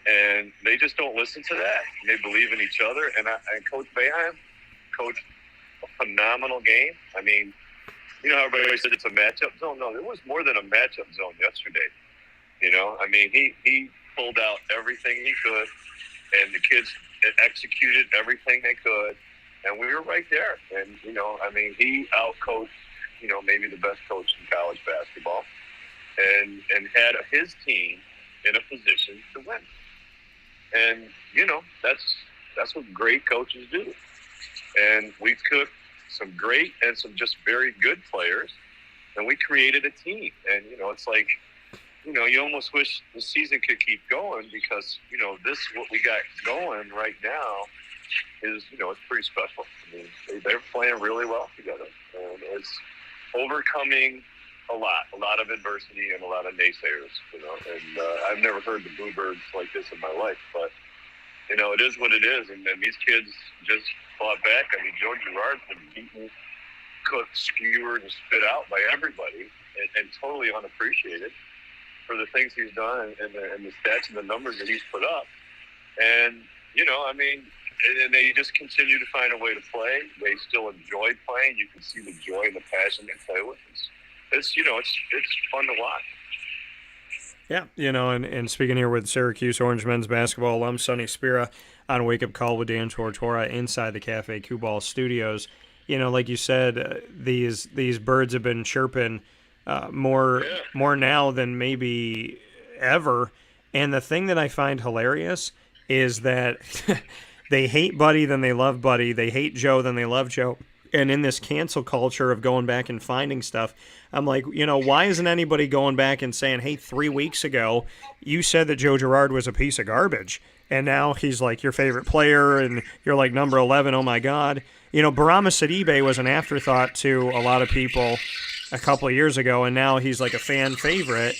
And they just don't listen to that. They believe in each other. And Coach Boeheim coached a phenomenal game. I mean, how everybody said it's a matchup zone? No, it was more than a matchup zone yesterday. I mean, he pulled out everything he could, and the kids executed everything they could. And we were right there. And, he out-coached, maybe the best coach in college basketball and had his team in a position to win. And, that's what great coaches do. And we took some great and some just very good players, and we created a team. And, it's like, you almost wish the season could keep going because, this, what we got going right now, is, it's pretty special. I mean, they're playing really well together. And it's overcoming a lot of adversity and a lot of naysayers, And I've never heard the Bluebirds like this in my life, but, it is what it is. And these kids just fought back. I mean, Joe Girard's been beaten, cooked, skewered, and spit out by everybody and totally unappreciated for the things he's done and the stats and the numbers that he's put up. And, and they just continue to find a way to play. They still enjoy playing. You can see the joy and the passion they play with. It's fun to watch. Yeah, and speaking here with Syracuse Orange men's basketball alum Sonny Spera on Wake Up Call with Dan Tortora inside the Cafe Q-Ball studios. Like you said, these birds have been chirping more now than maybe ever. And the thing that I find hilarious is that they hate Buddy, then they love Buddy. They hate Joe, then they love Joe. And in this cancel culture of going back and finding stuff, I'm like, why isn't anybody going back and saying, hey, 3 weeks ago, you said that Joe Girard was a piece of garbage, and now he's like your favorite player, and you're like number 11, oh my God. Barama Sidibe was an afterthought to a lot of people a couple of years ago, and now he's like a fan favorite.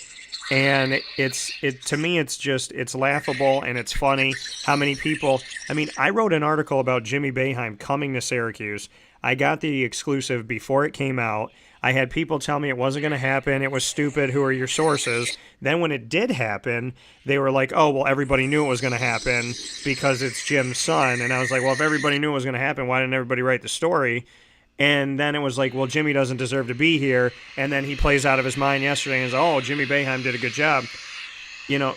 And to me, it's laughable and it's funny how many people. I mean, I wrote an article about Jimmy Boeheim coming to Syracuse. I got the exclusive before it came out. I had people tell me it wasn't going to happen. It was stupid. Who are your sources? Then when it did happen, they were like, oh, well, everybody knew it was going to happen because it's Jim's son. And I was like, well, if everybody knew it was going to happen, why didn't everybody write the story? And then it was like, well, Jimmy doesn't deserve to be here. And then he plays out of his mind yesterday and says, oh, Jimmy Boeheim did a good job.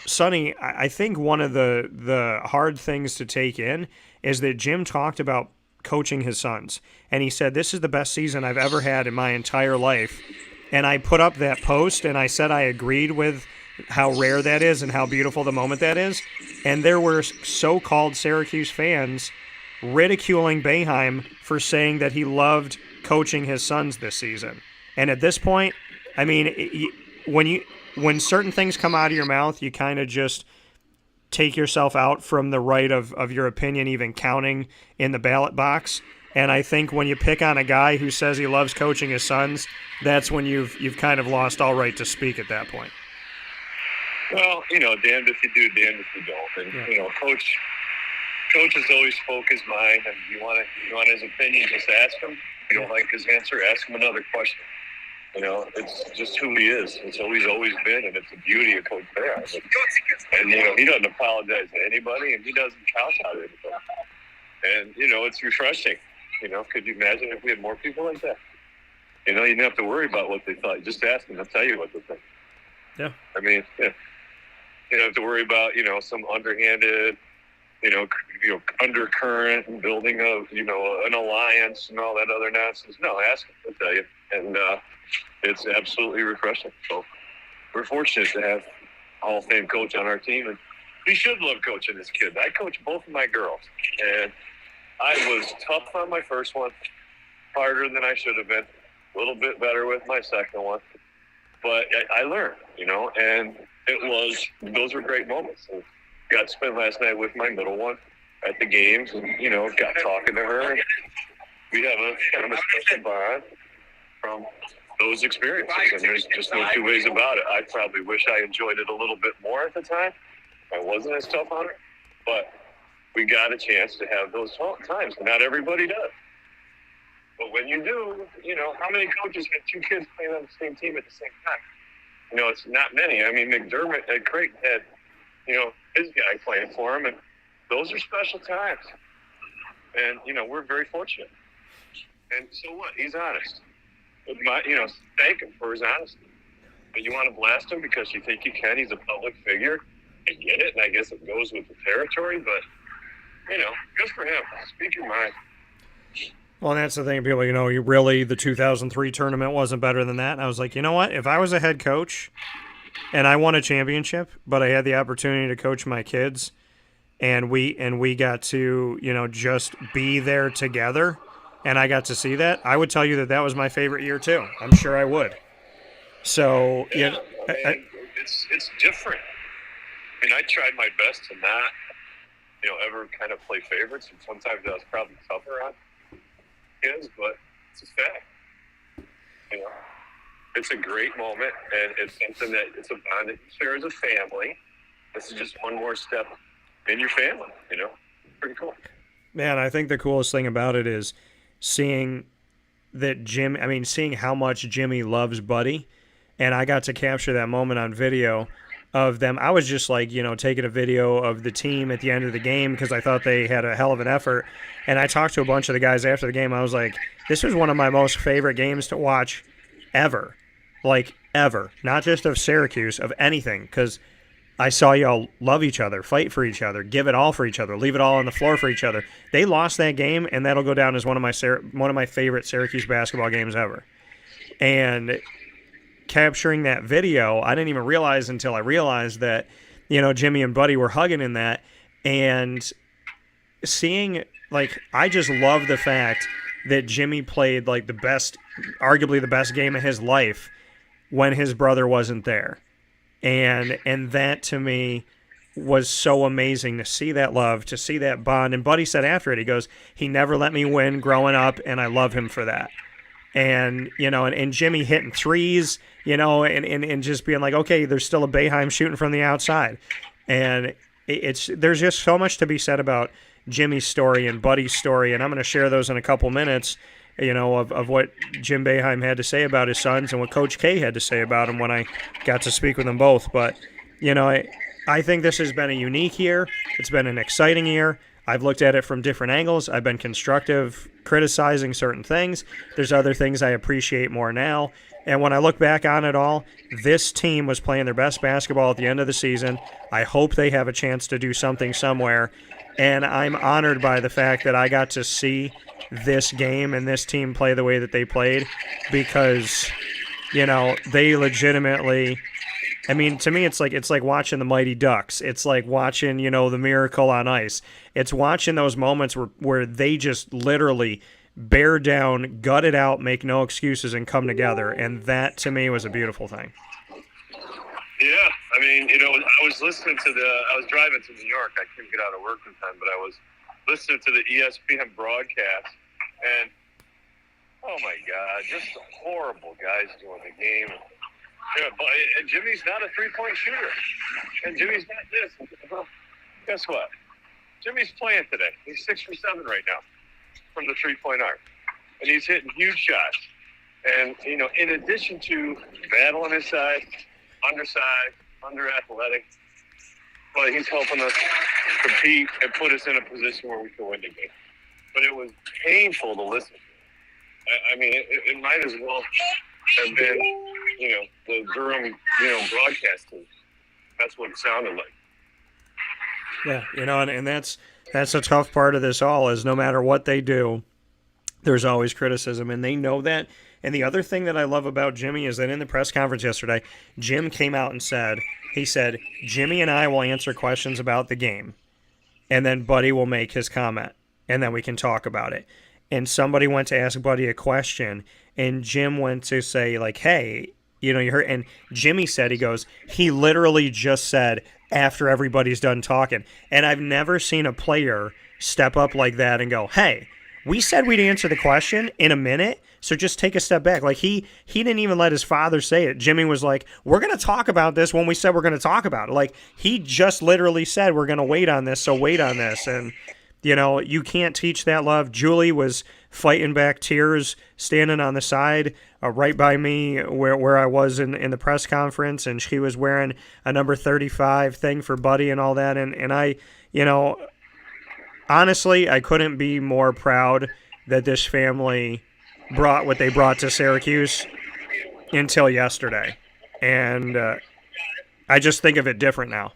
Sonny, I think one of the hard things to take in is that Jim talked about coaching his sons. And he said, this is the best season I've ever had in my entire life. And I put up that post and I said I agreed with how rare that is and how beautiful the moment that is. And there were so-called Syracuse fans ridiculing Boeheim for saying that he loved coaching his sons this season. And at this point, I mean, when certain things come out of your mouth, you kind of just take yourself out from the right of your opinion even counting in the ballot box. And I think when you pick on a guy who says he loves coaching his sons, that's when you've kind of lost all right to speak at that point. Well, damned if you do, damned if you don't. And, Coach has always spoke his mind, and you want his opinion, just ask him. If you don't like his answer, ask him another question. It's just who he is. It's always been, and it's the beauty of Coach Boeheim. And, he doesn't apologize to anybody, and he doesn't count out anybody. And, it's refreshing. Could you imagine if we had more people like that? You know, you didn't have to worry about what they thought. You just ask them, they'll tell you what they think. Yeah. I mean, you don't have to worry about, some underhanded, undercurrent and building of, an alliance and all that other nonsense. No, ask them, they'll tell you. And it's absolutely refreshing. So we're fortunate to have a Hall of Fame coach on our team. And we should love coaching this kid. I coach both of my girls. And I was tough on my first one, harder than I should have been. A little bit better with my second one, but I learned, and those were great moments. And got to spend last night with my middle one at the games, and got talking to her. We have a kind of a special bond from those experiences, and there's just no two ways about it. I probably wish I enjoyed it a little bit more at the time. I wasn't as tough on her, but we got a chance to have those times. Not everybody does. But when you do, how many coaches had two kids playing on the same team at the same time? It's not many. I mean, McDermott at Creighton had, his guy playing for him, and those are special times. And, we're very fortunate. And so what? He's honest. Thank him for his honesty. But you want to blast him because you think you can. He's a public figure. I get it, and I guess it goes with the territory, but, good for him. Speak your mind. Well, that's the thing, people, the 2003 tournament wasn't better than that. And I was like, you know what? If I was a head coach and I won a championship, but I had the opportunity to coach my kids and we got to, just be there together and I got to see that, I would tell you that was my favorite year too. I'm sure I would. So, it's different. I mean, I tried my best to not, ever kind of play favorites, and sometimes that was probably tougher on kids, but it's a fact. It's a great moment, and it's something it's a bond that you share as a family. This is just one more step in your family, Pretty cool. Man, I think the coolest thing about it is seeing how much Jimmy loves Buddy, and I got to capture that moment on video of them. I was just taking a video of the team at the end of the game because I thought they had a hell of an effort. And I talked to a bunch of the guys after the game. I was like, this was one of my most favorite games to watch ever. Ever. Not just of Syracuse, of anything. Because I saw y'all love each other, fight for each other, give it all for each other, leave it all on the floor for each other. They lost that game, and that'll go down as one of my favorite Syracuse basketball games ever. And capturing that video, I didn't even realize until I realized that, Jimmy and Buddy were hugging in that, and seeing, I just love the fact that Jimmy played, arguably the best game of his life when his brother wasn't there. And that, to me, was so amazing to see that love, to see that bond. And Buddy said after it, he goes, he never let me win growing up, and I love him for that. And, and Jimmy hitting threes, and just being like, okay, there's still a Boeheim shooting from the outside. And there's just so much to be said about Jimmy's story and Buddy's story, and I'm going to share those in a couple minutes, of what Jim Boeheim had to say about his sons and what Coach K had to say about him when I got to speak with them both. But, I think this has been a unique year. It's been an exciting year. I've looked at it from different angles. I've been constructive, criticizing certain things. There's other things I appreciate more now. And when I look back on it all, this team was playing their best basketball at the end of the season. I hope they have a chance to do something somewhere. And I'm honored by the fact that I got to see this game and this team play the way that they played because, they legitimately... I mean, to me, it's like watching the Mighty Ducks. It's like watching, the Miracle on Ice. It's watching those moments where they just literally bear down, gut it out, make no excuses, and come together. And that, to me, was a beautiful thing. Yeah, I mean, I was listening to I was driving to New York. I couldn't get out of work in time, but I was listening to the ESPN broadcast, and oh my God, just horrible guys doing the game. Yeah, but and Jimmy's not a three-point shooter, and Jimmy's not this. Well, guess what? Jimmy's playing today. He's 6 for 7 right now from the three-point arc, and he's hitting huge shots. And in addition to battling his side, undersized, under-athletic, but he's helping us compete and put us in a position where we can win the game. But it was painful to listen to. I mean, it might as well have been, the Durham, broadcast team. That's what it sounded like. Yeah, and that's the tough part of this all is no matter what they do, there's always criticism, and they know that. And the other thing that I love about Jimmy is that in the press conference yesterday, Jim came out and said, Jimmy and I will answer questions about the game, and then Buddy will make his comment, and then we can talk about it. And somebody went to ask Buddy a question, and Jim went to say, like, hey, you heard, and Jimmy said, he literally just said, after everybody's done talking. And I've never seen a player step up like that and go, hey, we said we'd answer the question in a minute, so just take a step back. Like, he didn't even let his father say it. Jimmy was like, we're going to talk about this when we said we're going to talk about it. Like, he just literally said, we're going to wait on this, so wait on this. And, you can't teach that love. Julie was fighting back tears, standing on the side right by me where I was in the press conference, and she was wearing a number 35 thing for Buddy and all that. And I, honestly, I couldn't be more proud that this family brought what they brought to Syracuse until yesterday. And I just think of it different now.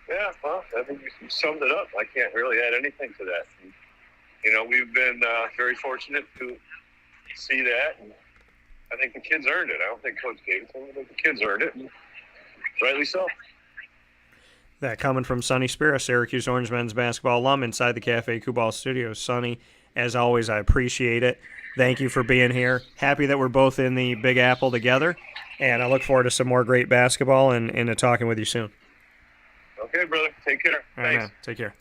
Yeah, well, I think you summed it up. I can't really add anything to that. And, we've been very fortunate to see that, and I think the kids earned it. I don't think Coach gave it to them. I think the kids earned it, and rightly so. That coming from Sonny Spera, Syracuse Orange men's basketball alum inside the Cafe Kubal studios. Sonny, as always, I appreciate it. Thank you for being here. Happy that we're both in the Big Apple together, and I look forward to some more great basketball and to talking with you soon. Okay, brother. Take care. All right, Thanks. man. Take care.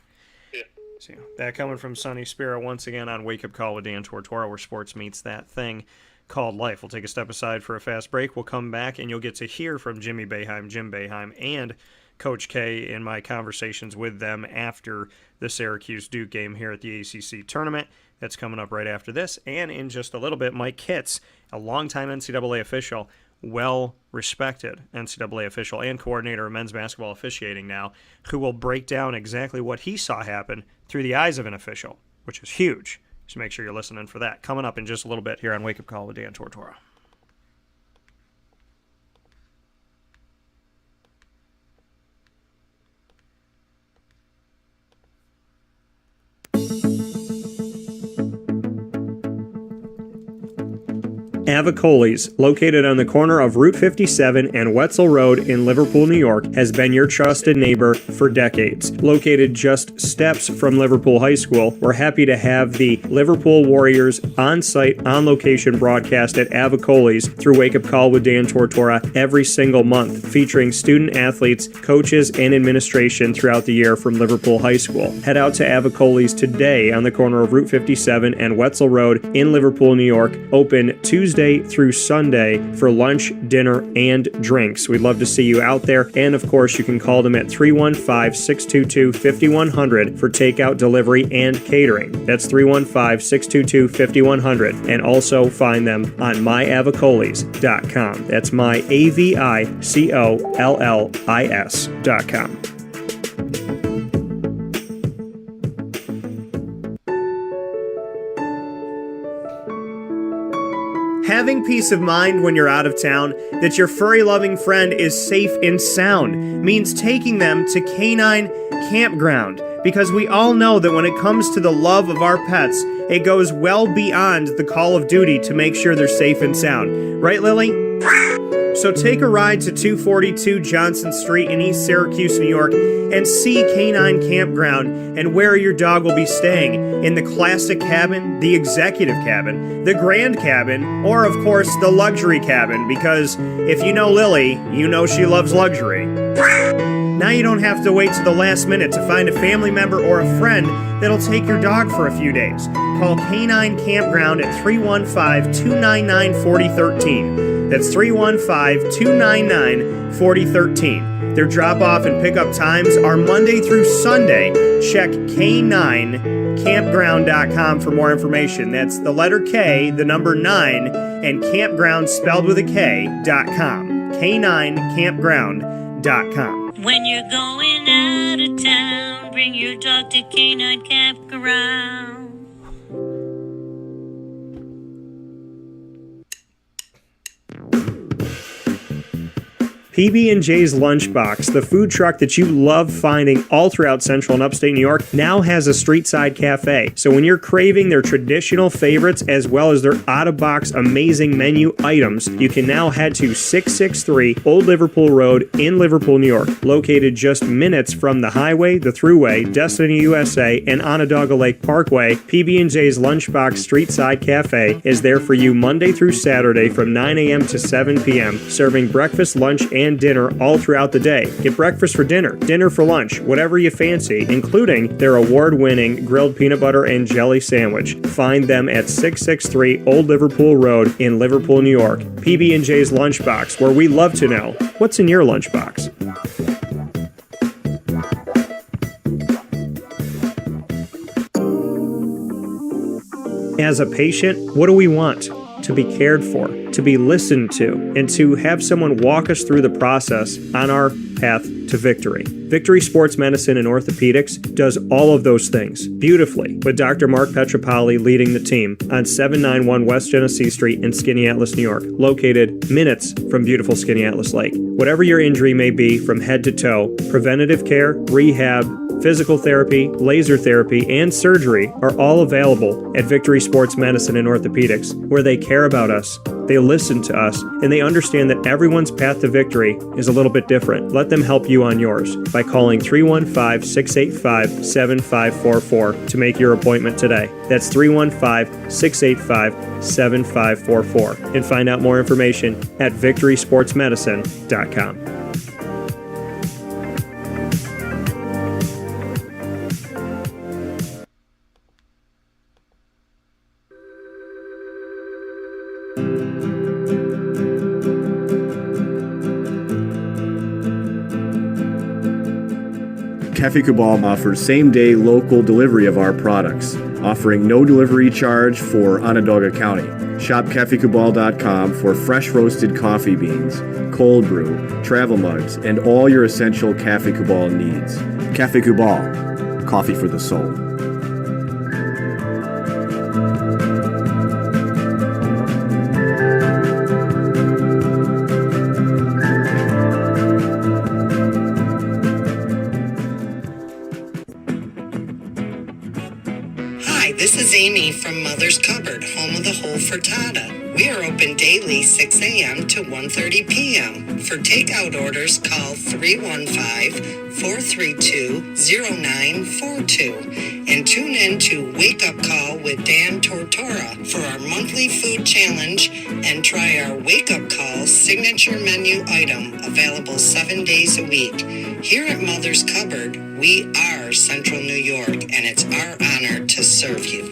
Yeah. See you. That coming from Sonny Spera once again on Wake Up Call with Dan Tortora, where sports meets that thing called life. We'll take a step aside for a fast break. We'll come back, and you'll get to hear from Jim Boeheim, and Coach K in my conversations with them after the Syracuse-Duke game here at the ACC tournament. That's coming up right after this. And in just a little bit, Mike Kitts, a longtime NCAA official, well-respected NCAA official and coordinator of men's basketball officiating now, who will break down exactly what he saw happen through the eyes of an official, which is huge. So make sure you're listening for that. Coming up in just a little bit here on Wake Up Call with Dan Tortora. Avicoli's, located on the corner of Route 57 and Wetzel Road in Liverpool, New York, has been your trusted neighbor for decades. Located just steps from Liverpool High School, we're happy to have the Liverpool Warriors on-site, on-location broadcast at Avicoli's through Wake Up Call with Dan Tortora every single month, featuring student athletes, coaches, and administration throughout the year from Liverpool High School. Head out to Avicoli's today on the corner of Route 57 and Wetzel Road in Liverpool, New York, open Tuesday through Sunday for lunch, dinner, and drinks. We'd love to see you out there. And of course, you can call them at 315-622-5100 for takeout, delivery, and catering. That's 315-622-5100. And also find them on myavicoli's.com. That's myaviccollis.com. Having peace of mind when you're out of town that your furry-loving friend is safe and sound means taking them to Canine Kampground, because we all know that when it comes to the love of our pets, it goes well beyond the call of duty to make sure they're safe and sound. Right, Lily? So take a ride to 242 Johnson Street in East Syracuse, New York, and see Canine Kampground and where your dog will be staying, in the classic cabin, the executive cabin, the grand cabin, or of course the luxury cabin, because if you know Lily, you know she loves luxury. Now you don't have to wait to the last minute to find a family member or a friend that'll take your dog for a few days. Call Canine Kampground at 315-299-4013. That's 315-299-4013. Their drop-off and pickup times are Monday through Sunday. Check K9Kampground.com for more information. That's the letter K, the number 9, and Kampground spelled with a K.com. K9Kampground.com. When you're going out of town, bring your dog to Canine Campground. PB&J's Lunchbox, the food truck that you love finding all throughout central and upstate New York, now has a street-side cafe. So when you're craving their traditional favorites as well as their out-of-box amazing menu items, you can now head to 663 Old Liverpool Road in Liverpool, New York. Located just minutes from the highway, the Thruway, Destiny USA, and Onondaga Lake Parkway, PB&J's Lunchbox Street-Side Cafe is there for you Monday through Saturday from 9 a.m. to 7 p.m., serving breakfast, lunch, and dinner all throughout the day. Get breakfast for dinner, dinner for lunch, whatever you fancy, including their award-winning grilled peanut butter and jelly sandwich. Find them at 663 Old Liverpool Road in Liverpool, New York. PB&J's Lunchbox, where we love to know what's in your lunchbox. As a patient, what do we want? To be cared for, to be listened to, and to have someone walk us through the process on our path to victory. Victory Sports Medicine and Orthopedics does all of those things beautifully, with Dr. Mark Petropoli leading the team on 791 West Genesee Street in Skaneateles, New York, located minutes from beautiful Skaneateles Lake. Whatever your injury may be from head to toe, preventative care, rehab, physical therapy, laser therapy, and surgery are all available at Victory Sports Medicine and Orthopedics, where they care about us, they listen to us, and they understand that everyone's path to victory is a little bit different. Let them help you on yours by calling 315-685-7544 to make your appointment today. That's 315-685-7544. And find out more information at victorysportsmedicine.com. Cafe Cabal offers same-day local delivery of our products, offering no delivery charge for Onondaga County. Shop cafecabal.com for fresh roasted coffee beans, cold brew, travel mugs, and all your essential Cafe Cabal needs. Cafe Cabal, coffee for the soul. This is Amy from Mother's Cupboard, home of the whole frittata. We are open daily 6 a.m. to 1:30 p.m. For takeout orders, call 315-432-0942 and tune in to Wake Up Call with Dan Tortora for our monthly food challenge and try our Wake Up Call signature menu item available 7 days a week. Here at Mother's Cupboard, we are Central New York, and it's our honor to serve you.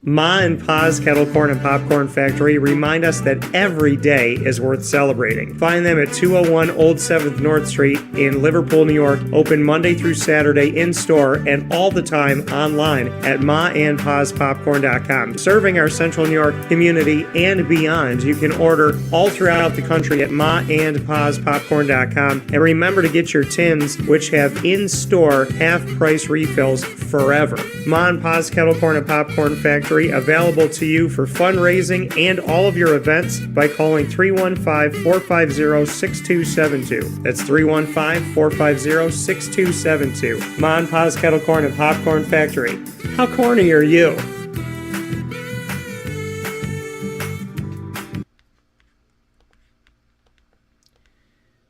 Ma and Pa's Kettle Corn and Popcorn Factory remind us that every day is worth celebrating. Find them at 201 Old 7th North Street in Liverpool, New York. Open Monday through Saturday in-store and all the time online at maandpaspopcorn.com. Serving our Central New York community and beyond, you can order all throughout the country at maandpaspopcorn.com. And remember to get your tins, which have in-store half-price refills forever. Ma and Pa's Kettle Corn and Popcorn Factory, available to you for fundraising and all of your events by calling 315-450-6272. That's 315-450-6272. Ma and Pa's Kettle Corn and Popcorn Factory. How corny are you?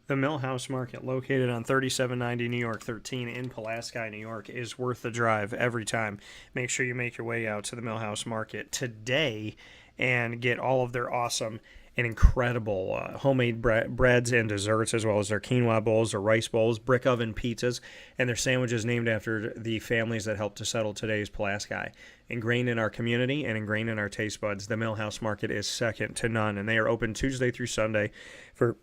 The Millhouse Market, located on 3790 New York 13 in Pulaski, New York, is worth the drive every time. Make sure you make your way out to the Millhouse Market today and get all of their awesome and incredible homemade breads and desserts, as well as their quinoa bowls, their rice bowls, brick oven pizzas, and their sandwiches named after the families that helped to settle today's Pulaski. Ingrained in our community and ingrained in our taste buds, the Millhouse Market is second to none, and they are open Tuesday through Sunday for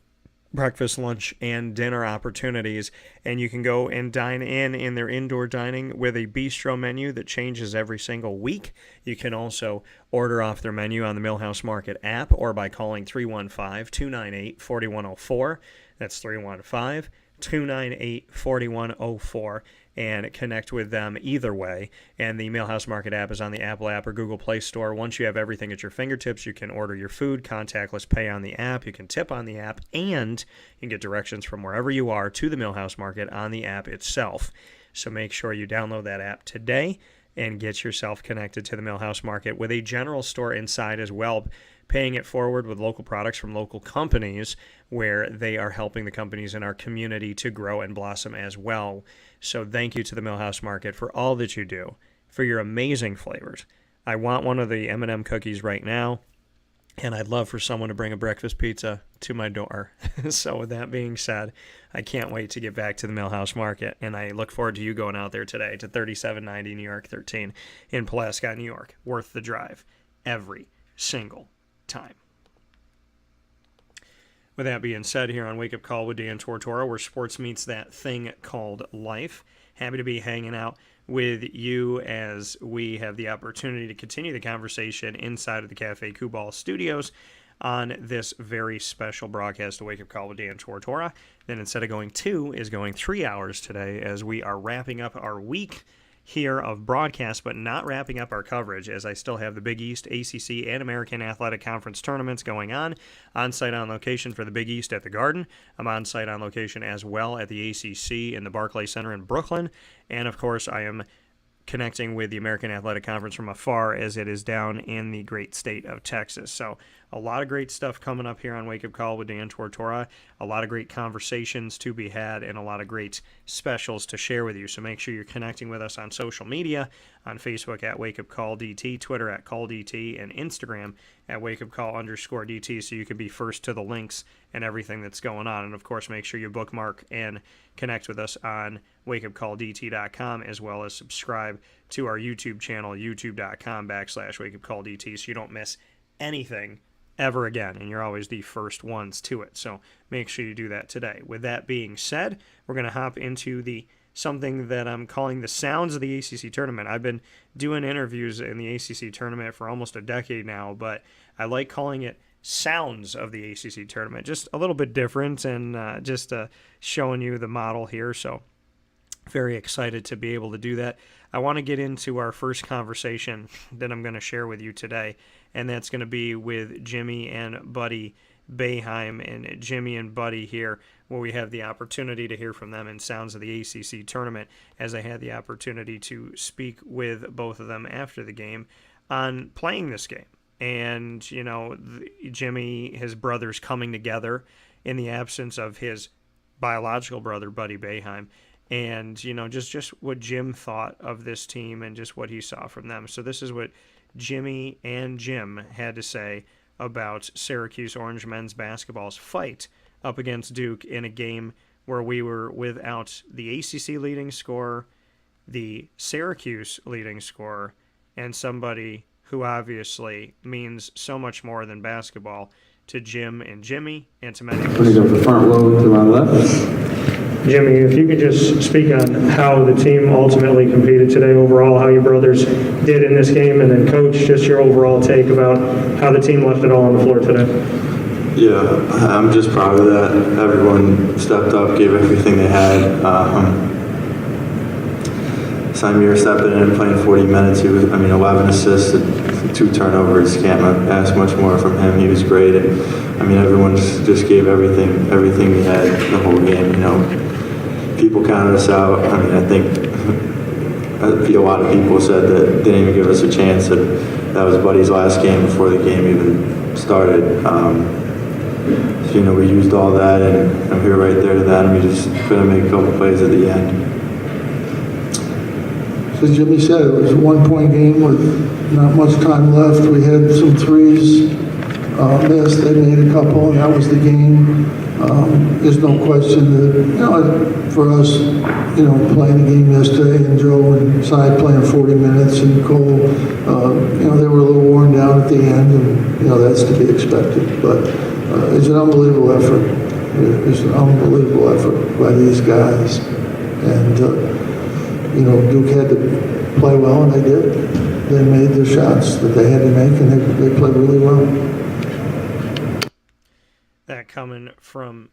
breakfast, lunch, and dinner opportunities, and you can go and dine in their indoor dining with a bistro menu that changes every single week. You can also order off their menu on the Millhouse Market app or by calling 315-298-4104. That's 315-298-4104. and connect with them either way. And the Millhouse Market app is on the Apple app or Google Play Store. Once you have everything at your fingertips, you can order your food, contactless pay on the app, you can tip on the app, and you can get directions from wherever you are to the Millhouse Market on the app itself. So make sure you download that app today and get yourself connected to the Millhouse Market with a general store inside as well, paying it forward with local products from local companies where they are helping the companies in our community to grow and blossom as well. So thank you to the Millhouse Market for all that you do, for your amazing flavors. I want one of the M&M cookies right now, and I'd love for someone to bring a breakfast pizza to my door. So with that being said, I can't wait to get back to the Millhouse Market, and I look forward to you going out there today to 3790 New York 13 in Pulaski, New York. Worth the drive every single time. With that being said, here on Wake Up Call with Dan Tortora, where sports meets that thing called life. Happy to be hanging out with you as we have the opportunity to continue the conversation inside of the Cafe Kubal studios on this very special broadcast of Wake Up Call with Dan Tortora. Then instead of going 2, is going 3 hours today as we are wrapping up our week here of broadcast, but not wrapping up our coverage, as I still have the Big East, ACC, and American Athletic Conference tournaments going on-site on location for the Big East at the Garden. I'm on-site on location as well at the ACC in the Barclays Center in Brooklyn. And, of course, I am connecting with the American Athletic Conference from afar as it is down in the great state of Texas. So a lot of great stuff coming up here on Wake Up Call with Dan Tortora, a lot of great conversations to be had, and a lot of great specials to share with you. So make sure you're connecting with us on social media, on Facebook at Wake Up Call DT, Twitter at Call DT, and Instagram at Wake Up Call _DT, so you can be first to the links and everything that's going on. And, of course, make sure you bookmark and connect with us on wakeupcalldt.com, as well as subscribe to our YouTube channel, youtube.com/wakeupcalldt, so you don't miss anything ever again, and you're always the first ones to it. So make sure you do that today. With that being said, we're going to hop into something that I'm calling the sounds of the ACC tournament. I've been doing interviews in the ACC tournament for almost a decade now, but I like calling it sounds of the ACC tournament. Just a little bit different, and just showing you the model here. So very excited to be able to do that. I want to get into our first conversation that I'm going to share with you today, and that's going to be with Jimmy and Buddy Boeheim. And Jimmy and Buddy here, where we have the opportunity to hear from them in Sounds of the ACC tournament, as I had the opportunity to speak with both of them after the game on playing this game. And, you know, Jimmy, his brothers coming together in the absence of his biological brother, Buddy Boeheim. And, you know, just what Jim thought of this team and just what he saw from them. So this is what Jimmy and Jim had to say about Syracuse Orange men's basketball's fight up against Duke in a game where we were without the ACC leading scorer, the Syracuse leading scorer, and somebody who obviously means so much more than basketball to Jim and Jimmy and to many of us. I'm going to go for front row to my left. Jimmy, if you could just speak on how the team ultimately competed today overall, how your brothers did in this game, and then Coach, just your overall take about how the team left it all on the floor today. Yeah, I'm just proud of that. Everyone stepped up, gave everything they had. Samir stepping in and playing 40 minutes. He was, 11 assists, 2 turnovers. Can't ask much more from him. He was great. And, everyone just gave everything we had the whole game. People counted us out. I think a lot of people said that they didn't even give us a chance. That was Buddy's last game before the game even started. We used all that, and I'm here right there to that. And we just couldn't make a couple plays at the end. As Jimmy said, it was a one-point game with not much time left. We had some threes missed. They made a couple, and that was the game. There's no question that, for us, playing the game yesterday, and Joe and Cy playing 40 minutes, and Cole, they were a little worn down at the end, and, that's to be expected. But it's an unbelievable effort. It's an unbelievable effort by these guys. And, Duke had to play well, and they did. They made their shots that they had to make, and they played really well. That coming from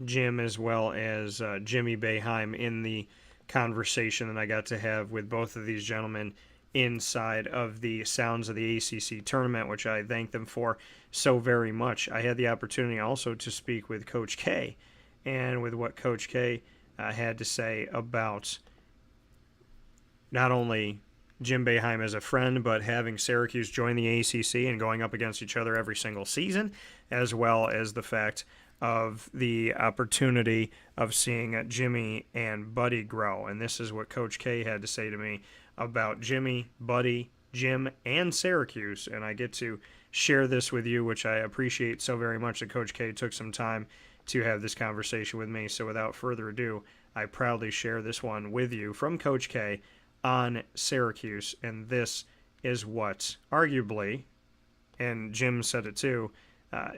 Jim as well as Jimmy Boeheim in the conversation that I got to have with both of these gentlemen inside of the Sounds of the ACC tournament, which I thank them for so very much. I had the opportunity also to speak with Coach K, and with what Coach K had to say about not only Jim Boeheim as a friend, but having Syracuse join the ACC and going up against each other every single season, as well as the fact of the opportunity of seeing Jimmy and Buddy grow. And this is what Coach K had to say to me about Jimmy, Buddy, Jim, and Syracuse. And I get to share this with you, which I appreciate so very much that Coach K took some time to have this conversation with me. So without further ado, I proudly share this one with you from Coach K on Syracuse. And this is what arguably, and Jim said it too,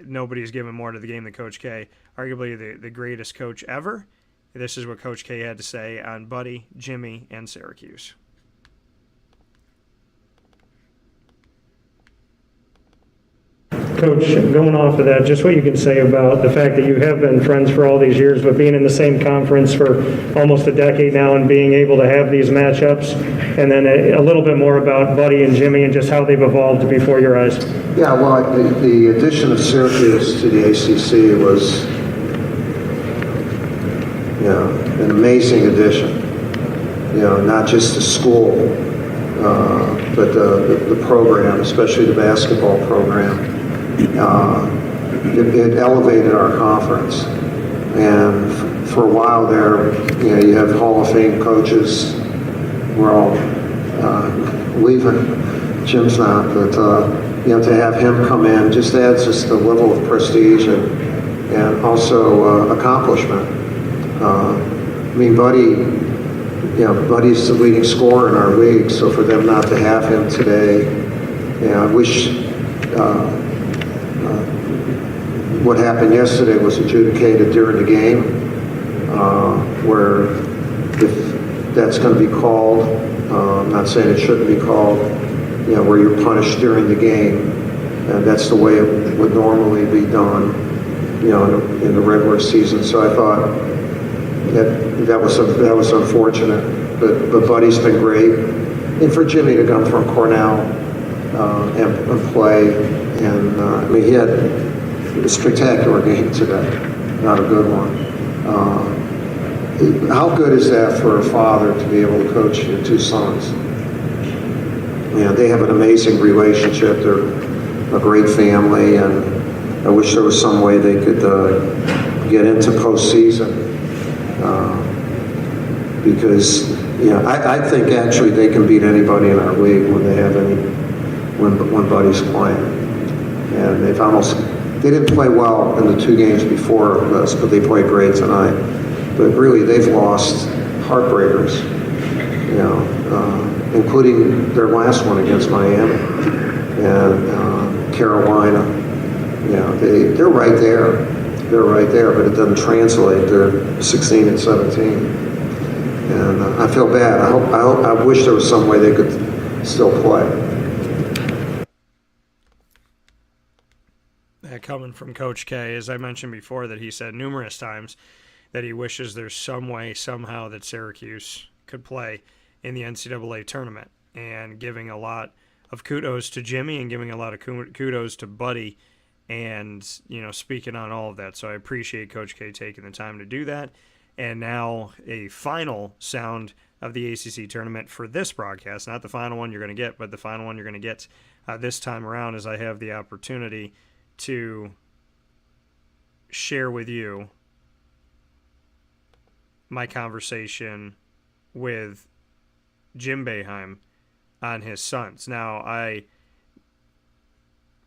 nobody's given more to the game than Coach K, arguably the greatest coach ever. This is what Coach K had to say on Buddy, Jimmy, and Syracuse. Coach, going off of that, just what you can say about the fact that you have been friends for all these years, but being in the same conference for almost a decade now and being able to have these matchups, and then a little bit more about Buddy and Jimmy and just how they've evolved before your eyes. Yeah, well, the addition of Syracuse to the ACC was, an amazing addition. Not just the school, but the program, especially the basketball program. It elevated our conference, and for a while there, you have Hall of Fame coaches. We're all leaving. Jim's not, but to have him come in just adds just a level of prestige and also accomplishment. Buddy's the leading scorer in our league, so for them not to have him today, I wish. What happened yesterday was adjudicated during the game, where if that's going to be called, I'm not saying it shouldn't be called, where you're punished during the game, and that's the way it would normally be done, in the regular season. So I thought that was unfortunate, but Buddy's been great, and for Jimmy to come from Cornell and play, and he had a spectacular game today, not a good one. How good is that for a father to be able to coach your two sons? They have an amazing relationship. They're a great family, and I wish there was some way they could get into postseason. Because I think actually they can beat anybody in our league when they have when Buddy's playing. And they didn't play well in the two games before us, but they played great tonight. But really, they've lost heartbreakers, including their last one against Miami and Carolina. They're right there. They're right there, but it doesn't translate. They're 16 and 17, and I feel bad. I wish there was some way they could still play. Coming from Coach K, as I mentioned before, that he said numerous times that he wishes there's some way, somehow, that Syracuse could play in the NCAA tournament, and giving a lot of kudos to Jimmy and giving a lot of kudos to Buddy, and speaking on all of that. So I appreciate Coach K taking the time to do that. And now a final sound of the ACC tournament for this broadcast, not the final one you're going to get, but the final one you're going to get this time around, as I have the opportunity to share with you my conversation with Jim Boeheim on his sons. Now, I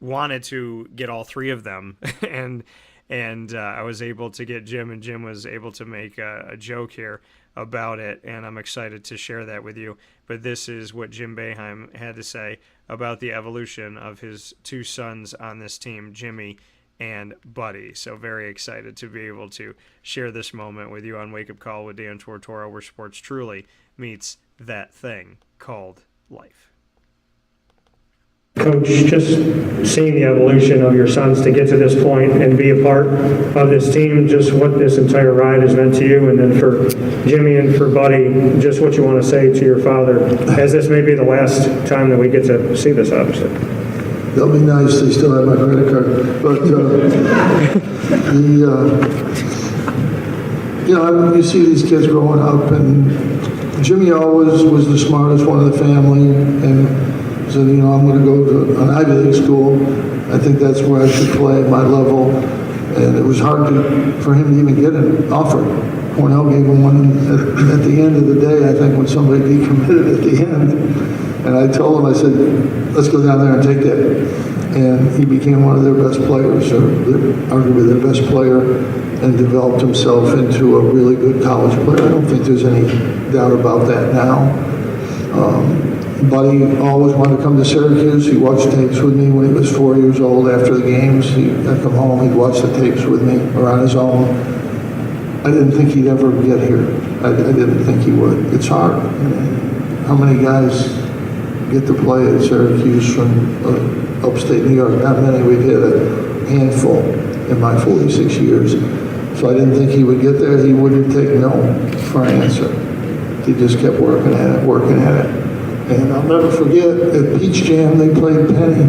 wanted to get all three of them, and I was able to get Jim, and Jim was able to make a joke here about it, and I'm excited to share that with you. But this is what Jim Boeheim had to say about the evolution of his two sons on this team, Jimmy and Buddy. So very excited to be able to share this moment with you on Wake Up Call with Dan Tortora, where sports truly meets that thing called life. Coach, just seeing the evolution of your sons to get to this point and be a part of this team, just what this entire ride has meant to you, and then for Jimmy and for Buddy, just what you want to say to your father, as this may be the last time that we get to see this, obviously. That'll be nice. They still have my credit card. But, you see these kids growing up, and Jimmy always was the smartest one of the family, and said, I'm going to go to an Ivy League school. I think that's where I should play at my level. And it was hard for him to even get an offer. Cornell gave him one at the end of the day, I think, when somebody decommitted at the end. And I told him, I said, let's go down there and take that. And he became one of their best players, or arguably their best player, and developed himself into a really good college player. I don't think there's any doubt about that now. Buddy always wanted to come to Syracuse. He watched tapes with me when he was 4 years old after the games. I'd come home, he'd watch the tapes with me, or on his own. I didn't think he'd ever get here. I didn't think he would. It's hard. How many guys get to play at Syracuse from upstate New York? Not many. We've hit a handful in my 46 years. So I didn't think he would get there. He wouldn't take no for an answer. He just kept working at it. And I'll never forget, at Peach Jam, they played Penny.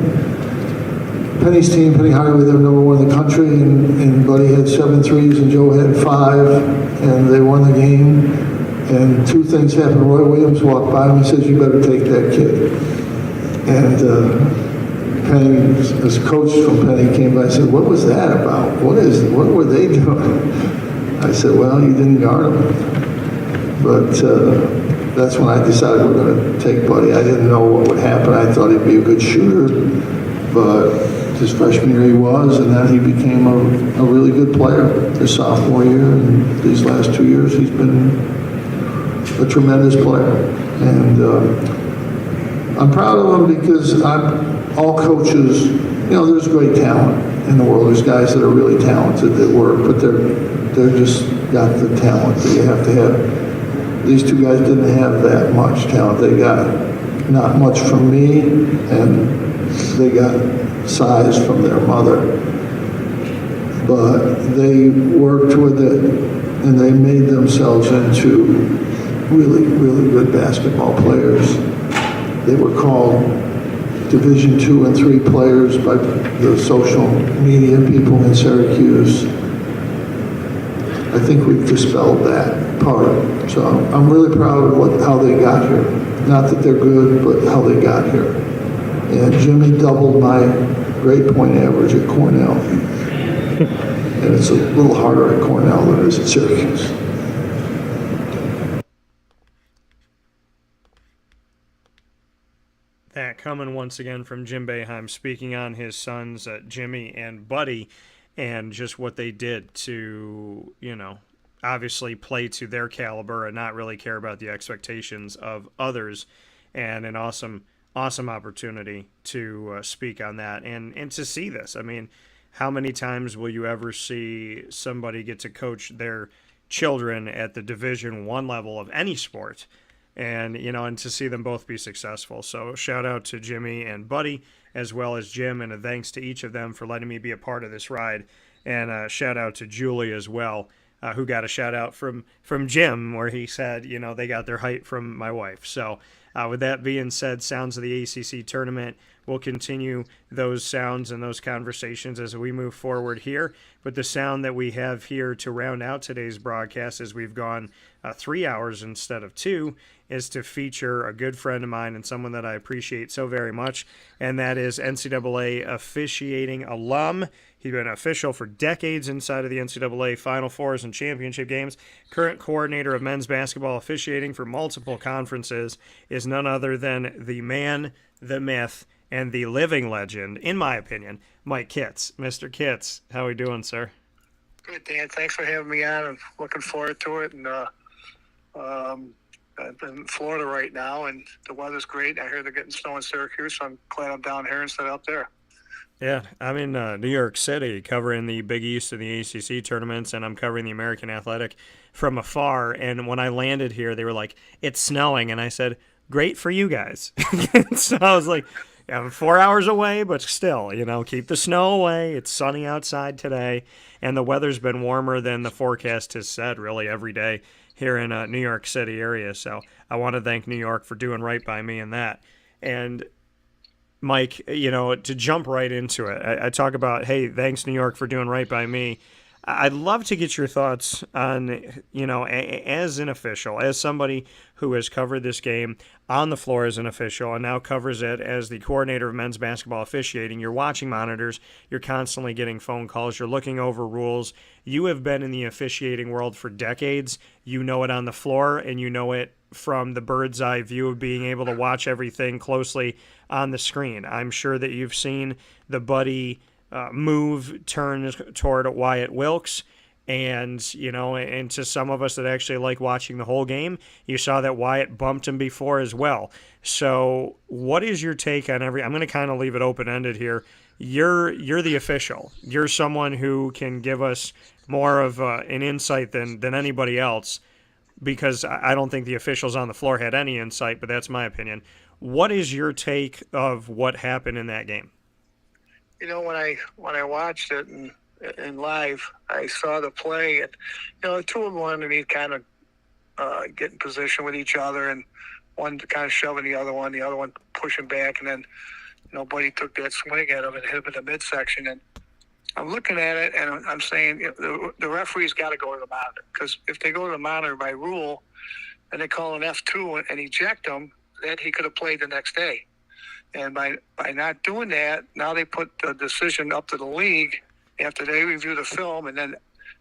Penny's team, Penny Hardaway, they were number one in the country, and Buddy had 7 threes and Joe had 5, and they won the game. And 2 things happened. Roy Williams walked by him and says, you better take that kid. And Penny, this coach from Penny came by and said, what was that about? What were they doing? I said, well, you didn't guard him. But that's when I decided we're going to take Buddy. I didn't know what would happen. I thought he'd be a good shooter, but his freshman year he was, and then he became a really good player his sophomore year, and these last 2 years he's been a tremendous player. And I'm proud of him because all coaches, there's great talent in the world. There's guys that are really talented that work, but they're just got the talent that you have to have. These 2 guys didn't have that much talent. They got not much from me, and they got size from their mother. But they worked with it, and they made themselves into really, really good basketball players. They were called Division II and III players by the social media people in Syracuse. I think we've dispelled that part. So I'm really proud of how they got here. Not that they're good, but how they got here. And Jimmy doubled my grade point average at Cornell. And it's a little harder at Cornell than it is at Syracuse. That coming once again from Jim Boeheim, speaking on his sons, Jimmy and Buddy, and just what they did to, obviously play to their caliber and not really care about the expectations of others, and an awesome opportunity to speak on that and to see this. I mean, how many times will you ever see somebody get to coach their children at the Division I level of any sport? And, and to see them both be successful. So shout out to Jimmy and Buddy, as well as Jim, and a thanks to each of them for letting me be a part of this ride. And shout out to Julie as well, who got a shout out from Jim, where he said, they got their height from my wife. So with that being said, sounds of the ACC tournament, we'll continue those sounds and those conversations as we move forward here. But the sound that we have here to round out today's broadcast, as we've gone 3 hours instead of 2, is to feature a good friend of mine and someone that I appreciate so very much, and that is NCAA officiating alum. He's been an official for decades inside of the NCAA Final Fours and championship games. Current coordinator of men's basketball officiating for multiple conferences is none other than the man, the myth, and the living legend, in my opinion, Mike Kitts. Mr. Kitts, how are we doing, sir? Good, Dan. Thanks for having me on. I'm looking forward to it. And I'm in Florida right now, and the weather's great. I hear they're getting snow in Syracuse, so I'm glad I'm down here instead of up there. Yeah, I'm in New York City covering the Big East and the ACC tournaments, and I'm covering the American Athletic from afar. And when I landed here, they were like, it's snowing. And I said, great for you guys. So I was like, 4 hours away, but still, keep the snow away. It's sunny outside today, and the weather's been warmer than the forecast has said really every day here in New York City area. So I want to thank New York for doing right by me in that. And Mike, to jump right into it, I talk about, hey, thanks New York for doing right by me. I'd love to get your thoughts on, as an official, as somebody who has covered this game on the floor as an official and now covers it as the coordinator of men's basketball officiating. You're watching monitors. You're constantly getting phone calls. You're looking over rules. You have been in the officiating world for decades. You know it on the floor, and you know it from the bird's eye view of being able to watch everything closely on the screen. I'm sure that you've seen the Buddy move turn toward Wyatt Wilkes, and and to some of us that actually like watching the whole game, you saw that Wyatt bumped him before as well. So what is your take on I'm going to kind of leave it open-ended here. You're the official. You're someone who can give us more of an insight than anybody else, because I don't think the officials on the floor had any insight, but that's my opinion. What is your take of what happened in that game? When I watched it in live, I saw the play. And, the two of them were underneath, kind of get in position with each other, and one kind of shoving the other one pushing back, and then Buddy took that swing at him and hit him in the midsection. And I'm looking at it, and I'm saying the referee's got to go to the monitor, because if they go to the monitor by rule, and they call an F2 and eject him, that he could have played the next day. And by not doing that, now they put the decision up to the league after they review the film, and then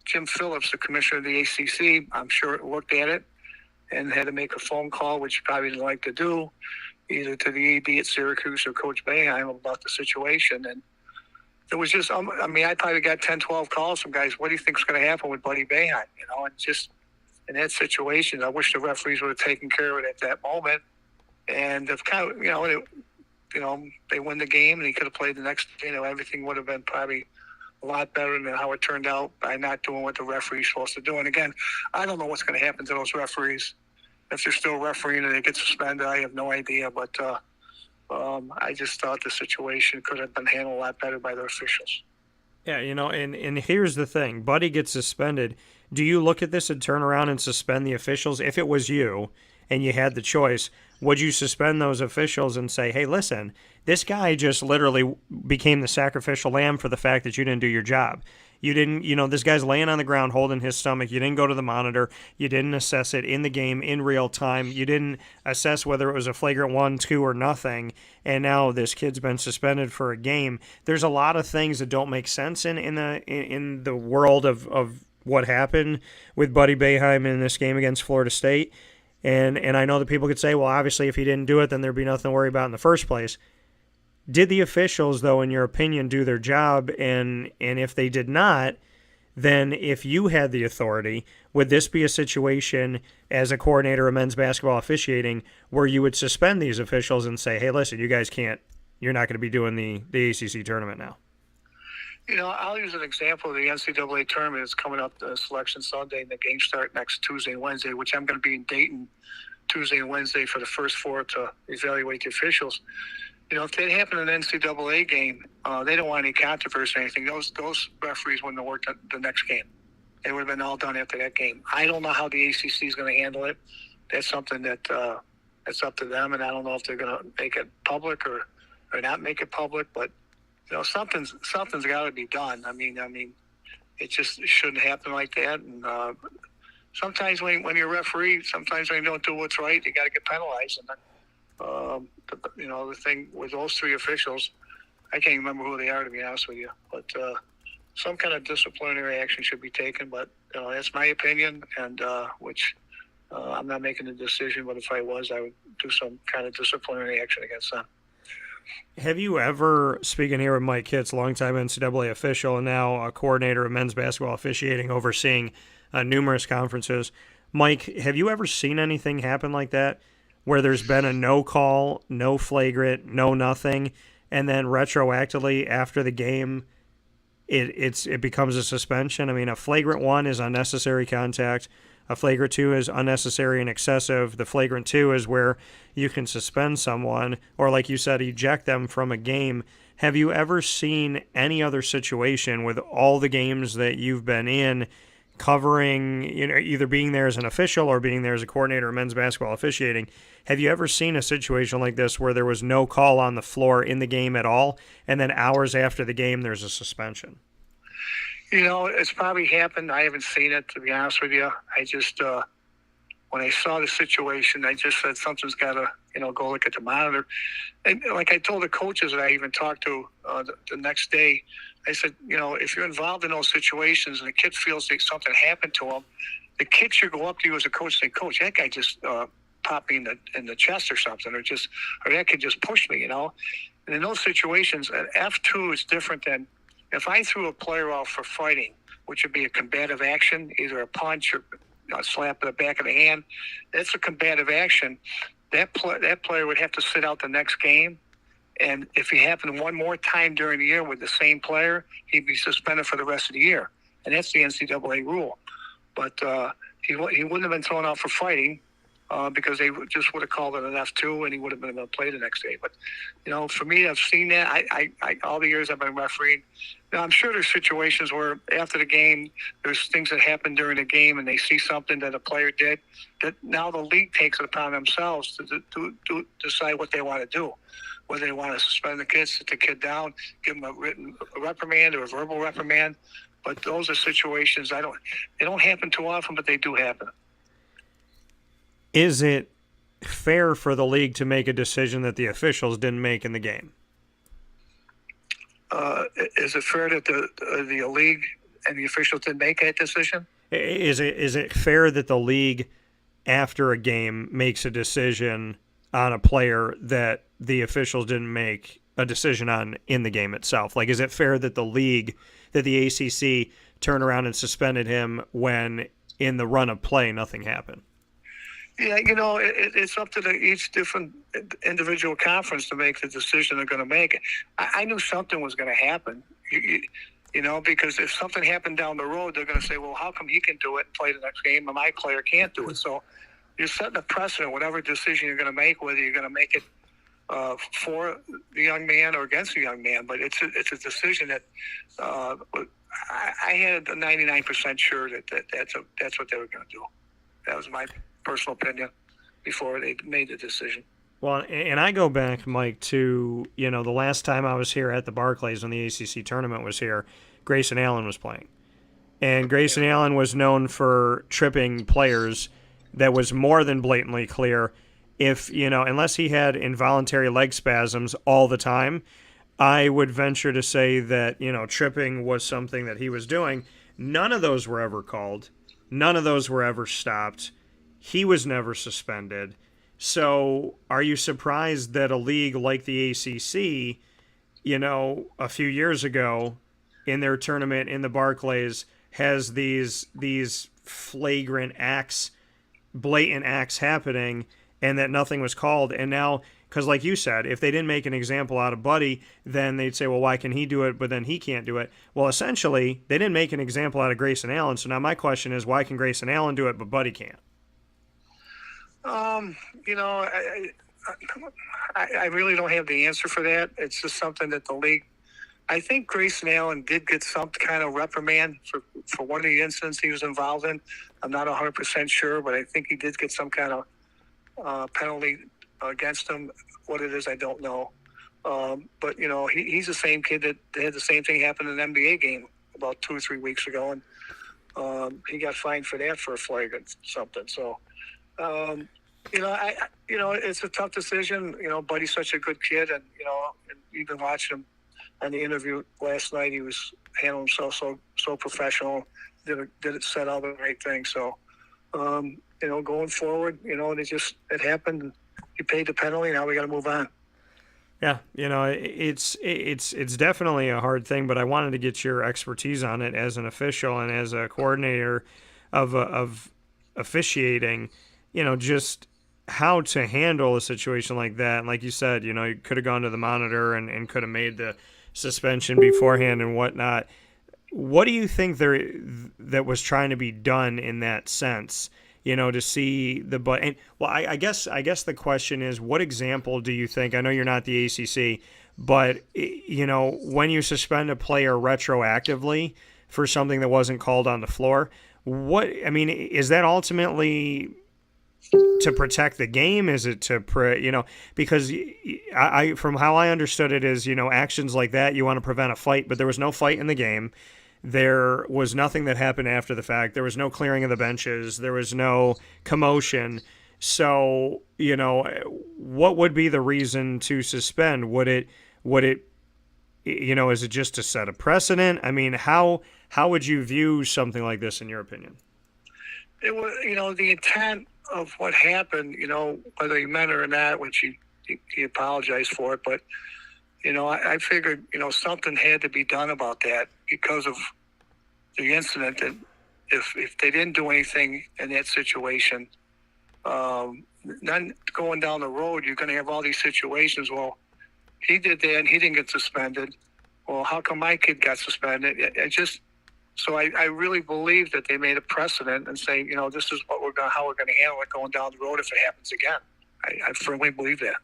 Jim Phillips, the commissioner of the ACC, I'm sure looked at it and had to make a phone call, which he probably didn't like to do, either to the AD at Syracuse or Coach Boeheim about the situation. And it was just, I probably got 10, 12 calls from guys, what do you think's going to happen with Buddy Boeheim? And just in that situation, I wish the referees would have taken care of it at that moment. And if kind of, they win the game and he could have played the next, everything would have been probably a lot better than how it turned out by not doing what the referee's supposed to do. And again, I don't know what's going to happen to those referees. If they're still refereeing and they get suspended, I have no idea. But I just thought the situation could have been handled a lot better by the officials. Yeah, and here's the thing. Buddy gets suspended. Do you look at this and turn around and suspend the officials? If it was you and you had the choice, would you suspend those officials and say, hey, listen, this guy just literally became the sacrificial lamb for the fact that you didn't do your job? You didn't, this guy's laying on the ground holding his stomach. You didn't go to the monitor. You didn't assess it in the game in real time. You didn't assess whether it was a flagrant 1, 2, or nothing. And now this kid's been suspended for a game. There's a lot of things that don't make sense in the world of what happened with Buddy Boeheim in this game against Florida State. And I know that people could say, well, obviously, if he didn't do it, then there'd be nothing to worry about in the first place. Did the officials, though, in your opinion, do their job? And if they did not, then if you had the authority, would this be a situation as a coordinator of men's basketball officiating where you would suspend these officials and say, hey, listen, you guys can't, you're not going to be doing the ACC tournament now? I'll use an example of the NCAA tournament. It's coming up the Selection Sunday, and the games start next Tuesday and Wednesday, which I'm going to be in Dayton Tuesday and Wednesday for the first 4 to evaluate the officials. If that happened in an NCAA game, they don't want any controversy or anything. Those referees wouldn't have worked the next game. They would have been all done after that game. I don't know how the ACC is going to handle it. That's something that's up to them, and I don't know if they're going to make it public or not make it public, but something's got to be done. I mean, it just shouldn't happen like that. And sometimes when you're a referee, sometimes when you don't do what's right, you got to get penalized. And then, the thing with those 3 officials, I can't remember who they are, to be honest with you. But some kind of disciplinary action should be taken. But that's my opinion, and which I'm not making a decision. But if I was, I would do some kind of disciplinary action against them. Have you ever, speaking here with Mike Hitz, longtime NCAA official and now a coordinator of men's basketball officiating, overseeing numerous conferences, Mike, have you ever seen anything happen like that, where there's been a no call, no flagrant, no nothing, and then retroactively after the game, it becomes a suspension? I mean, a flagrant 1 is unnecessary contact. A flagrant 2 is unnecessary and excessive. The flagrant 2 is where you can suspend someone or, like you said, eject them from a game. Have you ever seen any other situation with all the games that you've been in covering, either being there as an official or being there as a coordinator of men's basketball officiating? Have you ever seen a situation like this where there was no call on the floor in the game at all, and then hours after the game there's a suspension? It's probably happened. I haven't seen it, to be honest with you. I just, when I saw the situation, I just said something's got to, go look at the monitor. And like I told the coaches that I even talked to the next day, I said, if you're involved in those situations and the kid feels like something happened to him, the kid should go up to you as a coach and say, Coach, that guy just popped me in the chest or something, or that kid just pushed me, And in those situations, an F2 is different than if I threw a player off for fighting, which would be a combative action, either a punch or a slap in the back of the hand. That's a combative action. That player would have to sit out the next game. And if it happened one more time during the year with the same player, he'd be suspended for the rest of the year. And that's the NCAA rule. But he wouldn't have been thrown out for fighting because they just would have called it an F2 and he would have been able to play the next day. But, for me, I've seen that. I all the years I've been refereeing, I'm sure there's situations where after the game, there's things that happen during the game and they see something that a player did that now the league takes it upon themselves to decide what they want to do. Whether they want to suspend the kid, sit the kid down, give him a written reprimand or a verbal reprimand. But those are situations they don't happen too often, but they do happen. Is it fair for the league to make a decision that the officials didn't make in the game? Is it fair that the league and the officials didn't make that decision? Is it fair that the league, after a game, makes a decision on a player that the officials didn't make a decision on in the game itself? Like, is it fair that the league, that the ACC turned around and suspended him when in the run of play nothing happened? Yeah, it's up to each different individual conference to make the decision they're going to make. I knew something was going to happen, because if something happened down the road, they're going to say, well, how come he can do it and play the next game and my player can't do it? So you're setting a precedent, whatever decision you're going to make, whether you're going to make it for the young man or against the young man. But it's a decision that I had 99% sure that's what they were going to do. That was my personal opinion before they made the decision. Well, and I go back, Mike, to, the last time I was here at the Barclays when the ACC tournament was here, Grayson Allen was playing. And Grayson Allen was known for tripping players that was more than blatantly clear. If, unless he had involuntary leg spasms all the time, I would venture to say that, tripping was something that he was doing. None of those were ever called. None of those were ever stopped. He was never suspended. So are you surprised that a league like the ACC, a few years ago in their tournament in the Barclays has these flagrant acts, blatant acts happening, and that nothing was called? And now, because like you said, if they didn't make an example out of Buddy, then they'd say, well, why can he do it, but then he can't do it? Well, essentially, they didn't make an example out of Grayson Allen. So now my question is, why can Grayson Allen do it, but Buddy can't? I really don't have the answer for that. It's just something that the league. I think Grayson Allen did get some kind of reprimand for one of the incidents he was involved in. I'm not 100% sure, but I think he did get some kind of penalty against him. What it is, I don't know. But he's the same kid that had the same thing happen in an NBA game about 2 or 3 weeks ago, and he got fined for that for a flagrant something. So. It's a tough decision. Buddy's such a good kid, and and even watching him on the interview last night, he was handling himself so professional. Did it set all the right things. So, going forward, it happened. He paid the penalty. Now we got to move on. Yeah, it's definitely a hard thing, but I wanted to get your expertise on it as an official and as a coordinator of officiating. Just how to handle a situation like that. And like you said, you could have gone to the monitor and could have made the suspension beforehand and whatnot. what do you think that was trying to be done in that sense? To see the I guess the question is, what example do you think? I know you're not the ACC, but when you suspend a player retroactively for something that wasn't called on the floor, is that ultimately to protect the game? Is it to because I from how I understood it is, actions like that, you want to prevent a fight, but there was no fight in the game. There was nothing that happened after the fact. There was no clearing of the benches. There was no commotion. So, what would be the reason to suspend? Would it, is it just to set a precedent? I mean, how would you view something like this in your opinion? It was, the intent of what happened, whether he meant it or not, which he apologized for it, but I figured, something had to be done about that because of the incident. That if they didn't do anything in that situation, then going down the road, you're going to have all these situations. Well, he did that and he didn't get suspended. Well, how come my kid got suspended? I really believe that they made a precedent and saying, this is how we're going to handle it going down the road if it happens again. I firmly believe that.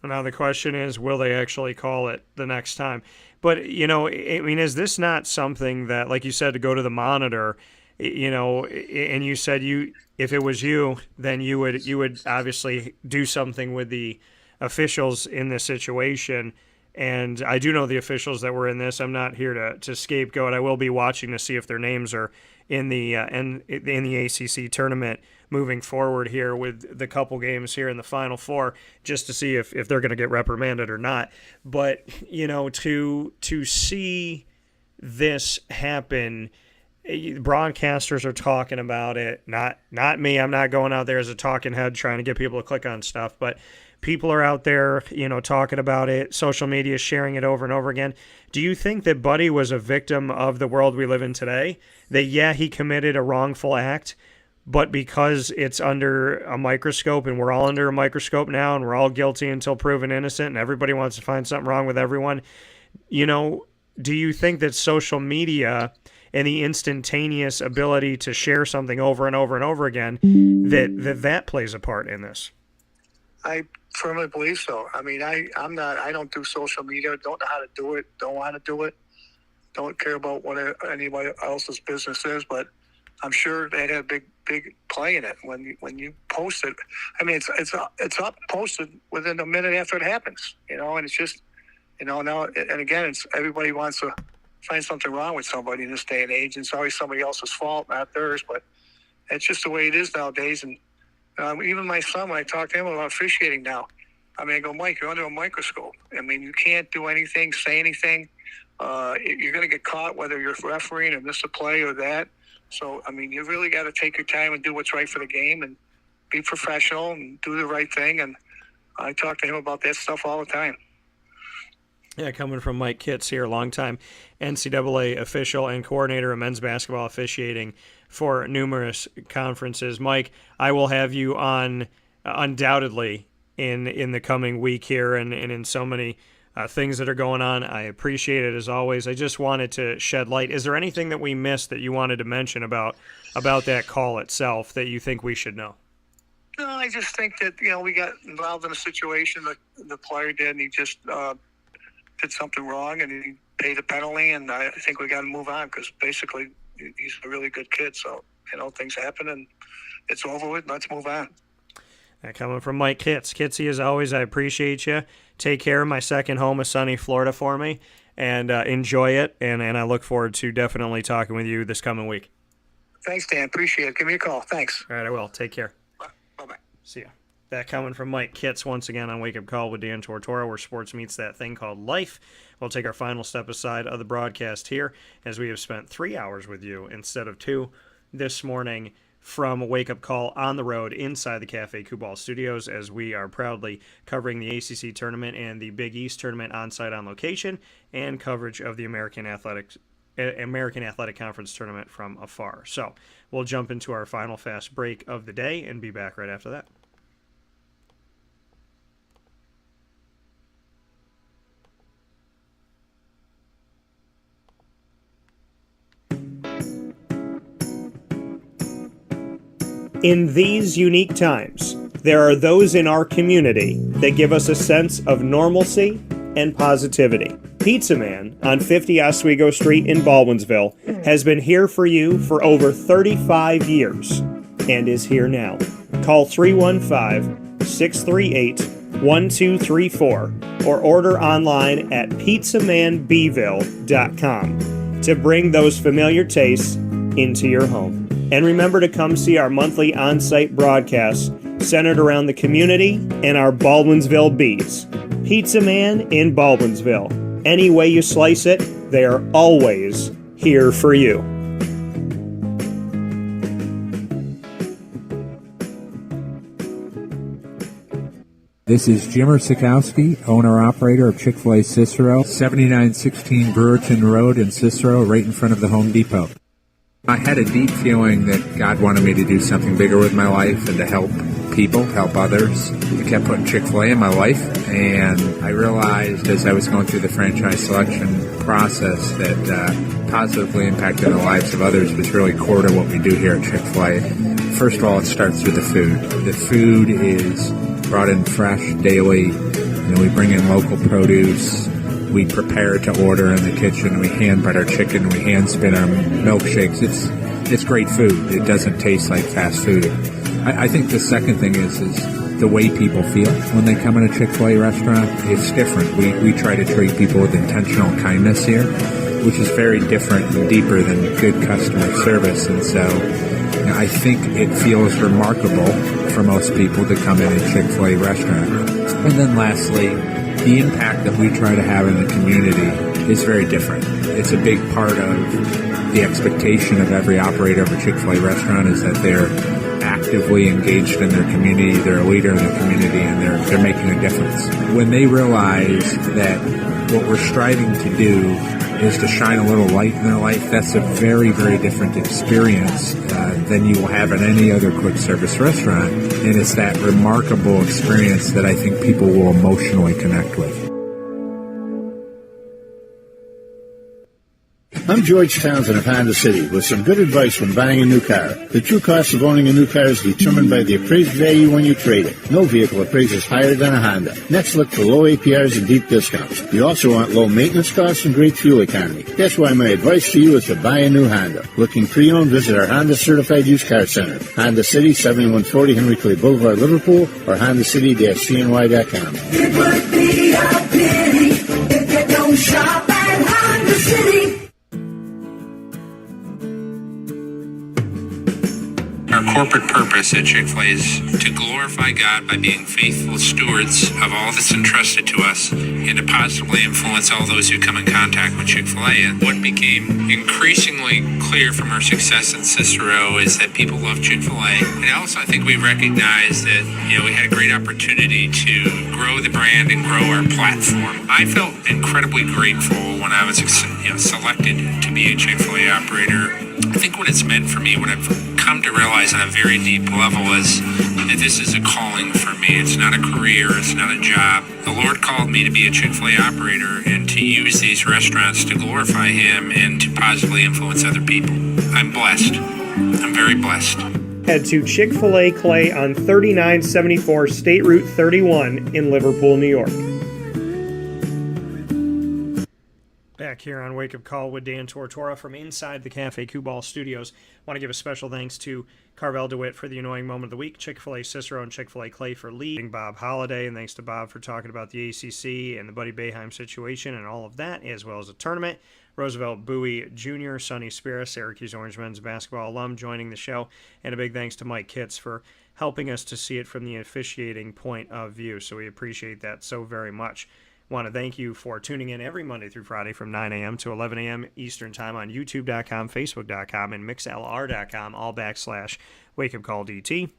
Now the question is, will they actually call it the next time? But, is this not something that, like you said, to go to the monitor, and you said if it was you, then you would obviously do something with the officials in this situation. And I do know the officials that were in this. I'm not here to scapegoat. I will be watching to see if their names are in the ACC tournament moving forward here with the couple games here in the Final Four, just to see if they're going to get reprimanded or not. But to see this happen, broadcasters are talking about it. Not me. I'm not going out there as a talking head trying to get people to click on stuff, but people are out there, talking about it. Social media is sharing it over and over again. Do you think that Buddy was a victim of the world we live in today? That, he committed a wrongful act, but because it's under a microscope and we're all under a microscope now and we're all guilty until proven innocent and everybody wants to find something wrong with everyone, do you think that social media and the instantaneous ability to share something over and over and over again, that plays a part in this? I firmly believe so. I mean, I don't do social media, don't know how to do it, don't want to do it, don't care about what anybody else's business is, but I'm sure they had a big play in it when you post it. I mean, it's up posted within a minute after it happens, and it's just, now, and again, it's everybody wants to find something wrong with somebody in this day and age, and it's always somebody else's fault, not theirs, but it's just the way it is nowadays. And even my son, when I talk to him about officiating now, I go, Mike, you're under a microscope. I mean, you can't do anything, say anything. You're going to get caught whether you're refereeing and miss a play or that. So, I mean, you really got to take your time and do what's right for the game and be professional and do the right thing. And I talk to him about that stuff all the time. Yeah, coming from Mike Kitts here, longtime NCAA official and coordinator of men's basketball officiating for numerous conferences. Mike, I will have you on undoubtedly in the coming week here and in so many things that are going on. I appreciate it as always. I just wanted to shed light. Is there anything that we missed that you wanted to mention about that call itself that you think we should know? No, I just think that, we got involved in a situation that the player did, and he just did something wrong, and he paid a penalty, and I think we got to move on because basically he's a really good kid. So, things happen, and it's over with. Let's move on. Coming from Mike Kitts. Kitsy, as always, I appreciate you. Take care of my second home of sunny Florida for me, and enjoy it, and I look forward to definitely talking with you this coming week. Thanks, Dan. Appreciate it. Give me a call. Thanks. All right, I will. Take care. Bye-bye. See ya. That coming from Mike Kitts once again on Wake Up Call with Dan Tortora, where sports meets that thing called life. We'll take our final step aside of the broadcast here as we have spent 3 hours with you instead of 2 this morning from Wake Up Call on the road inside the Cafe Kubal studios as we are proudly covering the ACC tournament and the Big East tournament on-site on location and coverage of the American Athletic Conference tournament from afar. So we'll jump into our final fast break of the day and be back right after that. In these unique times, there are those in our community that give us a sense of normalcy and positivity. Pizza Man on 50 Oswego Street in Baldwinsville has been here for you for over 35 years and is here now. Call 315-638-1234 or order online at pizzamanbville.com to bring those familiar tastes into your home. And remember to come see our monthly on-site broadcasts centered around the community and our Baldwinsville Bees. Pizza Man in Baldwinsville. Any way you slice it, they are always here for you. This is Jimmer Sikowski, owner-operator of Chick-fil-A Cicero, 7916 Brewerton Road in Cicero, right in front of the Home Depot. I had a deep feeling that God wanted me to do something bigger with my life and to help people, help others. I kept putting Chick-fil-A in my life, and I realized as I was going through the franchise selection process that positively impacting the lives of others was really core to what we do here at Chick-fil-A. First of all, it starts with the food. The food is brought in fresh daily. We bring in local produce. We prepare to order in the kitchen. We hand bread our chicken. We hand spin our milkshakes. It's great food. It doesn't taste like fast food. I think the second thing is the way people feel when they come in a Chick-fil-A restaurant. It's different. We try to treat people with intentional kindness here, which is very different and deeper than good customer service. And so I think it feels remarkable for most people to come in a Chick-fil-A restaurant. And then lastly, the impact that we try to have in the community is very different. It's a big part of the expectation of every operator of a Chick-fil-A restaurant is that they're actively engaged in their community, they're a leader in the community, and they're making a difference. When they realize that what we're striving to do is to shine a little light in their life, that's a very, very different experience than you will have at any other quick service restaurant. And it's that remarkable experience that I think people will emotionally connect with. I'm George Townsend of Honda City with some good advice when buying a new car. The true cost of owning a new car is determined by the appraised value when you trade it. No vehicle appraises higher than a Honda. Next, look for low APRs and deep discounts. You also want low maintenance costs and great fuel economy. That's why my advice to you is to buy a new Honda. Looking pre-owned, visit our Honda Certified Used Car Center. Honda City, 7140 Henry Clay Boulevard, Liverpool, or HondaCity-CNY.com. It would be a pity if you don't shop at Honda City. Our corporate purpose at Chick-fil-A is to glorify God by being faithful stewards of all that's entrusted to us and to positively influence all those who come in contact with Chick-fil-A. And what became increasingly clear from our success in Cicero is that people love Chick-fil-A. And also I think we recognized that, we had a great opportunity to grow the brand and grow our platform. I felt incredibly grateful when I was selected to be a Chick-fil-A operator. I think what it's meant for me, what I've come to realize on a very deep level is that this is a calling for me. It's not a career. It's not a job. The Lord called me to be a Chick-fil-A operator and to use these restaurants to glorify Him and to positively influence other people. I'm blessed. I'm very blessed. Head to Chick-fil-A Clay on 3974 State Route 31 in Liverpool, New York. Back here on Wake Up Call with Dan Tortora from inside the Cafe Kubal studios. Want to give a special thanks to Carvel DeWitt for the annoying moment of the week, Chick-fil-A Cicero and Chick-fil-A Clay for leading Bob Holliday, and thanks to Bob for talking about the ACC and the Buddy Boeheim situation and all of that, as well as the tournament. Roosevelt Bouie Jr., Sonny Spera, Syracuse Orange men's basketball alum, joining the show, and a big thanks to Mike Kitts for helping us to see it from the officiating point of view, so we appreciate that so very much. Want to thank you for tuning in every Monday through Friday from 9 a.m. to 11 a.m. Eastern Time on YouTube.com, Facebook.com, and MixLR.com, all /WakeUpCallDT,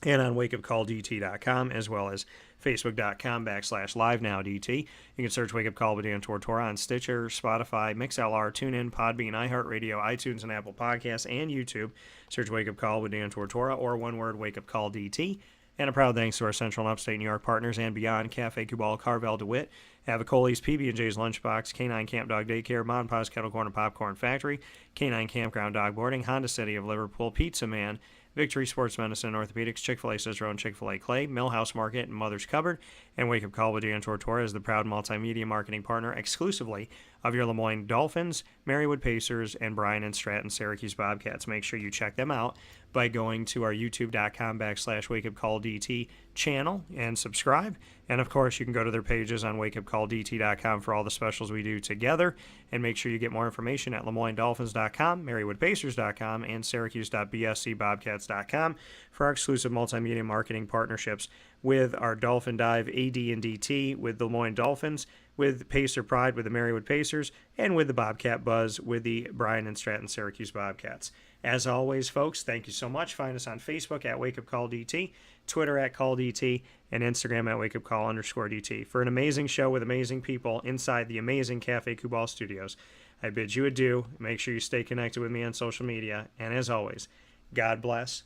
and on WakeUpCallDT.com, as well as Facebook.com /LiveNowDT. You can search Wake Up Call with Dan Tortora on Stitcher, Spotify, MixLR, TuneIn, Podbean, iHeartRadio, iTunes, and Apple Podcasts, and YouTube. Search Wake Up Call with Dan Tortora, or one word, Wake Up Call DT. And a proud thanks to our Central and Upstate New York partners and beyond, Cafe Kubal, Carvel DeWitt, Avicoli's, PB&J's Lunchbox, K9 Camp Dog Daycare, Mon Pa's Kettle Corn and Popcorn Factory, K9 Kampground Dog Boarding, Honda City of Liverpool, Pizza Man, Victory Sports Medicine and Orthopedics, Chick-fil-A Cicero and Chick-fil-A Clay, Millhouse Market and Mother's Cupboard, and Wake Up Call with Dan Tortora is the proud multimedia marketing partner exclusively of your Lemoyne Dolphins, Marywood Pacers, and Bryan and Stratton Syracuse Bobcats. Make sure you check them out by going to our youtube.com/wakeupcalldt channel and subscribe. And of course, you can go to their pages on wakeupcalldt.com for all the specials we do together. And make sure you get more information at LeMoyneDolphins.com, MarywoodPacers.com, and Syracuse.bscbobcats.com for our exclusive multimedia marketing partnerships with our Dolphin Dive AD and DT with the Lemoyne Dolphins, with Pacer Pride with the Marywood Pacers, and with the Bobcat Buzz with the Bryan and Stratton Syracuse Bobcats. As always, folks, thank you so much. Find us on Facebook at WakeUpCallDT, Twitter at CallDT, and Instagram at WakeUpCall_DT. For an amazing show with amazing people inside the amazing Cafe Kubal studios, I bid you adieu. Make sure you stay connected with me on social media. And as always, God bless,